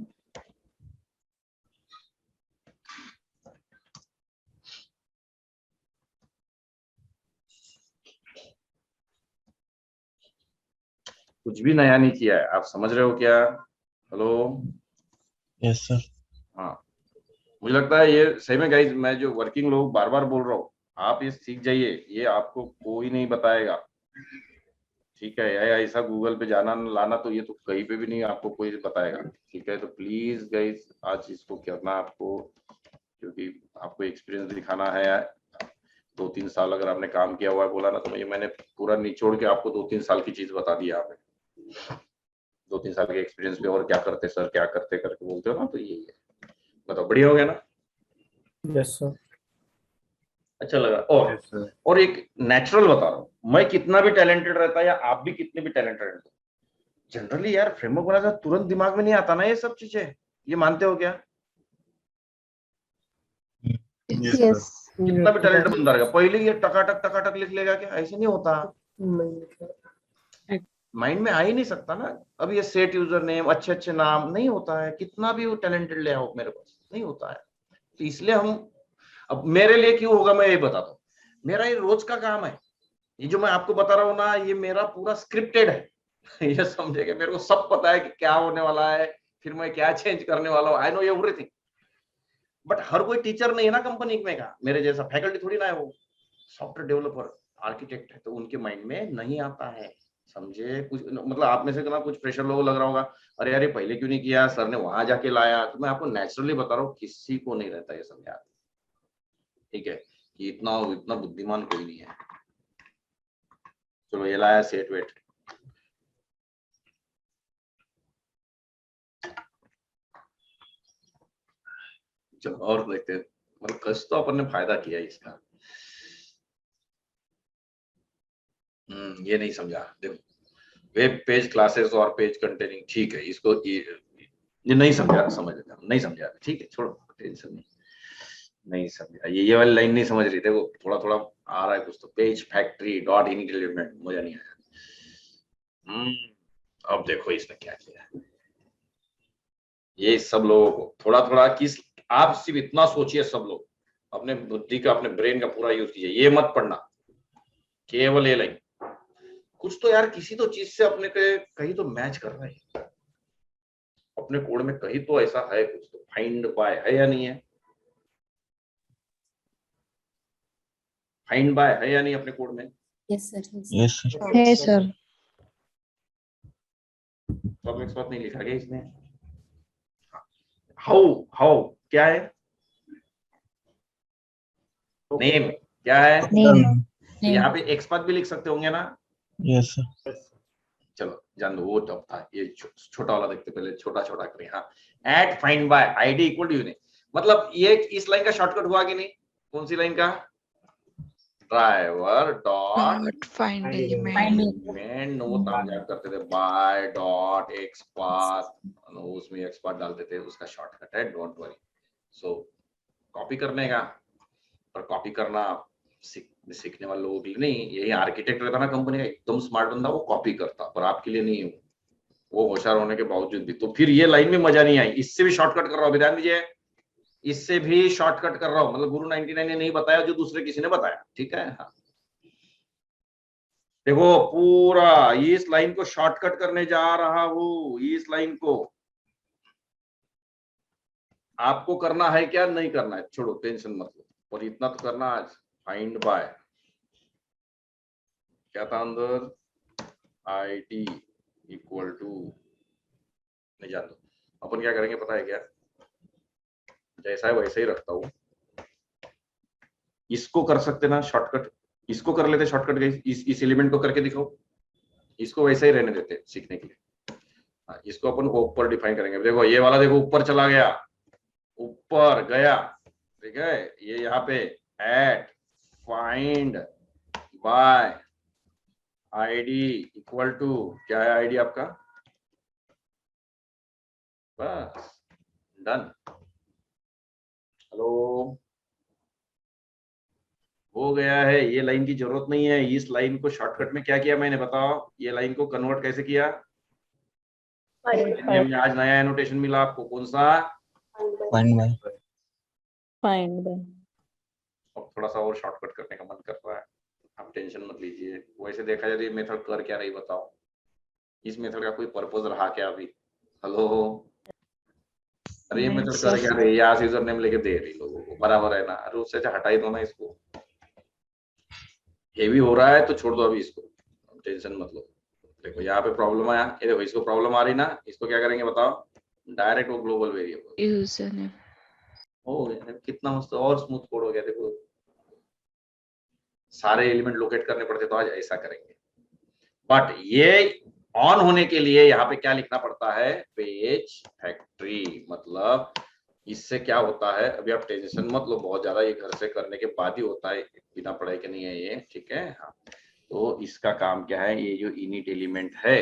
कुछ भी नया नहीं किया है, आप समझ रहे हो क्या, हेलो। Yes sir. हाँ मुझे लगता है ये सही में गाइस, मैं जो वर्किंग लोग बार बार बोल रहा हूँ, आप ये सीख जाइए, ये आपको कोई नहीं बताएगा, ठीक है। या ऐसा गूगल पे जाना लाना तो ये तो कहीं पे भी नहीं आपको कोई बताएगा, ठीक है। तो प्लीज गाइस आज इसको करना आपको, क्योंकि आपको एक्सपीरियंस दिखाना है। 2-3 साल अगर आपने काम किया हुआ है बोला ना, तो मैंने पूरा निचोड़ के आपको 2-3 साल की चीज बता दी यहाँ पे। 2-3 साल के एक्सपीरियंस पे और क्या करते सर, क्या करते करके बोलते हो ना, तो यही है। बताओ, बढ़िया हो गया ना? Yes sir. अच्छा लगा। Yes, sir. और एक नेचुरल बता रहा हूँ, मैं कितना भी टैलेंटेड रहता या आप भी कितने भी टैलेंटेड रहते, जनरली यार फ्रेमवर्क बनाता तुरंत दिमाग में नहीं आता ना ये सब चीजें, ये मानते हो क्या? Yes, sir. यस कितना भी टैलेंटेड बंदा रहेगा पहले ये टकाटक लिख लेगा क्या? ऐसे नहीं होता, माइंड में आ ही नहीं सकता ना। अब ये सेट यूजर नेम, अच्छे अच्छे नाम नहीं होता है, कितना भी वो टैलेंटेड ले आओ मेरे पास नहीं होता है। तो इसलिए हम, अब मेरे लिए क्यों होगा मैं ये बताता हूँ, मेरा ये रोज का काम है, ये जो मैं आपको बता रहा हूँ ना, ये मेरा पूरा स्क्रिप्टेड है। ये समझेगा, मेरे को सब पता है कि क्या होने वाला है, फिर मैं क्या चेंज करने वाला हूँ, आई नो एवरीथिंग। बट हर कोई टीचर नहीं है ना कंपनी में का, मेरे जैसा फैकल्टी थोड़ी ना है, वो सॉफ्टवेयर डेवलपर आर्किटेक्ट है, तो उनके माइंड में नहीं आता है, समझे। कुछ मतलब आप में से ना कुछ प्रेशर लोगों लग रहा होगा, अरे यार ये पहले क्यों नहीं किया, सर ने वहां जाके लाया। तो मैं आपको नेचुरली बता रहा हूँ, किसी को नहीं रहता ये सब याद, ठीक है, कि इतना इतना बुद्धिमान कोई नहीं है। चलो ये लाया सेट वेट, चलो और देखते हैं, मतलब कस तो अपन ने फायदा किया इसका। ये नहीं समझा, देखो वेब पेज क्लासेस और पेज कंटेनिंग, ठीक है, इसको ये नहीं समझा, समझ लेता हूं, नहीं समझा, ठीक है, छोड़ो, टेंशन नहीं समझा। ये वाली लाइन नहीं समझ रही, देखो थोड़ा थोड़ा आ रहा है कुछ तो, पेज फैक्ट्री डॉट इंक्रीमेंट, मजा नहीं आया। अब देखो इसने क्या किया, ये सब लोगों को थोड़ा थोड़ा किस, आप सिर्फ इतना सोचिए, सब लोग अपने बुद्धि का, अपने ब्रेन का पूरा यूज कीजिए, ये मत पढ़ना केवल ये लाइन, कुछ तो यार किसी तो चीज से अपने के कहीं तो मैच कर रहा है, अपने कोड में कहीं तो ऐसा है कुछ तो, फाइंड बाय है या नहीं है, फाइंड बाय है या नहीं अपने कोड में? Yes sir. Yes sir. है सर। सब एक साथ नहीं लिखा गया इसने। हाउ क्या है, नेम क्या है, नेम। यहाँ पे एक्सपर्ट भी लिख सकते होंगे ना? Yes sir. चलो जान दो, वो टफ था, ये छोटा वाला देखते, पहले छोटा छोटा करें। हाँ, at find by ID equal to unique, मतलब ये इस लाइन का शॉर्टकट हुआ कि नहीं? कौन सी लाइन का? ड्राइवर डॉट फाइंड एलिमेंट, वो तब याद करते थे, बाय डॉट एक्सपाथ, उसमें एक्सपाथ डालते थे, उसका शॉर्टकट है, डोंट वरी। सो कॉपी करने का, पर कॉपी करना सीखने वाले लोगों के लिए नहीं, यही आर्किटेक्ट रहता ना कंपनी का, एकदम स्मार्ट बंदा, वो कॉपी करता, पर आपके लिए नहीं है वो होशियार होने के बावजूद भी। तो फिर ये लाइन में मजा नहीं आई, इससे भी शॉर्टकट कर रहा हूँ, ध्यान दीजिए, इससे भी शॉर्टकट कर रहा हूँ, मतलब गुरु 99 ने नहीं बताया, जो दूसरे किसी ने बताया, ठीक है। हाँ देखो पूरा इस लाइन को शॉर्टकट करने जा रहा हूँ, इस लाइन को आपको करना है क्या, नहीं करना है, छोड़ो टेंशन मत लो, और इतना तो करना आज, फाइंड बाय क्या था अंदर, आईडी इक्वल टू, नहीं जान दो, अपन क्या करेंगे पता है क्या, जैसा है वैसे ही रखता हूँ, इसको कर सकते ना शॉर्टकट, इसको कर लेते शॉर्टकट गई, इस एलिमेंट को करके दिखाओ, इसको वैसे ही रहने देते सीखने के लिए। इसको अपन ऊपर डिफाइन करेंगे, देखो ये वाला देखो ऊपर चला गया, ऊपर गया, ठीक है, ये यहाँ पे at find by ID equal to, क्या है आईडी आपका, बस डन। हेलो, हो गया है, ये लाइन की जरूरत नहीं है, इस लाइन को शॉर्टकट में क्या किया मैंने, बताओ, ये लाइन को कन्वर्ट कैसे किया, आज नया एनोटेशन मिला आपको, कौन सा, फाइंड बाय। Find by. अब थोड़ा सा और शॉर्टकट करने का मन कर रहा है, आप टेंशन मत लीजिए, वैसे देखा जाए ये मेथड कर क्या रही बताओ, इस मेथड का कोई पर्पस रहा क्या अभी, हेलो, अरे ये मेथड कर क्या रही है, यहाँ यूजर नेम लेके दे रही लोगों को, बराबर है ना, अरे उससे हटा ही दो ना इसको, हेवी हो रहा है तो छोड़ दो अभी इसको, टेंशन मत लो। देखो यहाँ पे प्रॉब्लम आया, ये देखो इसको प्रॉब्लम आ रही ना, इसको क्या करेंगे बताओ, डायरेक्ट वो ग्लोबल वेरिएबल यूजर नेम। हो गया, कितना मस्त और स्मूथ कोड हो गया। देखो सारे एलिमेंट लोकेट करने पड़ते तो आज ऐसा करेंगे, बट ये ऑन होने के लिए यहाँ पे क्या लिखना पड़ता है, पेज फैक्ट्री। मतलब इससे क्या होता है, अभी आप टेंशन मत लो बहुत ज्यादा, ये घर से करने के बाद ही होता है, बिना पढ़ाई के नहीं है ये, ठीक है। हाँ, तो इसका काम क्या है, ये जो इनिट एलिमेंट है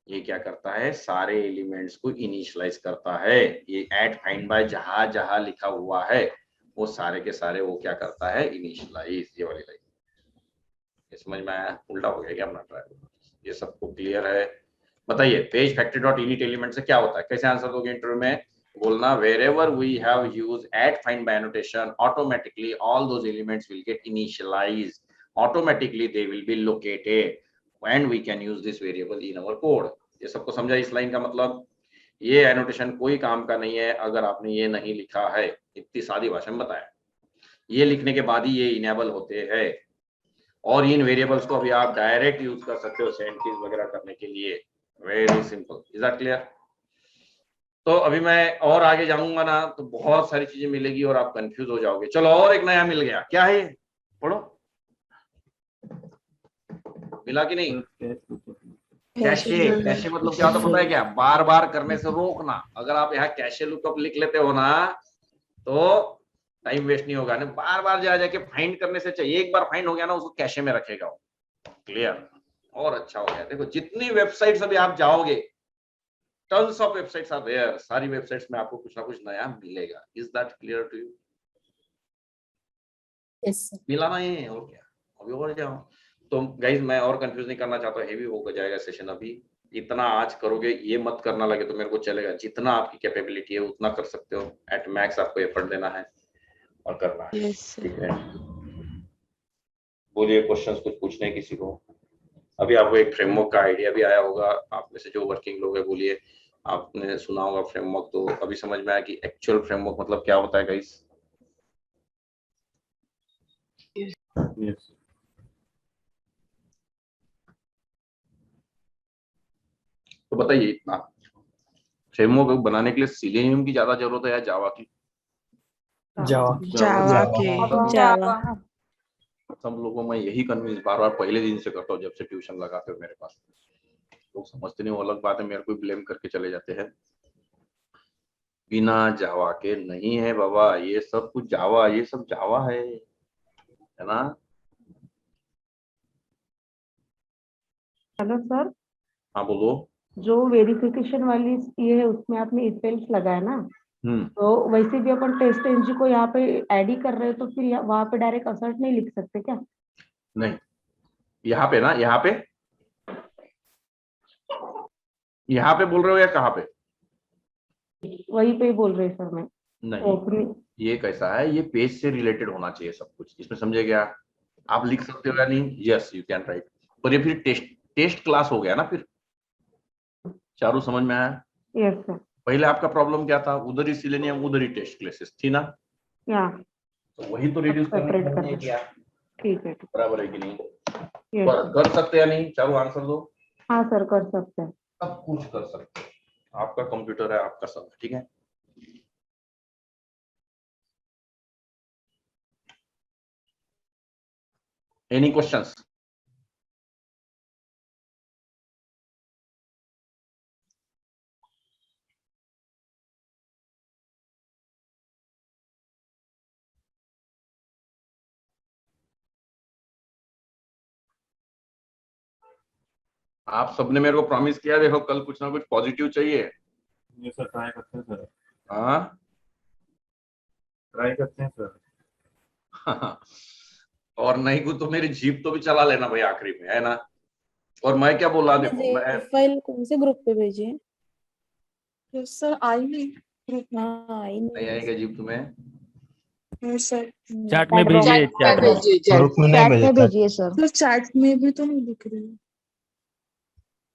ये क्या करता है, सारे एलिमेंट्स को इनिशियलाइज करता है। ये ऐड फाइंड बाय जहां जहां लिखा हुआ है वो सारे के सारे वो क्या करता है, इनिशियलाइज। ये वाली लाइन ये समझ में आया, उल्टा हो गया क्या अपना ट्राई, ये सबको क्लियर है। बताइए page factory dot init element से क्या होता है, कैसे आंसर दोगे इंटरव्यू में, बोलना wherever we have used add find by annotation automatically all those elements will get initialized, automatically they will be located and we can use this variable in our code। ये सबको समझा इस line का मतलब, ये annotation कोई काम का नहीं है अगर आपने ये नहीं लिखा है, इतनी सादी भाषा में बताया। ये लिखने के बाद ही ये इनेबल होते हैं और इन वेरिएबल्स को अभी आप डायरेक्ट यूज कर सकते हो सेंटेंस वगैरह करने के लिए, very simple. Is that clear? तो अभी मैं और आगे जाऊंगा ना तो बहुत सारी चीजें मिलेगी और आप कंफ्यूज हो जाओगे। चलो और एक नया मिल गया, क्या है ये, पढ़ो, मिला कि नहीं? कैशे। कैशे मतलब क्या होता है पता है क्या, बार बार करने से रोकना। अगर आप यहाँ कैशे लुकअप लिख लेते हो ना तो टाइम वेस्ट नहीं होगा, नहीं बार बार जा जाके फाइंड करने से चाहिए, एक बार फाइंड हो गया ना उसको कैशे में रखेगा वो। क्लियर? और अच्छा हो गया। देखो जितनी वेबसाइट्स अभी आप जाओगे, tons of websites are there, सारी वेबसाइट्स में आपको कुछ ना कुछ नया मिलेगा। Is that clear to you? Yes sir. मिला ना ये, और क्या, अभी और जाओ। तो गाइस मैं और कंफ्यूज नहीं करना चाहता, हेवी हो जाएगा सेशन अभी। इतना आज करोगे, ये मत करना लगे तो मेरे को चलेगा, जितना आपकी कैपेबिलिटी है उतना कर सकते हो, एट मैक्स आपको एफर्ट देना है और करना है। Yes sir. ठीक है, बोलिए क्वेश्चंस कुछ पूछने किसी को? अभी आपको एक फ्रेमवर्क का आइडिया भी आया होगा, आप में से जो वर्किंग लोग है बोलिए, आपने सुना होगा फ्रेमवर्क, तो अभी समझ में आया कि एक्चुअल फ्रेमवर्क मतलब क्या होता है गाइस? Yes. तो बताइए इतना फ्रेमवर्क बनाने के लिए सिलेनियम की ज्यादा जरूरत है या जावा की? जावा। जावा के। जावा। सब लोगों में यही कन्विंस बार बार पहले दिन से करता हूँ जब से ट्यूशन लगाते हो मेरे पास। लोग समझते नहीं, वो अलग बात है, मेरे को ब्लेम करके चले जाते हैं। बिना जावा के नहीं है बाबा, ये सब कुछ जावा, ये सब जावा है ना? हेलो सर, हाँ बोलो। जो वेरिफिकेशन वाली ये है उसमें आपने इफ एल्स लगाया ना, तो वैसे भी अपन टेस्ट एनजी को यहाँ पे ऐड ही कर रहे हो तो फिर वहां पे डायरेक्ट असर्ट नहीं लिख सकते क्या? नहीं, यहाँ पे ना, यहाँ पे बोल रहे हो या कहाँ पे? वहीं पे ही बोल रहे सर मैं। नहीं, ये कैसा है, ये पेज से रिलेटेड होना चाहिए सब कुछ, इसमें समझे क्या? आप लिख सकते हो या नहीं? यस यू कैन राइट, पर ये फिर टेस्ट क्लास हो गया ना फिर। चारू समझ में आया? Yes sir. पहले आपका प्रॉब्लम क्या था, उधर ही सिलेनियम उधर ही टेस्ट क्लासेस थी ना, या तो वही तो रिड्यूस सेपरेट करना करना। किया, ठीक है। बराबर है कि नहीं? यस पर कर सकते या नहीं? चारू आंसर दो। हाँ सर, कर सकते हैं। सब कुछ कर सकते हैं, आपका कंप्यूटर है, आपका सब, ठीक है। Any questions? आप सबने मेरे को प्रॉमिस किया, देखो कल कुछ ना कुछ पॉजिटिव चाहिए। ये सर ट्राई करते हैं सर। हाँ ट्राई करते हैं सर। और नहीं को तो मेरी जीप तो भी चला लेना भाई आखिरी में, है ना? और मैं क्या बोल रहा, देखो मैं फाइल कौन से ग्रुप पे भेजी है? तो सर आई नहीं ग्रुप में। हाँ आई नहीं आएगा जीप तुम्हें? सर। चैट में भेजिए, चैट में। ग्रुप में नहीं चैट में भेजा था। भेजिए सर। सर चैट में भी तो नहीं दिख रही है।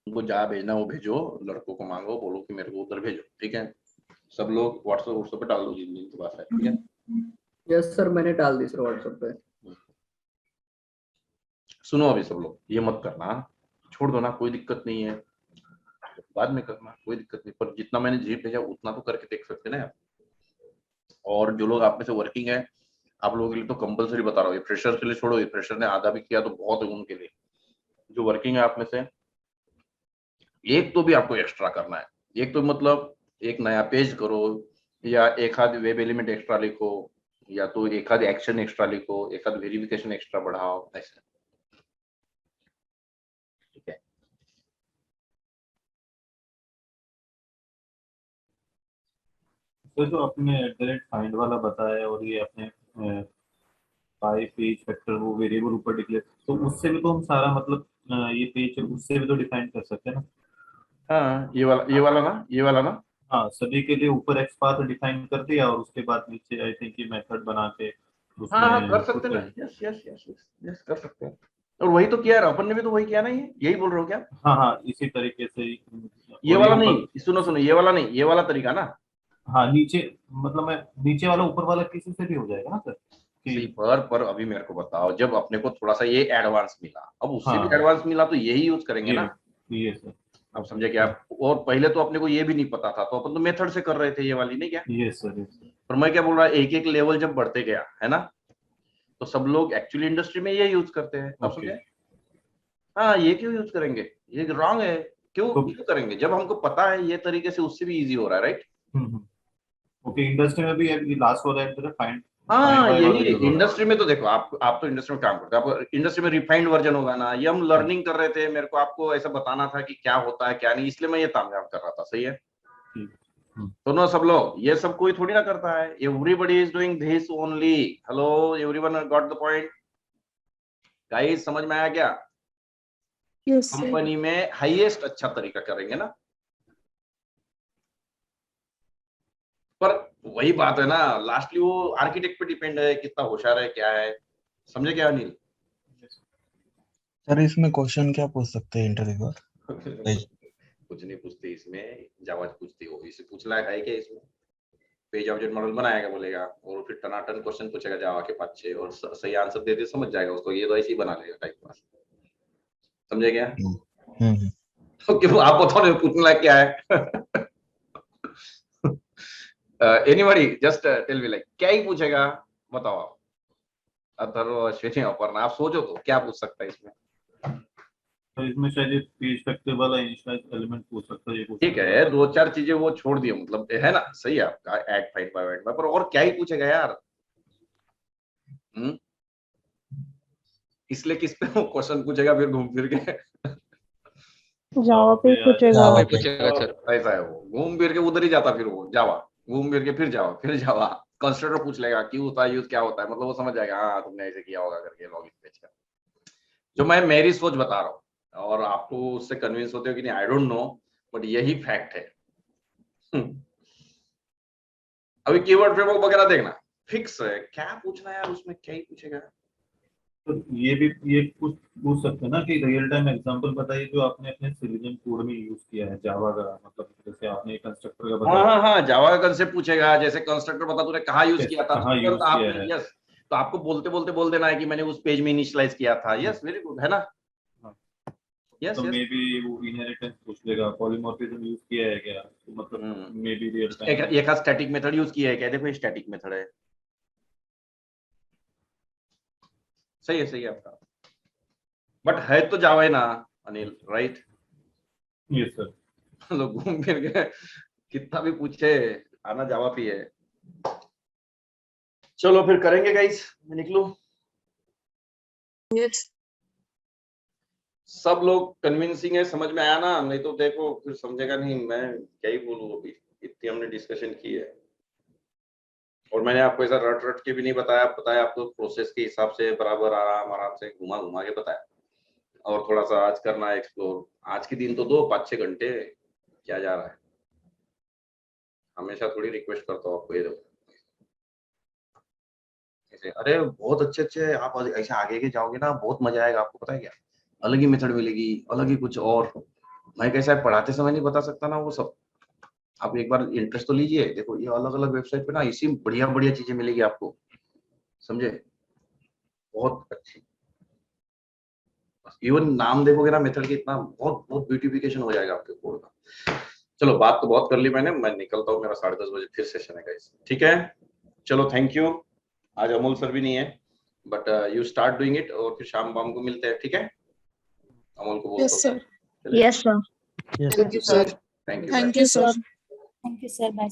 उनको जहाँ भेजना वो भेजो, लड़कों को मांगो, बोलो कि मेरे को उधर भेजो, ठीक है? सब लोग व्हाट्सएप पे डाल दो जिन जिन के पास है, ठीक है? यस सर, मैंने डाल दी सर व्हाट्सएप पे। सुनो अभी सब लोग, ये मत करना, छोड़ दो ना, कोई दिक्कत नहीं है, बाद में करना, कोई दिक्कत नहीं, पर जितना मैंने जी भेजा उतना तो करके देख सकते ना आप। और जो लोग आप में से वर्किंग है, आप लोगों के लिए तो कंपलसरी बता रहा हूँ, ये फ्रेशर के लिए छोड़ो, ये फ्रेशर ने आधा भी किया तो बहुत है उनके लिए। जो वर्किंग है आप में से, एक तो भी आपको एक्स्ट्रा करना है, एक तो मतलब एक नया पेज करो, या एक आध वेब एलिमेंट एक्स्ट्रा लिखो, या तो एक आध एक्शन एक्स्ट्रा लिखो, एक आध वेरिफिकेशन एक्स्ट्रा बढ़ाओ, ऐसे। ठीक है, तो जो आपने @find वाला बताया और ये आपने बाय पेज फैक्टर वो वेरिएबल ऊपर डिक्लेयर, तो उससे भी तो हम सारा मतलब ये पेज उससे भी तो डिफाइन कर सकते हैं ना। हाँ ये वाला ना, ये वाला ना, हाँ, सभी के लिए ऊपर एक्स पाथ डिफाइन कर दिया और उसके बाद नीचे आई थिंक ये मेथड बना के हाँ हाँ कर उसमें सकते कुछ ना, यस यस यस यस कर सकते हैं। और वही तो किया यार अपन ने भी, तो वही किया ना, ये यही बोल रहे हो क्या? हाँ हाँ इसी तरीके से ही। ये और वाला ऊपर- नहीं, सुनो सुनो, ये वाला नहीं, ये वाला तरीका ना। हाँ नीचे, मतलब मैं नीचे वाला ऊपर वाला किसी से भी हो जाएगा ना सर सही, कि पर अभी मेरे को बताओ, जब अपने को थोड़ा सा ये एडवांस मिला, अब उससे भी हाँ एडवांस मिला तो यही यूज करेंगे ना। ये सर अब समझे क्या आप? और पहले तो अपने को ये भी नहीं पता था, तो अपन तो मेथड से कर रहे थे ये वाली, नहीं क्या? ये सर पर मैं क्या बोल रहा, एक एक लेवल जब बढ़ते गया है ना, तो सब लोग एक्चुअली इंडस्ट्री में ये यूज करते हैं, अब समझे? हाँ, ये क्यों यूज करेंगे, ये रॉन्ग है। क्यों क्यों करेंगे, जब हमको पता है ये तरीके से, उससे भी इजी हो रहा है, राइट? ओके, इंडस्ट्री में भी ये लास्ट वाला है फाइंड। हाँ यही इंडस्ट्री में तो देखो, आप तो इंडस्ट्री में काम करते हो, आप इंडस्ट्री में रिफाइंड वर्जन होगा ना, ये हम लर्निंग कर रहे थे, मेरे को आपको ऐसा बताना था कि क्या होता है क्या नहीं, इसलिए मैं ये तामझाम कर रहा था, सही है? तो ना सब लोग, ये सब कोई थोड़ी ना करता है, everybody is doing this only. Hello everyone got the point? Guys समझ में आया क्या? Yes sir. कंपनी में हाईएस्ट अच्छा तरीका करेंगे ना, पर वही बात है ना, लास्टली वो आर्किटेक्ट पे डिपेंड है, कितना होशियार है क्या है, समझे क्या अनिल? सर इसमें क्वेश्चन क्या पूछ सकते हैं इंटरव्यूअर? कुछ नहीं पूछते इसमें, जावा पूछती हो, इसे पूछ लायक है क्या इसमें? पेज ऑब्जेक्ट मॉडल बनाएगा बोलेगा, और फिर टनाटन क्वेश्चन पूछेगा जावा के 5-6, और सही आंसर दे दे समझ जाएगा उसको, ये तो ऐसे ही बना लेगा टाइप पास, समझे क्या? तो क्यों आप बताओ ना, पूछने लायक क्या है? Anybody just tell me, like क्या ही पूछेगा, बताओ आप। अथर्व, अश्विनी, अपर्णा, आप सोचो तो क्या पूछ सकता है इसमें? तो इसमें शायद ये पेज फैक्टर वाला इनिशियलाइज एलिमेंट पूछ सकता है, ये पूछ ठीक सकता है, 2-4 चीजें वो छोड़ दिए, मतलब है ना, सही है आपका, ऐड फाइंड बाय वाइड, पर और क्या ही पूछेगा यार? इसलिए किस पे वो क्वेश्चन पूछेगा फिर घूम फिर के? जावा पे ही पूछेगा। ऐसा है, वो घूम फिर के उधर ही जाता, फिर वो जावा, घूम फिर के फिर जावा कंस्ट्रक्टर पूछ लेगा क्यों होता है यूज, क्या होता है, मतलब वो समझ जाएगा, हाँ तुमने ऐसे किया होगा करके लॉगिन पेज का। जो मैं मेरी सोच बता रहा हूँ, और आपको उससे कन्विंस होते हो कि नहीं आई डोंट नो, बट यही फैक्ट है। अभी कीवर्ड फ्रेमवर्क वगैरह देखना फिक्स है, क्या पूछना है यार उसमें, क्या ही पूछेगा? तो ये भी ये पूछ सकते हैं ना कि रियल टाइम एग्जांपल बताइए जो आपने अपने सिलिकन कोड में यूज किया है जावा का, मतलब जैसे आपने कंस्ट्रक्टर का बताया। हाँ, जावा का कंसेप्ट पूछेगा, जैसे कंस्ट्रक्टर बता तूने कहाँ यूज किया था, कहाँ तो यूज तुरंत किया आपने है। यस, तो आपको बोलते बोलते बोल देना है कि मैंने उस पेज में इनिशियलाइज किया था, यस वेरी गुड, है ना? यस तो यस, मे बी वो इनहेरिटेंस पूछ लेगा, पॉलीमॉर्फिज्म यूज किया है क्या, तो मतलब मे बी रियल टाइम एक स्टैटिक मेथड यूज किया है क्या, देखो ये स्टैटिक मेथड है, सही है आपका, बट है तो जावा है ना अनिल, राइट? Yes sir. लोग घूम फिर के कितना भी पूछे, आना जावा पे है। चलो फिर करेंगे गाइस, मैं निकलूं? यस सब लोग कन्विंसिंग है, समझ में आया ना? नहीं तो देखो फिर समझेगा नहीं, मैं क्या ही बोलूं, अभी इतनी हमने डिस्कशन की है, और मैंने आपको ऐसा रट के भी नहीं बताया आपको, प्रोसेस के हिसाब से बराबर आराम से घुमा घुमा के बताया, और थोड़ा सा आज करना है एक्सप्लोर, आज के दिन तो दो 5-6 घंटे क्या जा रहा है, हमेशा थोड़ी रिक्वेस्ट करता हूँ आपको ये देखो ऐसे, अरे बहुत अच्छे आप ऐसे आगे के जाओगे ना, बहुत मजा आएगा आपको, पता है क्या, अलग ही मेथड मिलेगी, अलग ही कुछ, और मैं कैसा है पढ़ाते समय नहीं बता सकता ना वो सब, आप एक बार इंटरेस्ट तो लीजिए, देखो ये अलग अलग वेबसाइट पे ना इसी बढ़िया बढ़िया चीजें मिलेगी आपको, समझे, बहुत अच्छी। इवन नाम देखोगे ना मेथड के, इतना बहुत बहुत ब्यूटिफिकेशन हो जाएगा आपके कोड का। चलो बात तो बहुत कर ली मैंने, मैं निकलता हूँ, मेरा 10:30 बजे फिर सेशन है गाइस, ठीक है। चलो थैंक यू। आज अमोल सर भी नहीं है, but you start doing it, और फिर शाम को मिलते हैं, ठीक है। अमोल को बोलता Yes, sir. Yes, sir. Thank you, sir. Thank you. Thank you, sir. Thank you, sir. Bye.